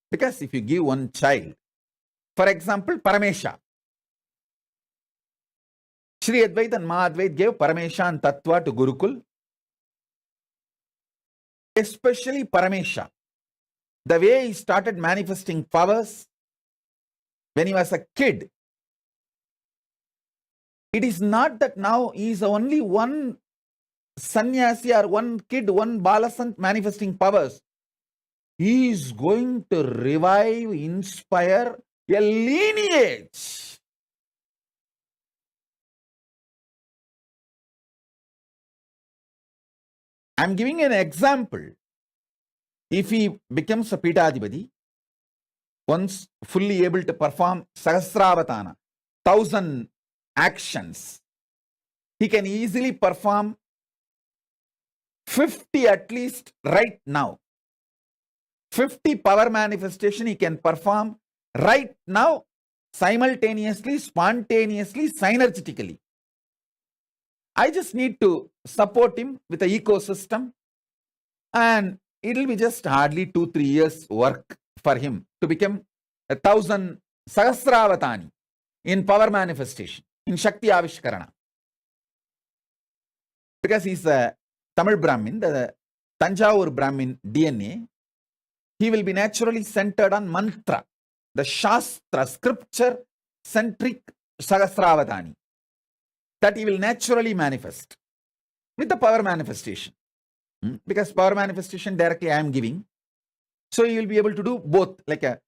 Because if you give one child, for example, Paramesha, Shri Advaita and Mahadvaita gave Paramesha and Tattva to Gurukul. Especially Paramesha, the way he started manifesting powers when he was a kid. It is not that now he is only one sannyasi or one kid, one balasant manifesting powers. He is going to revive, inspire a lineage. I am giving an example. If he becomes a Pitadipati, once fully able to perform Sahasravatana, 1000 actions, he can easily perform 50 at least right now. 50 power manifestation he can perform right now, simultaneously, spontaneously, synergetically. I just need to support him with an ecosystem, and it will be just hardly 2-3 years work for him to become 1,000 Sahasravatani in power manifestation, in Shakti Avishkarana. Because he's a Tamil Brahmin, the Tanjavur Brahmin DNA, he will be naturally centered on mantra, the Shastra, scripture-centric Sahasravatani, that he will naturally manifest with the power manifestation. Because power manifestation directly I am giving. So you will be able to do both, like a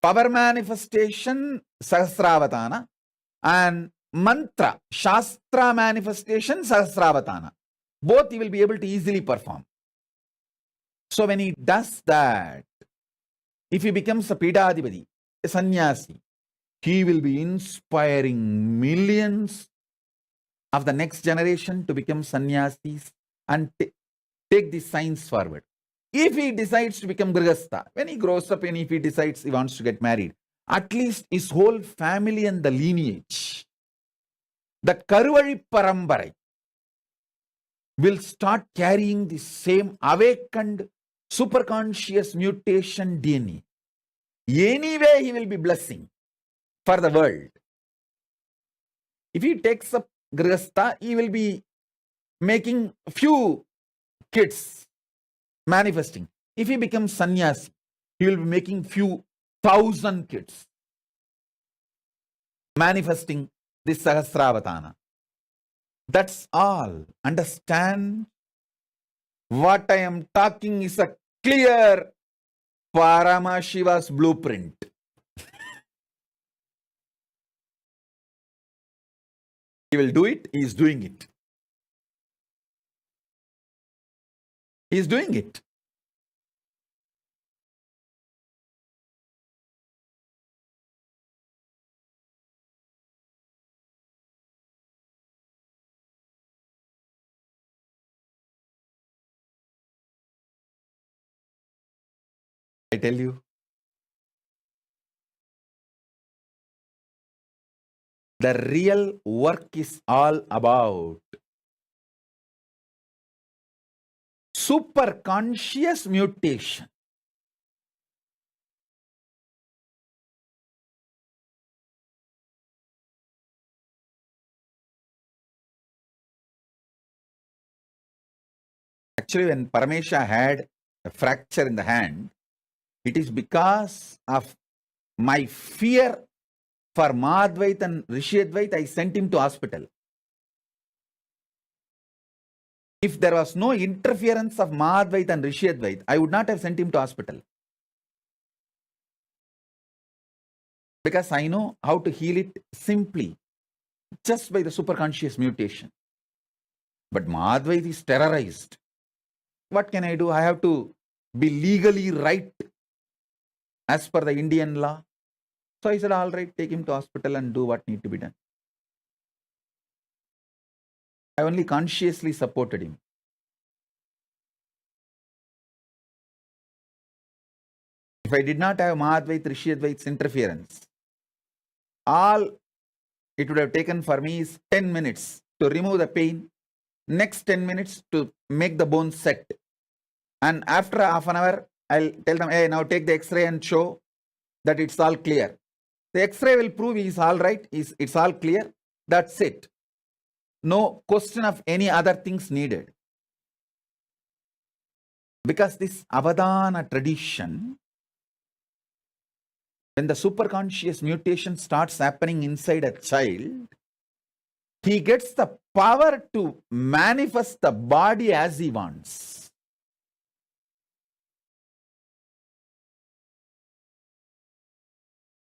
power manifestation Sahasravatana and mantra, Shastra manifestation Sahasravatana. Both you will be able to easily perform. So when he does that, if he becomes a Pidadipati, a sannyasi, he will be inspiring millions of the next generation to become sannyasis and take this science forward. If he decides to become Grihastha, when he grows up and if he decides he wants to get married, at least his whole family and the lineage, that Karuvali Parambarai, will start carrying the same awakened superconscious mutation DNA. Anyway, he will be blessing for the world. If he takes up Grihastha, he will be making few kids manifesting. If he becomes sannyasi, he will be making few thousand kids manifesting this Sahasravatana. That's all. Understand? What I am talking is a clear Paramashiva's blueprint. He will do it. He is doing it. He is doing it. I tell you, the real work is all about superconscious mutation. Actually, when Paramesha had a fracture in the hand, it is because of my fear for Madhvait and Rishiyadvait, I sent him to hospital. If there was no interference of Madhvait and Rishiyadvait, I would not have sent him to hospital. Because I know how to heal it simply, just by the superconscious mutation. But Madhvait is terrorized. What can I do? I have to be legally right as per the Indian law. So I said, all right, take him to hospital and do what need to be done. I only consciously supported him. If I did not have Mahadvait, Rishiyadvait's interference, all it would have taken for me is 10 minutes to remove the pain, next 10 minutes to make the bone set. And after half an hour, I'll tell them, hey, now take the X-ray and show that it's all clear. The X-ray will prove he's all right, it's all clear. That's it. No question of any other things needed. Because this Avadana tradition, when the superconscious mutation starts happening inside a child, he gets the power to manifest the body as he wants.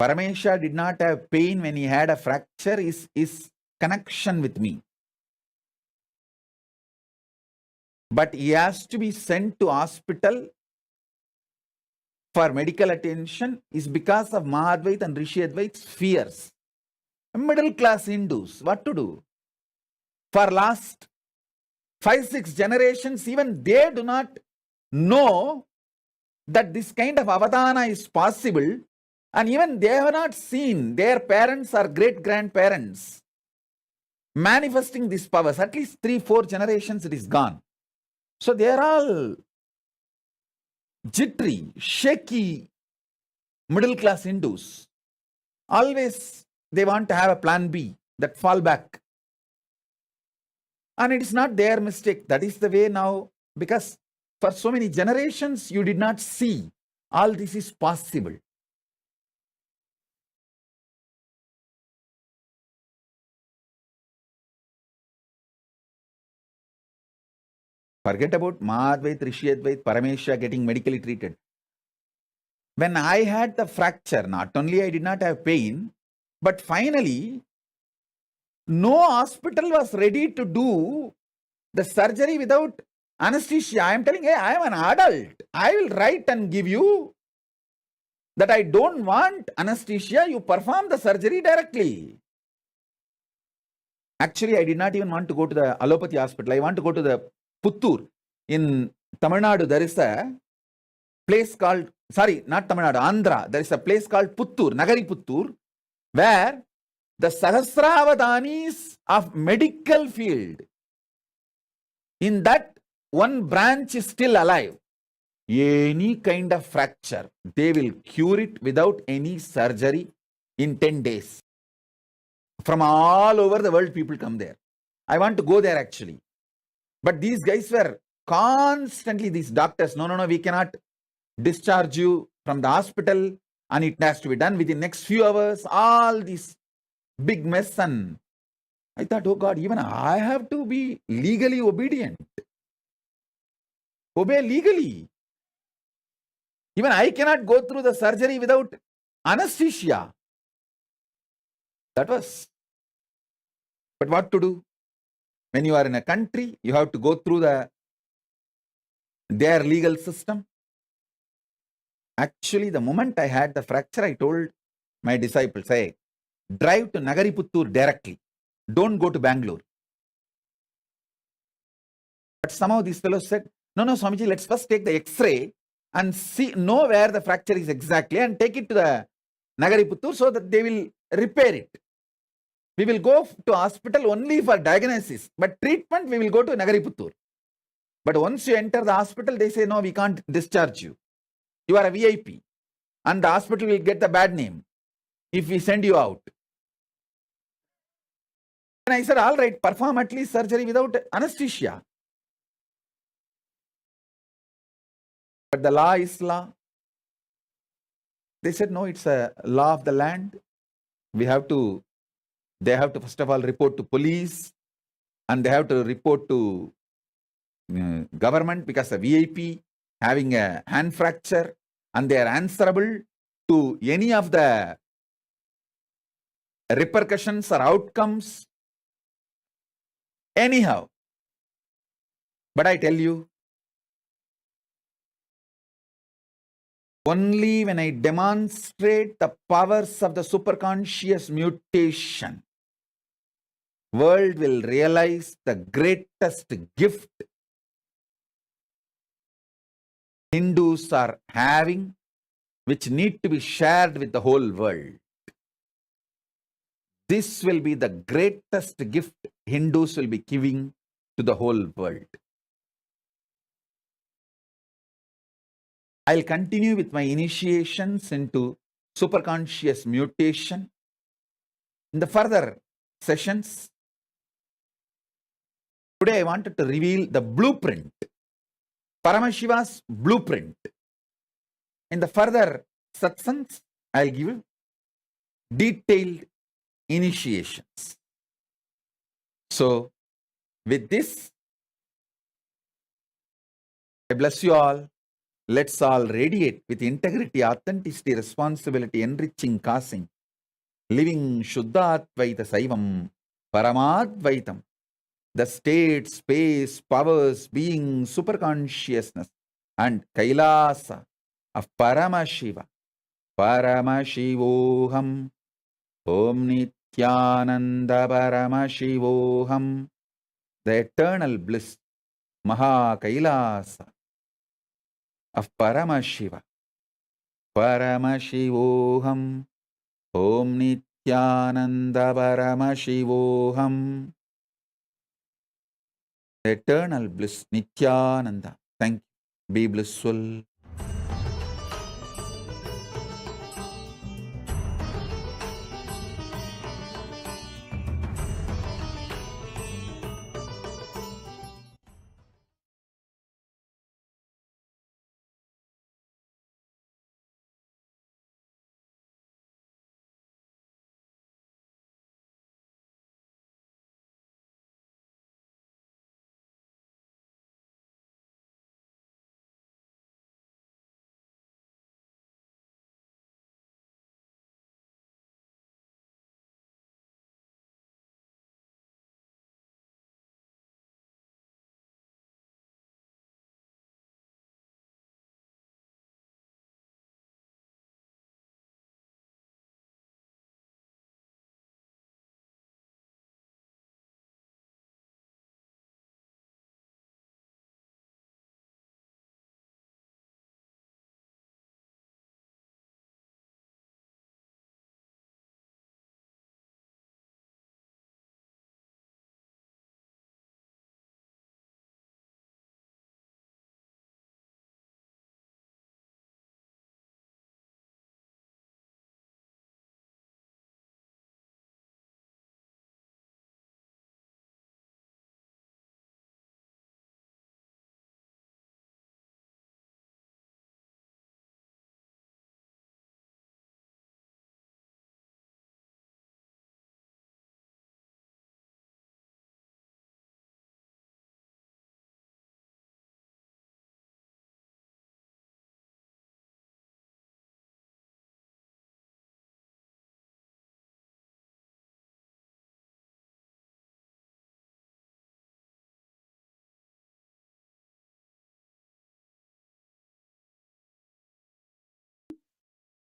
Paramesha did not have pain when he had a fracture, his connection with me. But he has to be sent to hospital for medical attention is because of Mahadvait and Rishiyadvait's fears. Middle class Hindus, what to do? For last 5-6 generations, even they do not know that this kind of avadana is possible, and even they have not seen their parents or great-grandparents manifesting these powers. At least 3-4 generations it is gone. So they are all jittery, shaky, middle-class Hindus. Always they want to have a plan B, that fallback. And it is not their mistake. That is the way now, because for so many generations you did not see all this is possible. Forget about Mahadvait, Rishiyadvait, Parameshya getting medically treated. When I had the fracture, not only I did not have pain, but finally, no hospital was ready to do the surgery without anesthesia. I am telling, hey, I am an adult. I will write and give you that I don't want anesthesia. You perform the surgery directly. Actually, I did not even want to go to the allopathy hospital. I want to go to the Puttur. In Tamil Nadu, there is a place called, sorry, not Tamil Nadu, Andhra. There is a place called Puttur, Nagari Puttur, where the Sahasravadanis of medical field, in that one branch is still alive. Any kind of fracture, they will cure it without any surgery in 10 days. From all over the world, people come there. I want to go there actually. But these guys were constantly, these doctors, no, we cannot discharge you from the hospital and it has to be done within next few hours. All this big mess. And I thought, oh God, even I have to be legally obedient. Obey legally. Even I cannot go through the surgery without anesthesia. That was. But what to do? When you are in a country, you have to go through their legal system. Actually, the moment I had the fracture, I told my disciples, hey, drive to Nagari Puttur directly. Don't go to Bangalore. But somehow these fellows said, no, Swamiji, let's first take the X-ray and know where the fracture is exactly and take it to the Nagari Puttur so that they will repair it. We will go to hospital only for diagnosis, but treatment we will go to Nagari Puttur. But once you enter the hospital, they say, no, we can't discharge you. You are a VIP and the hospital will get the bad name if we send you out. And I said, all right, perform at least surgery without anesthesia. But the law is law. They said, no, it's a law of the land. They have to first of all report to police and they have to report to government because a VIP having a hand fracture and they are answerable to any of the repercussions or outcomes. Anyhow, but I tell you, only when I demonstrate the powers of the superconscious mutation, world will realize the greatest gift Hindus are having, which need to be shared with the whole world. This will be the greatest gift Hindus will be giving to the whole world. I'll continue with my initiations into superconscious mutation in the further sessions. Today I wanted to reveal the blueprint, Paramashiva's blueprint. In the further satsangs, I'll give you detailed initiations. So, with this, I bless you all. Let's all radiate with integrity, authenticity, responsibility, enriching, causing, living Shuddhatvaita Saivam, Paramadvaitam, the state, space, powers, being, superconsciousness, and Kailasa of Paramashiva, Paramashivoham, Om Nithyananda Paramashivoham, the eternal bliss Mahakailasa of Paramashiva. Paramashivoham. Om Nithyananda Paramashivoham. Eternal bliss, Nithyananda. Thank you. Be blissful.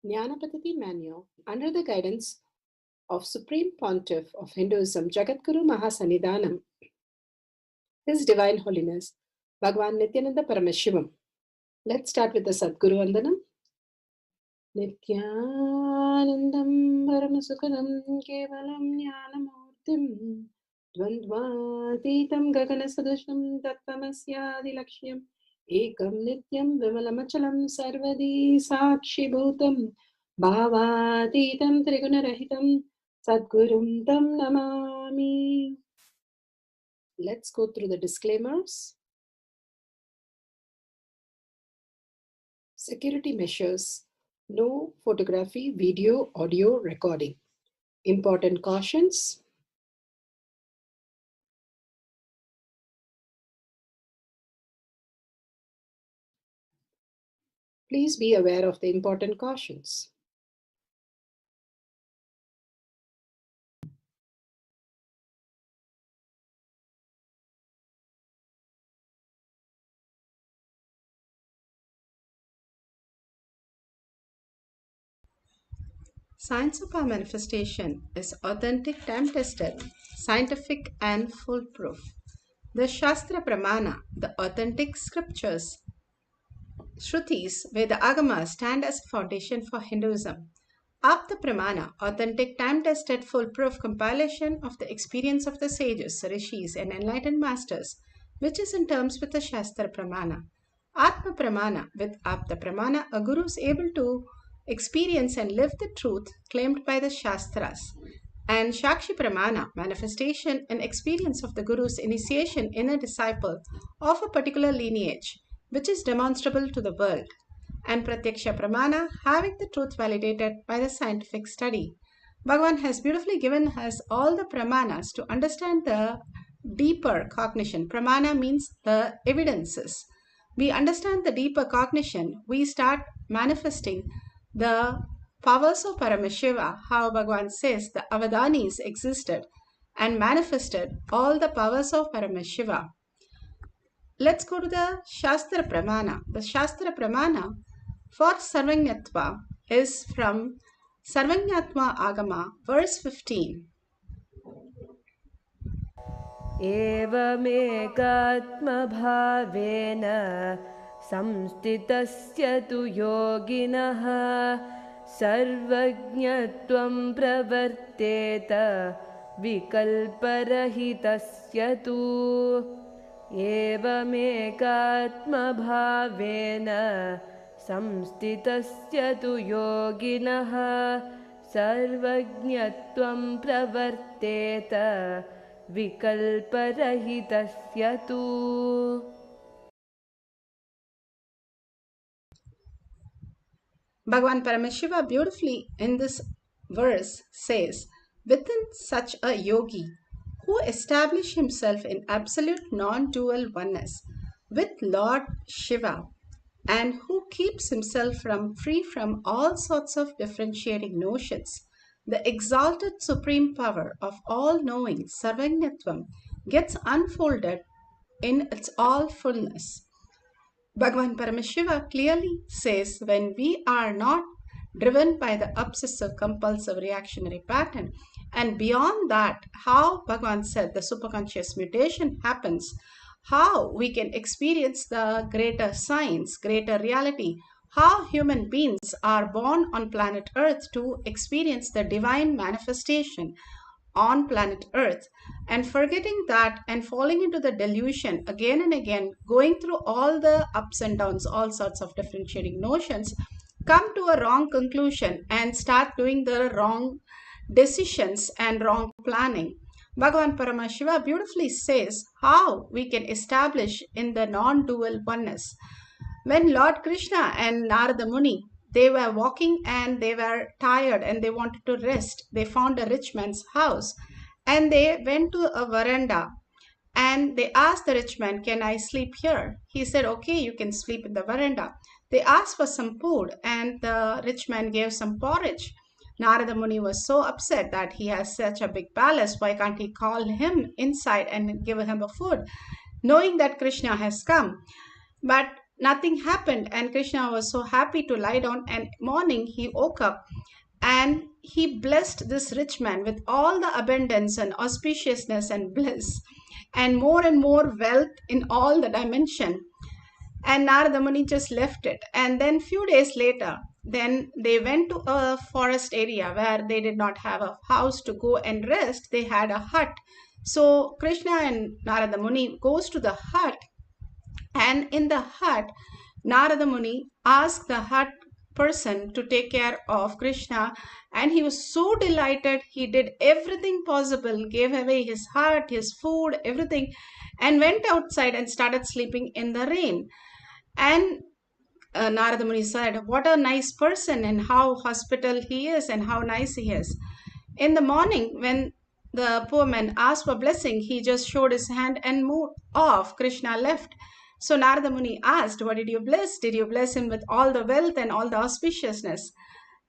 Jnanapatati Manual, under the guidance of Supreme Pontiff of Hinduism, Jagadguru Mahasannidhanam, His Divine Holiness, Bhagavan Nithyananda Paramashivam. Let's start with the Sadguru Vandanam. Nithyanandam Paramasukhanam Kevalam Jnanamurtim Dvandvatitam Gaganasadusham Tattvamasyaadilakshya Ekam Nityam Vimalamachalam Sarvadi Sakshi Bhutam Bhavatitam Trigunarahitam Sadgurum Tam Namami. Let's go through the disclaimers. Security measures. No photography, video, audio recording. Important cautions. Please be aware of the important cautions. Science of our manifestation is authentic, time-tested, scientific and foolproof. The Shastra Pramana, the authentic scriptures, Shrutis, where the Agamas stand as a foundation for Hinduism. Apta Pramana, authentic, time-tested, foolproof compilation of the experience of the sages, rishis and enlightened masters, which is in terms with the Shastra Pramana. Atma Pramana, with Apta Pramana, a guru is able to experience and live the truth claimed by the Shastras. And Shakshi Pramana, manifestation and experience of the Guru's initiation in a disciple of a particular lineage, which is demonstrable to the world. And Pratyaksha Pramana, having the truth validated by the scientific study. Bhagavan has beautifully given us all the Pramanas to understand the deeper cognition. Pramana means the evidences. We understand the deeper cognition, we start manifesting the powers of Paramashiva, how Bhagavan says the Avadanis existed and manifested all the powers of Paramashiva. Let's go to the Shastra Pramana. The Shastra Pramana for Sarvanyatva is from Sarvanyatma Agama, verse 15. एवमेकात्मभावेन संस्थितस्य तु योगिनः सर्वज्ञत्वं प्रवर्तेत विकल्परहितस्य तु एवमेकात्मभावेन संस्थितस्य तु योगिनः सर्वज्ञत्वं प्रवर्तेत विकल्परहितस्य तु. Bhagavan Paramashiva beautifully in this verse says, within such a yogi who established himself in absolute non-dual oneness with Lord Shiva and who keeps himself free from all sorts of differentiating notions, the exalted supreme power of all-knowing Sarvajñatvam gets unfolded in its all fullness. Bhagavan Paramashiva clearly says when we are not driven by the obsessive compulsive reactionary pattern, and beyond that, how Bhagavan said the superconscious mutation happens, how we can experience the greater science, greater reality, how human beings are born on planet Earth to experience the divine manifestation on planet Earth, and forgetting that and falling into the delusion again and again, going through all the ups and downs, all sorts of differentiating notions, come to a wrong conclusion and start doing the wrong decisions and wrong planning. Bhagavan Paramashiva beautifully says how we can establish in the non-dual oneness. When Lord Krishna and Narada Muni, they were walking and they were tired and they wanted to rest, they found a rich man's house and they went to a veranda and they asked the rich man, can I sleep here? He said, okay, you can sleep in the veranda. They asked for some food and the rich man gave some porridge. Narada Muni was so upset that he has such a big palace, why can't he call him inside and give him a food, knowing that Krishna has come? But nothing happened and Krishna was so happy to lie down, and morning he woke up and he blessed this rich man with all the abundance and auspiciousness and bliss and more wealth in all the dimension. And Narada Muni just left it. And then few days later, then they went to a forest area where they did not have a house to go and rest. They had a hut. So Krishna and Narada Muni goes to the hut, and in the hut, Narada Muni asked the hut person to take care of Krishna, and he was so delighted. He did everything possible, gave away his hut, his food, everything, and went outside and started sleeping in the rain. And Narada Muni said, what a nice person, and how hospitable he is, and how nice he is. In the morning, when the poor man asked for blessing, he just showed his hand and moved off. Krishna left. So Narada Muni asked, what did you bless? Did you bless him with all the wealth and all the auspiciousness?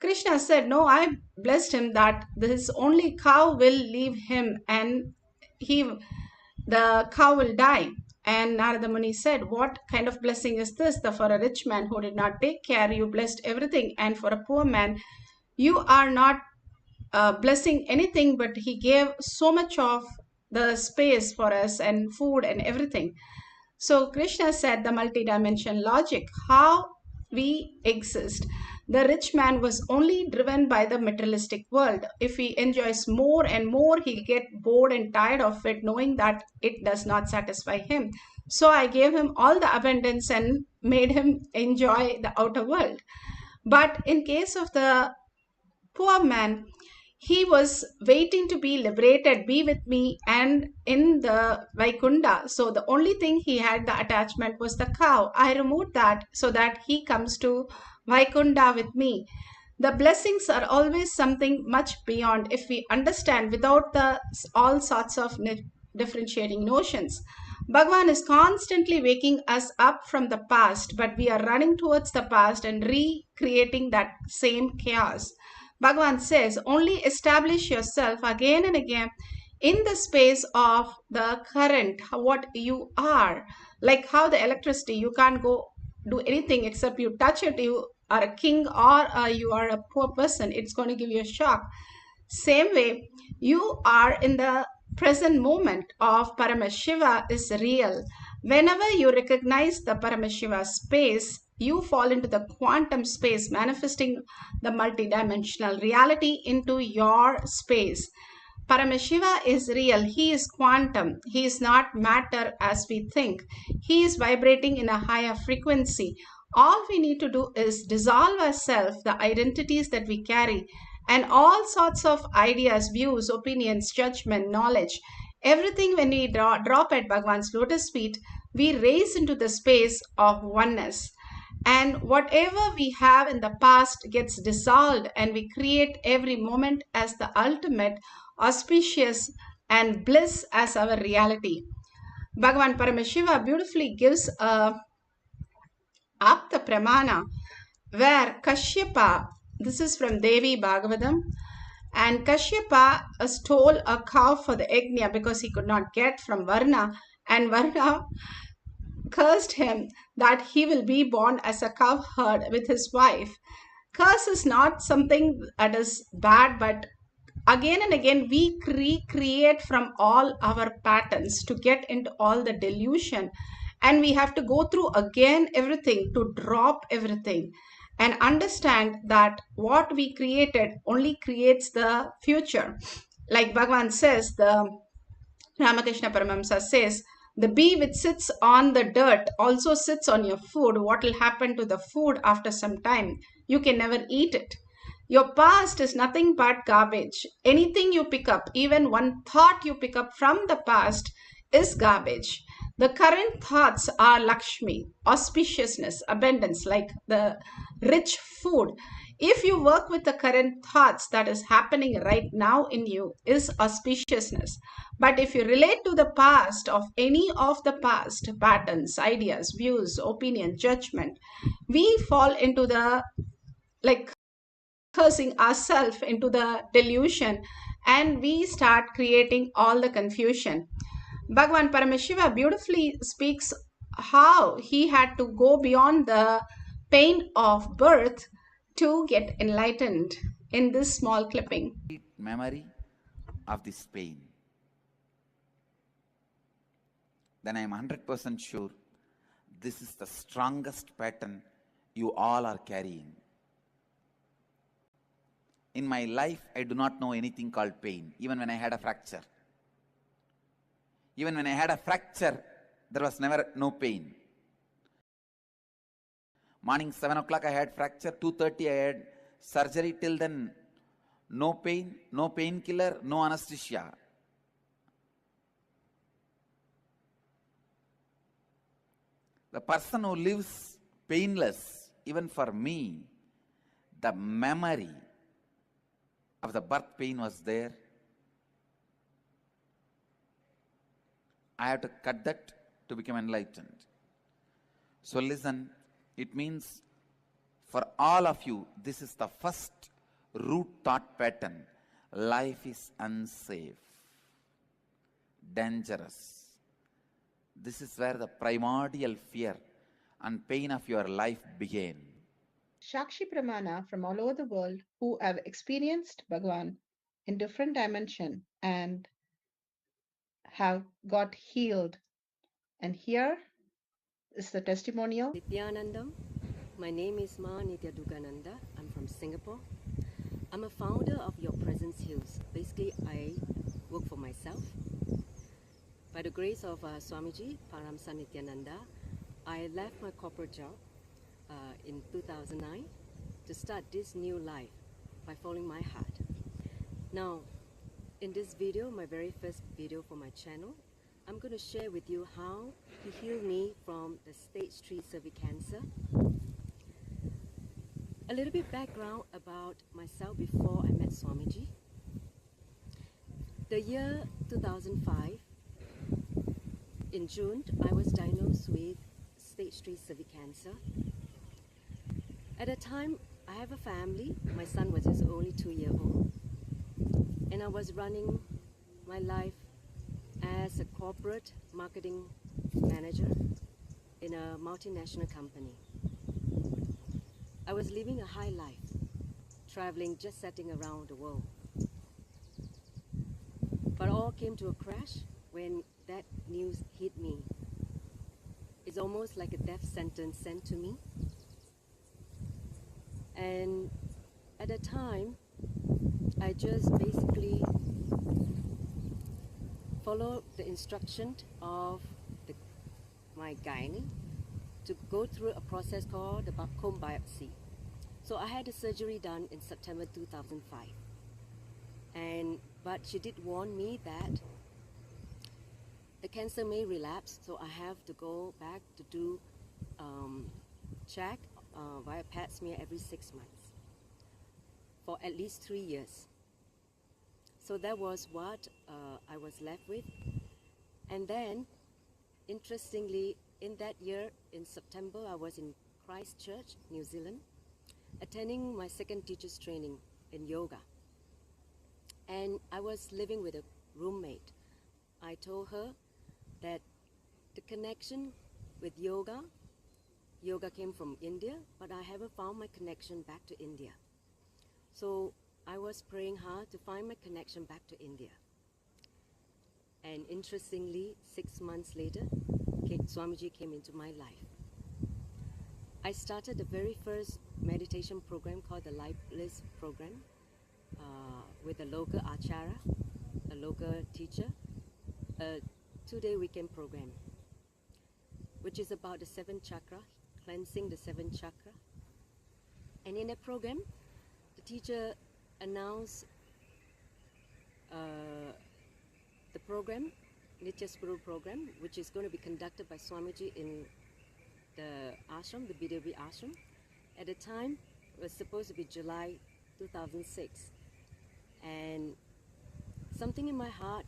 Krishna said, no, I blessed him that this only cow will leave him and the cow will die. And Narada Muni said, what kind of blessing is this? For a rich man who did not take care, you blessed everything. And for a poor man, you are not blessing anything, but he gave so much of the space for us and food and everything. So Krishna said the multidimensional logic, how we exist. The rich man was only driven by the materialistic world. If he enjoys more and more, he'll get bored and tired of it, knowing that it does not satisfy him. So I gave him all the abundance and made him enjoy the outer world. But in case of the poor man, he was waiting to be liberated, be with me, and in the Vaikunda. So the only thing he had the attachment was the cow. I removed that so that he comes to Vaikunda with me. The blessings are always something much beyond if we understand without the all sorts of differentiating notions. Bhagavan is constantly waking us up from the past, but we are running towards the past and recreating that same chaos. Bhagavan says, only establish yourself again and again in the space of the current, what you are. Like how the electricity, you can't go do anything except you touch it, you are a king or you are a poor person, it's going to give you a shock. Same way, you are in the present moment of Paramashiva is real. Whenever you recognize the Paramashiva space, you fall into the quantum space, manifesting the multidimensional reality into your space. Paramashiva is real. He is quantum. He is not matter as we think. He is vibrating in a higher frequency. All we need to do is dissolve ourselves, the identities that we carry, and all sorts of ideas, views, opinions, judgment, knowledge. Everything when we drop at Bhagwan's lotus feet, we raise into the space of oneness. And whatever we have in the past gets dissolved, and we create every moment as the ultimate, auspicious, and bliss as our reality. Bhagavan Paramashiva beautifully gives a Apta Pramana where Kashyapa, this is from Devi Bhagavatam, and Kashyapa stole a cow for the Yajna because he could not get from Varna, and Varna cursed him that he will be born as a cowherd with his wife. Curse is not something that is bad, but again and again we recreate from all our patterns to get into all the delusion, and we have to go through again everything to drop everything and understand that what we created only creates the future. Like Bhagavan says, the Ramakrishna Paramahamsa says, the bee which sits on the dirt also sits on your food. What will happen to the food after some time? You can never eat it. Your past is nothing but garbage. Anything you pick up, even one thought you pick up from the past, is garbage. The current thoughts are Lakshmi, auspiciousness, abundance, like the rich food. If you work with the current thoughts that is happening right now in you, is auspiciousness. But if you relate to the past of any of the past patterns, ideas, views, opinion, judgment, we fall into the cursing ourselves into the delusion, and we start creating all the confusion. Bhagavan Paramashiva beautifully speaks how he had to go beyond the pain of birth to get enlightened in this small clipping. Memory of this pain. Then I am 100% sure this is the strongest pattern you all are carrying. In my life, I do not know anything called pain, even when I had a fracture. Even when I had a fracture, there was never no pain. Morning 7 o'clock I had fracture, 2:30 I had surgery. Till then, no pain, no painkiller, no anesthesia. The person who lives painless, even for me, the memory of the birth pain was there. I have to cut that to become enlightened. So listen, it means for all of you, this is the first root thought pattern. Life is unsafe, dangerous. This is where the primordial fear and pain of your life began. Shakshi Pramana from all over the world who have experienced Bhagavan in different dimension and have got healed. And here is the testimonial. Nithyanandam. My name is Ma Nithyananda. I'm from Singapore. I'm a founder of Your Presence Heals. Basically, I work for myself. By the grace of Swamiji, Paramsa Nithyananda, I left my corporate job in 2009 to start this new life by following my heart. Now, in this video, my very first video for my channel, I'm going to share with you how he healed me from the stage 3 cervical cancer. A little bit background about myself before I met Swamiji. The year 2005, in June, I was diagnosed with stage 3 cervical cancer. At the time, I have a family. My son was just only 2 years old. And I was running my life as a corporate marketing manager in a multinational company. I was living a high life, traveling, just setting around the world. But all came to a crash when that news hit me. It's almost like a death sentence sent to me. And at the time, I just basically followed the instruction of my gynae to go through a process called the comb biopsy. So I had the surgery done in September 2005. But she did warn me that the cancer may relapse, so I have to go back to do check via pap smear every 6 months for at least 3 years. So that was what I was left with. And then, interestingly, in that year, in September, I was in Christchurch, New Zealand, attending my second teacher's training in yoga. And I was living with a roommate. I told her that the connection with yoga came from India, but I haven't found my connection back to India. So I was praying hard to find my connection back to India. And interestingly, 6 months later, Swamiji came into my life. I started the very first meditation program called the Bliss program with a local acharya, a local teacher, a 2-day weekend program, which is about the 7th chakra, cleansing the 7th chakra. And in that program, the teacher announced the program, Nitya Spuru program, which is going to be conducted by Swamiji in the ashram, the BW ashram. At the time, it was supposed to be July 2006. And something in my heart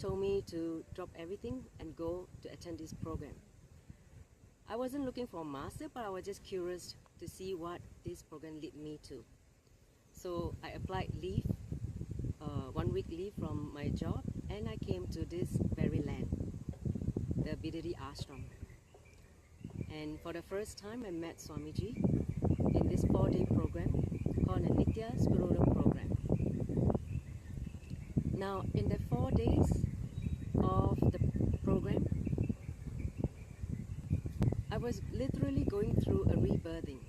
told me to drop everything and go to attend this program. I wasn't looking for a master, but I was just curious to see what this program led me to. So I applied leave, 1 week leave from my job, and I came to this very land, the Bidari ashram. And for the first time, I met Swamiji in this 4-day program called the Nitya Spuru program. Now, in the 4 days of the program, I was literally going through a rebirthing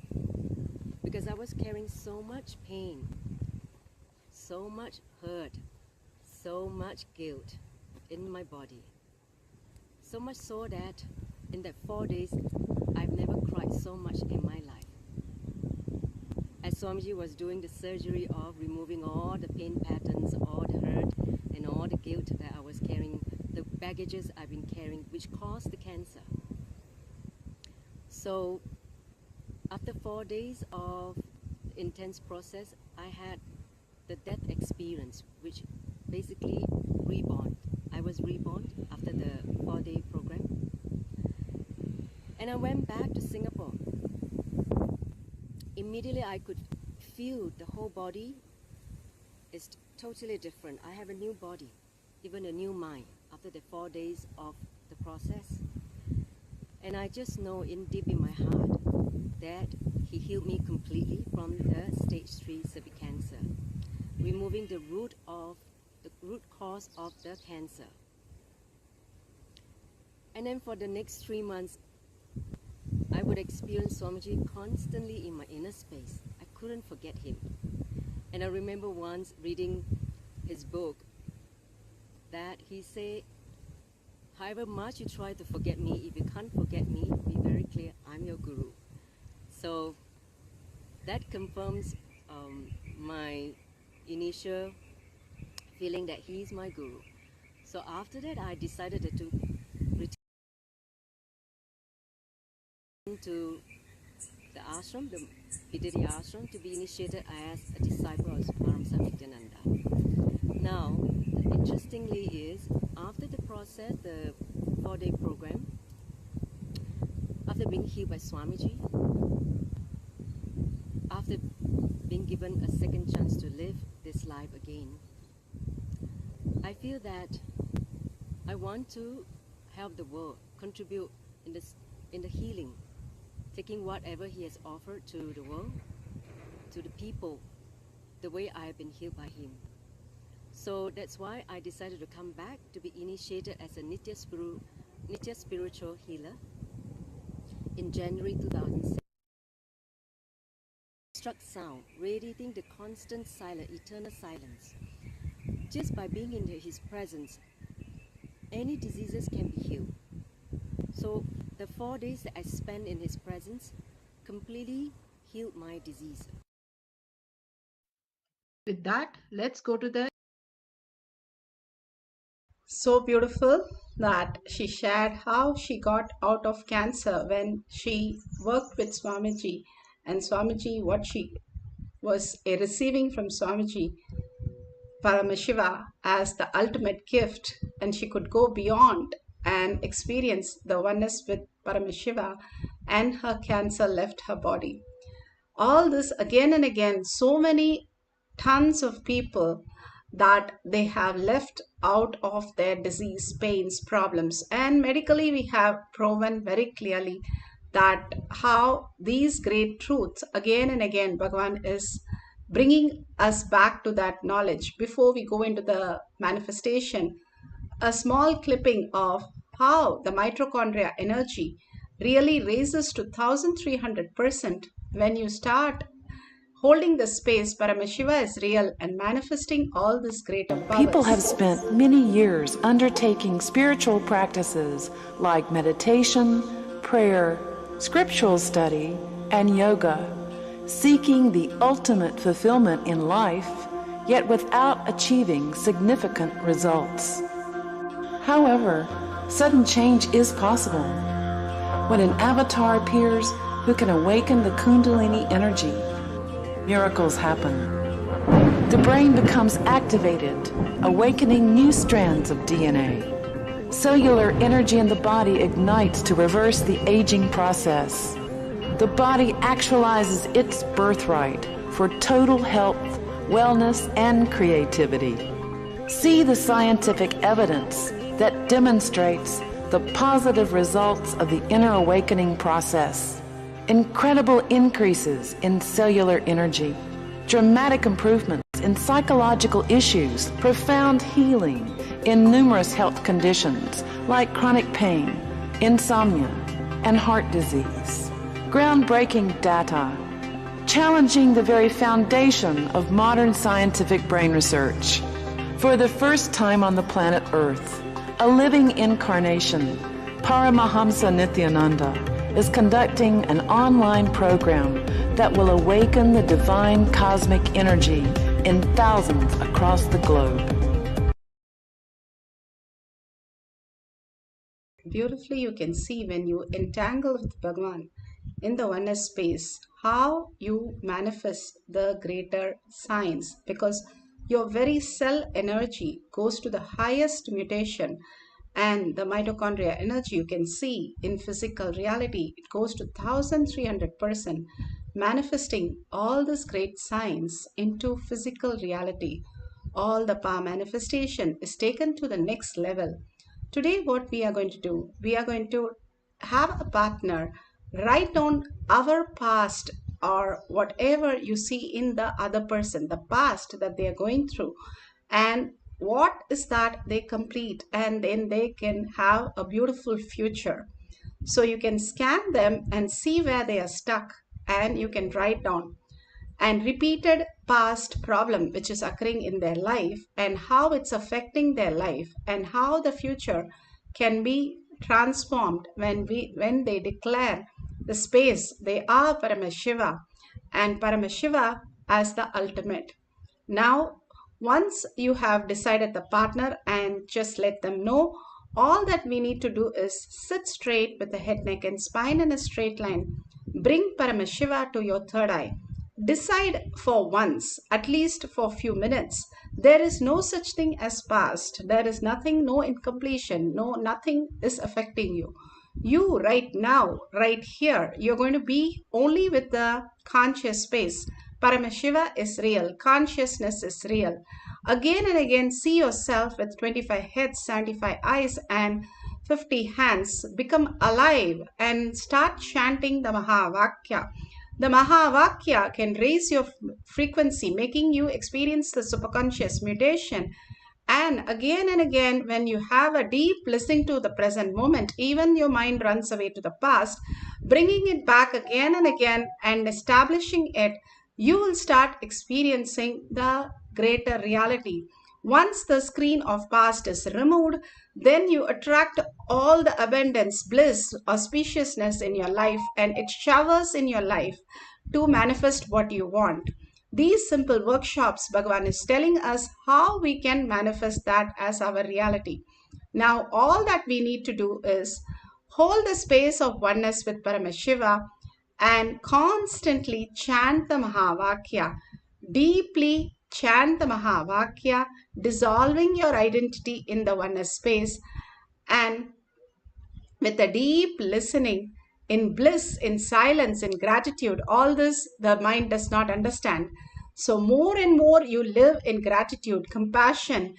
because I was carrying so much pain, so much hurt, so much guilt in my body. So much so that in that 4 days, I've never cried so much in my life. As Swamiji was doing the surgery of removing all the pain patterns, all the hurt, and all the guilt that I was carrying, the baggages I've been carrying, which caused the cancer. So after 4 days of intense process, I had the death experience, which basically reborn. I was reborn after the 4-day program. And I went back to Singapore. Immediately I could feel the whole body is totally different. I have a new body, even a new mind after the 4 days of the process. And I just know in deep in my heart that he healed me completely from the stage 3 cervical cancer, removing the root cause of the cancer. And then for the next 3 months, I would experience Swamiji constantly in my inner space. I couldn't forget him. And I remember once reading his book that he said, however much you try to forget me, if you can't forget me, be very clear, I'm your guru. So that confirms my initial feeling that he is my guru. So after that, I decided to return to the ashram, the Bidari ashram, to be initiated as a disciple of Paramashivoham Nithyananda. Now, interestingly is, after the process, the 4-day program, after being healed by Swamiji, after being given a second chance to live this life again, I feel that I want to help the world, contribute in the healing, taking whatever he has offered to the world, to the people, the way I have been healed by him. So that's why I decided to come back to be initiated as a Nitya spiritual healer in January 2006. Struck sound, radiating the constant silent, eternal silence. Just by being in his presence, any diseases can be healed. So the 4 days that I spent in his presence completely healed my disease. With that, let's go to the so beautiful that she shared how she got out of cancer when she worked with Swamiji, and Swamiji, what she was receiving from Swamiji Paramashiva as the ultimate gift, and she could go beyond and experience the oneness with Paramashiva, and her cancer left her body. All this again and again, so many tons of people that they have left out of their disease, pains, problems. And medically, we have proven very clearly that how these great truths again and again, Bhagavan is bringing us back to that knowledge. Before we go into the manifestation, a small clipping of how the mitochondria energy really raises to 1300% when you start holding the space. Paramashiva is real and manifesting all this greater powers. People have spent many years undertaking spiritual practices like meditation, prayer, scriptural study, and yoga, seeking the ultimate fulfillment in life, yet without achieving significant results. However, sudden change is possible. When an avatar appears who can awaken the Kundalini energy, miracles happen. The brain becomes activated, awakening new strands of DNA. Cellular energy in the body ignites to reverse the aging process. The body actualizes its birthright for total health, wellness, and creativity. See the scientific evidence that demonstrates the positive results of the inner awakening process. Incredible increases in cellular energy, dramatic improvements in psychological issues, profound healing in numerous health conditions like chronic pain, insomnia, and heart disease. Groundbreaking data, challenging the very foundation of modern scientific brain research. For the first time on the planet Earth, a living incarnation, Paramahamsa Nithyananda, is conducting an online program that will awaken the divine cosmic energy in thousands across the globe. Beautifully, you can see when you entangle with Bhagavan in the oneness space, how you manifest the greater signs, because your very cell energy goes to the highest mutation, and the mitochondria energy you can see in physical reality, it goes to 1300%, manifesting all these great signs into physical reality. All the power manifestation is taken to the next level. Today, what we are going to do, we are going to have a partner write down our past or whatever you see in the other person, the past that they are going through, and what is that they complete, and then they can have a beautiful future. So you can scan them and see where they are stuck, and you can write down and repeated past problem which is occurring in their life and how it's affecting their life, and how the future can be transformed when they declare the space they are Paramashiva, and Paramashiva as the ultimate. Now, once you have decided the partner, and just let them know, all that we need to do is sit straight with the head, neck, and spine in a straight line. Bring Paramashiva to your third eye. Decide for once, at least for a few minutes, there is no such thing as past. There is nothing, no incompletion, nothing is affecting you. You right now, right here, you're going to be only with the conscious space. Paramashiva is real. Consciousness is real. Again and again, see yourself with 25 heads, 75 eyes, and 50 hands. Become alive and start chanting the Mahavakya. The Mahavakya can raise your frequency, making you experience the superconscious mutation. And again, when you have a deep listening to the present moment, even your mind runs away to the past, bringing it back again and again and establishing it, you will start experiencing the greater reality. Once the screen of past is removed, then you attract all the abundance, bliss, auspiciousness in your life, and it showers in your life to manifest what you want. These simple workshops, Bhagavan is telling us how we can manifest that as our reality. Now, all that we need to do is hold the space of oneness with Paramashiva and constantly chant the Mahavakya. Deeply chant the Mahavakya, dissolving your identity in the oneness space, and with a deep listening, in bliss, in silence, in gratitude. All this the mind does not understand. So more and more you live in gratitude, compassion,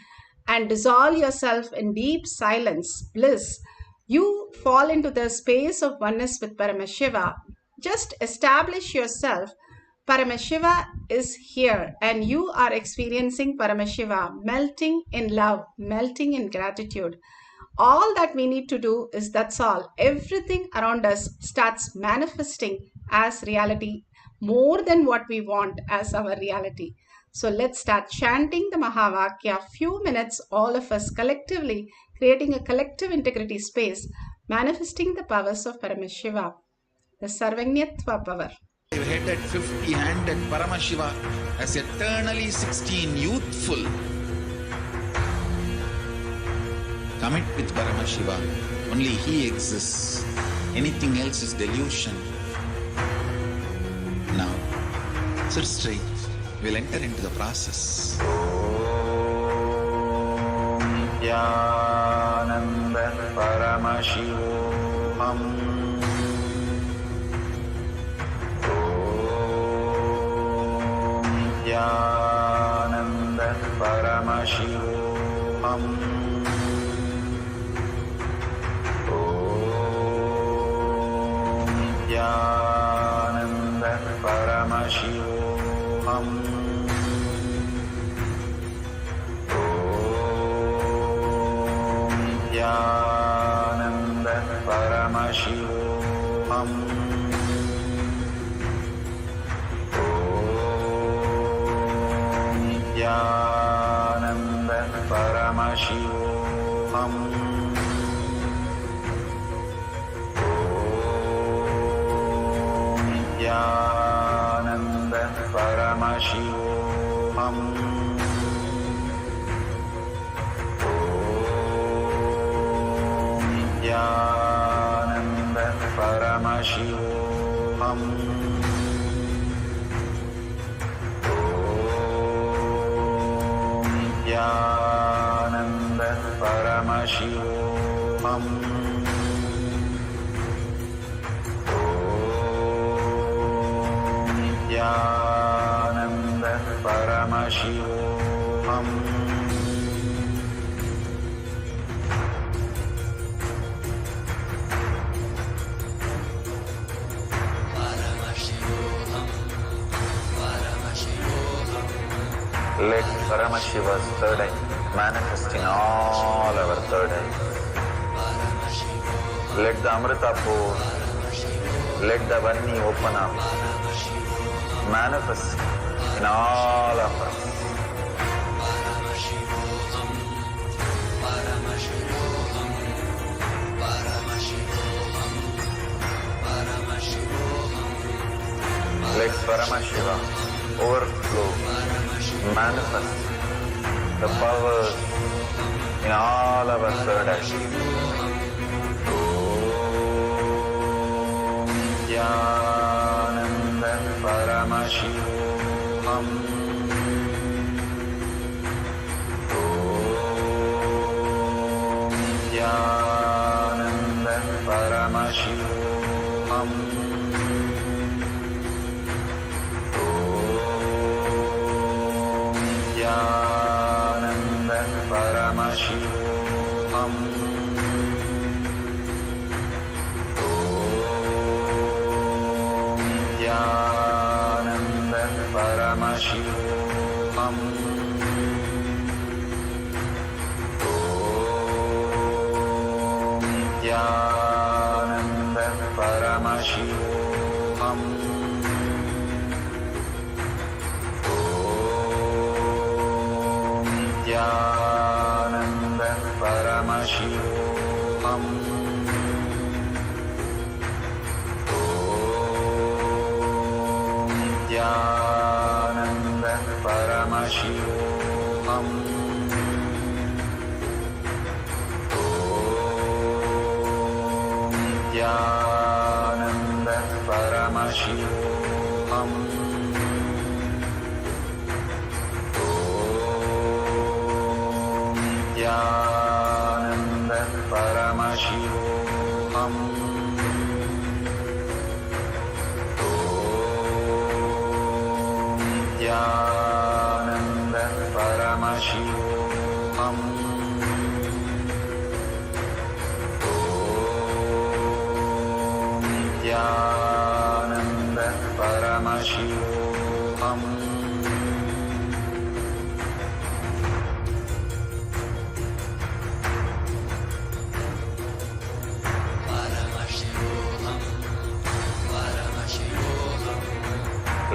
and dissolve yourself in deep silence, bliss. You fall into the space of oneness with Paramashiva. Just establish yourself. Paramashiva is here and you are experiencing Paramashiva, melting in love, melting in gratitude. All that we need to do is that's all. Everything around us starts manifesting as reality more than what we want as our reality. So let's start chanting the Mahavakya. Few minutes, all of us collectively, creating a collective integrity space, manifesting the powers of Paramashiva, the Sarvanyatva power. Headed 50-handed Paramashiva as eternally 16, youthful. Commit with Paramashiva. Only He exists. Anything else is delusion. Now, sit straight. We'll enter into the process. Nithyananda Paramashivoham. Nithyananda Paramashivoham. Nithyananda Paramashivoham. Nithyananda Paramashivoham. Nithyananda Paramashivoham. Nithyananda Paramashivoham. Nithyananda Paramashivoham. Nithyananda Paramashivoham. Nithyananda Paramashivoham. Let Paramashiva's third eye manifest in all our third eyes. Let the Amrita pour, let the Vani open up, manifest in all of us. Let Paramashiva overflow, manifest the powers in all our third eyes. Nithyananda Paramashivoham. Nithyananda Paramashivoham. Nithyananda Paramashivoham. Nithyananda Paramashivoham. Om Nithyananda Paramashivoham. Om Nithyananda Paramashivoham. Nithyananda Paramashivoham. Om Nithyananda Paramashivoham. Om Nithyananda Paramashivoham. Nithyananda Paramashivoham. Om Nithyananda Paramashivoham.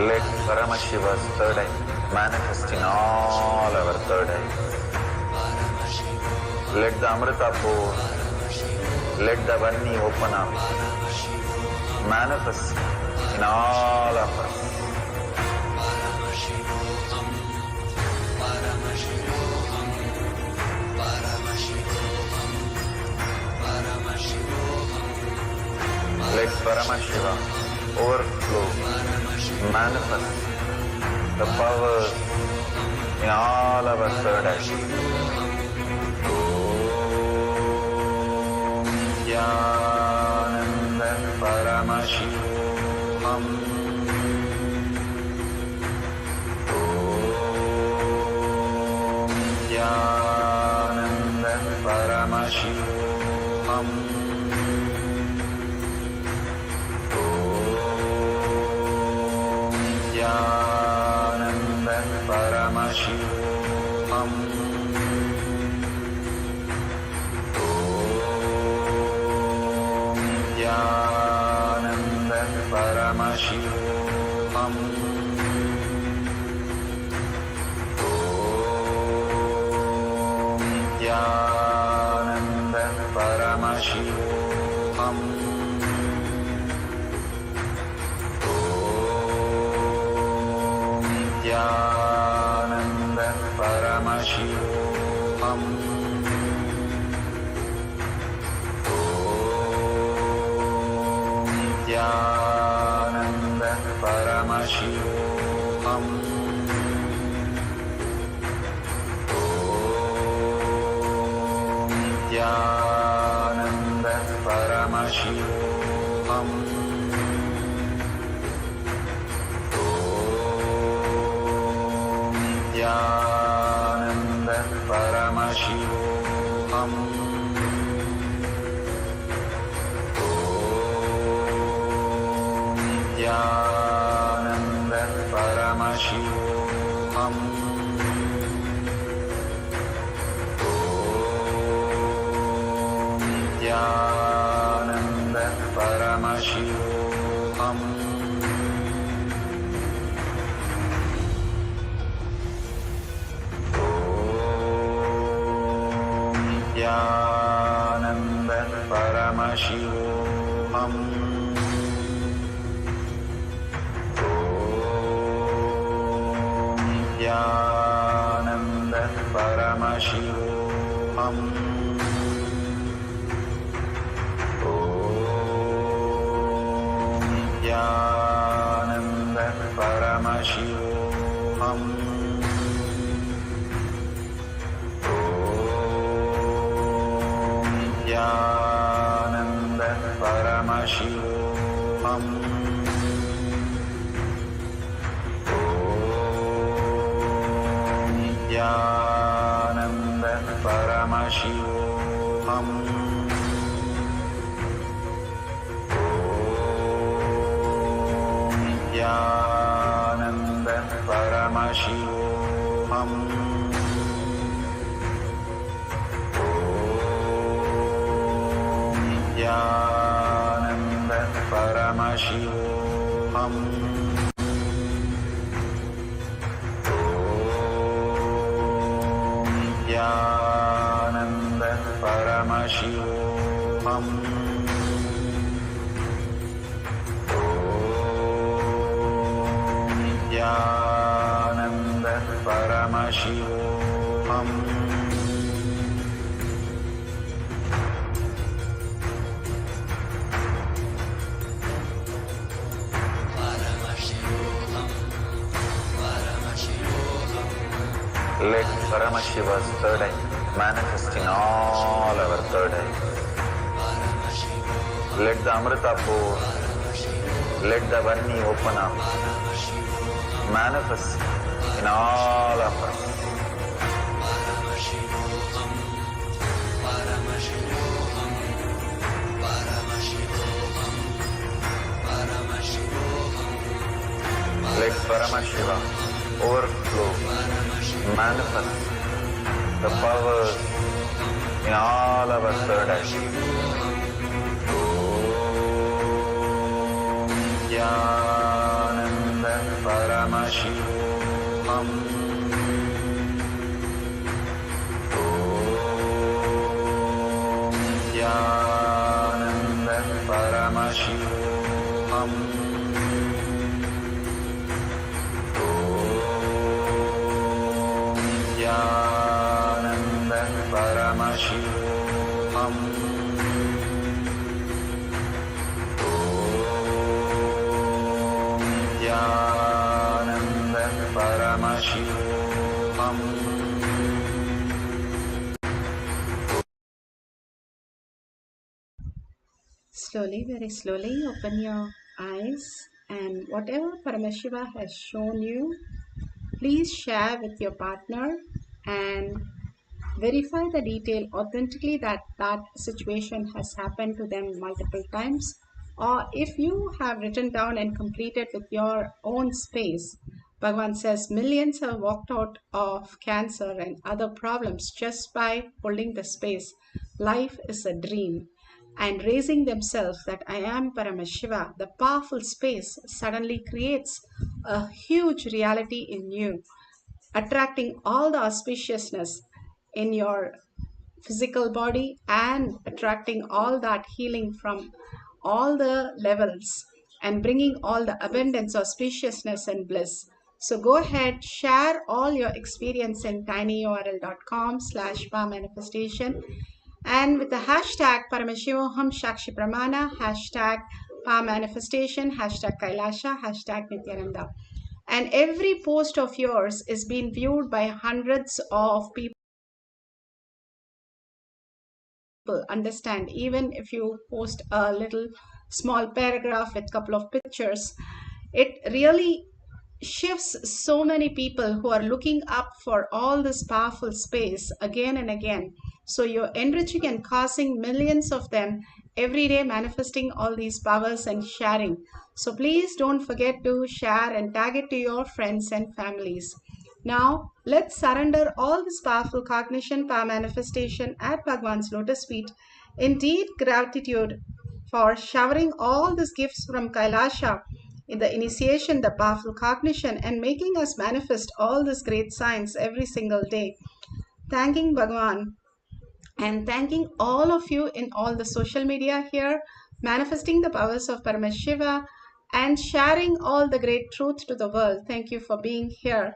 Let Paramashiva's third eye manifest in all our third eyes. Let the Amrita pour, let the Vanni open up, manifest in all of us. Let Paramashiva overflow, manifest the powers in all our third eyes. Om Nithyananda Paramashivoham. Om Nithyananda Paramashivoham. Nithyananda Paramashivoham. Om Nithyananda Paramashivoham. Om Nithyananda Paramashivoham. Nithyananda Paramashivoham. Om Nithyananda Paramashivoham. Om Nithyananda Paramashivoham. Nithyananda Paramashivoham. Om Nithyananda Paramashivoham. Om Nithyananda Paramashivoham. Nithyananda Paramashivoham. Om Nithyananda Paramashivoham. Om Nithyananda Paramashivoham. Nithyananda Paramashivoham. Om Nithyananda Paramashivoham. Om Nithyananda Paramashivoham. Paramashivoham. Nithyananda Paramashivoham. Nithyananda Paramashivoham. Nithyananda Paramashivoham. Let Paramashiva's third eye manifest in all our third eyes. Let the Amrita pour, let the Varni open up, manifest in all of us. Let Paramashiva overflow, manifest the powers in all our third eyes. Om Nithyananda Paramashivoham. Om Nithyananda Paramashivoham. Nithyananda Paramashivoham. Om Nithyananda Paramashivoham. Slowly, very slowly, open your eyes, and whatever Paramashiva has shown you, please share with your partner and verify the detail authentically that that situation has happened to them multiple times. Or if you have written down and completed with your own space, Bhagavan says millions have walked out of cancer and other problems just by holding the space. Life is a dream. And raising themselves that I am Paramashiva, the powerful space suddenly creates a huge reality in you, attracting all the auspiciousness in your physical body and attracting all that healing from all the levels and bringing all the abundance, auspiciousness and bliss. So go ahead, share all your experience in tinyurl.com/powermanifestation and with the hashtag Paramashivoham Shakshi Pramana, hashtag Power Manifestation, hashtag Kailasha, hashtag Nithyananda. And every post of yours is being viewed by hundreds of people. Understand, even if you post a little small paragraph with a couple of pictures, it really shifts so many people who are looking up for all this powerful space again and again. So you're enriching and causing millions of them every day, manifesting all these powers and sharing. So please don't forget to share and tag it to your friends and families. Now let's surrender all this powerful cognition, power manifestation at Bhagwan's lotus feet in deep gratitude for showering all these gifts from Kailasha in the initiation, the powerful cognition, and making us manifest all these great signs every single day. Thanking Bhagwan and thanking all of you in all the social media here, manifesting the powers of Paramashiva and sharing all the great truth to the world. Thank you for being here.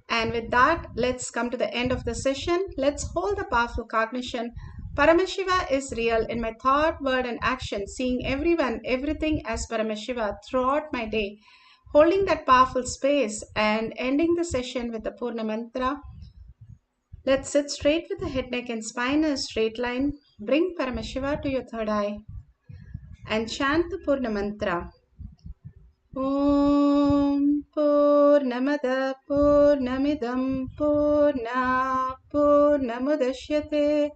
And with that, let's come to the end of the session. Let's hold the powerful cognition. Paramashiva is real in my thought, word, and action, seeing everyone, everything as Paramashiva throughout my day, holding that powerful space and ending the session with the Purna Mantra. Let's sit straight with the head, neck, and spine in a straight line. Bring Paramashiva to your third eye and chant the Purna Mantra. Om Purnamada Purnamidam Purna Purnamudashyate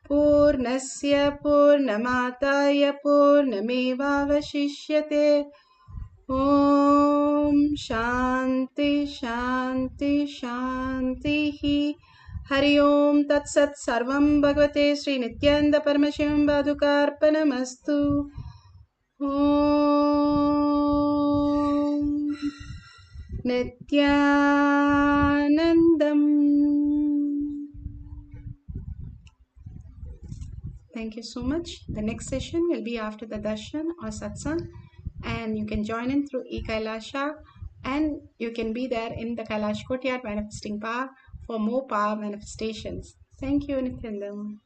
Purnasya Purnamataya Purnamevavashishyate Om Shanti Shanti Shanti. Hari Om Tat Sat Sarvam Bhagavate Sri Nithyananda Paramashivam Padukarpanamastu. Om Nithyanandam. Thank you so much. The next session will be after the darshan or satsang, and you can join in through e-Kailasha, and you can be there in the Kailash Courtyard manifesting power for more power manifestations. Thank you, Nithyanandam.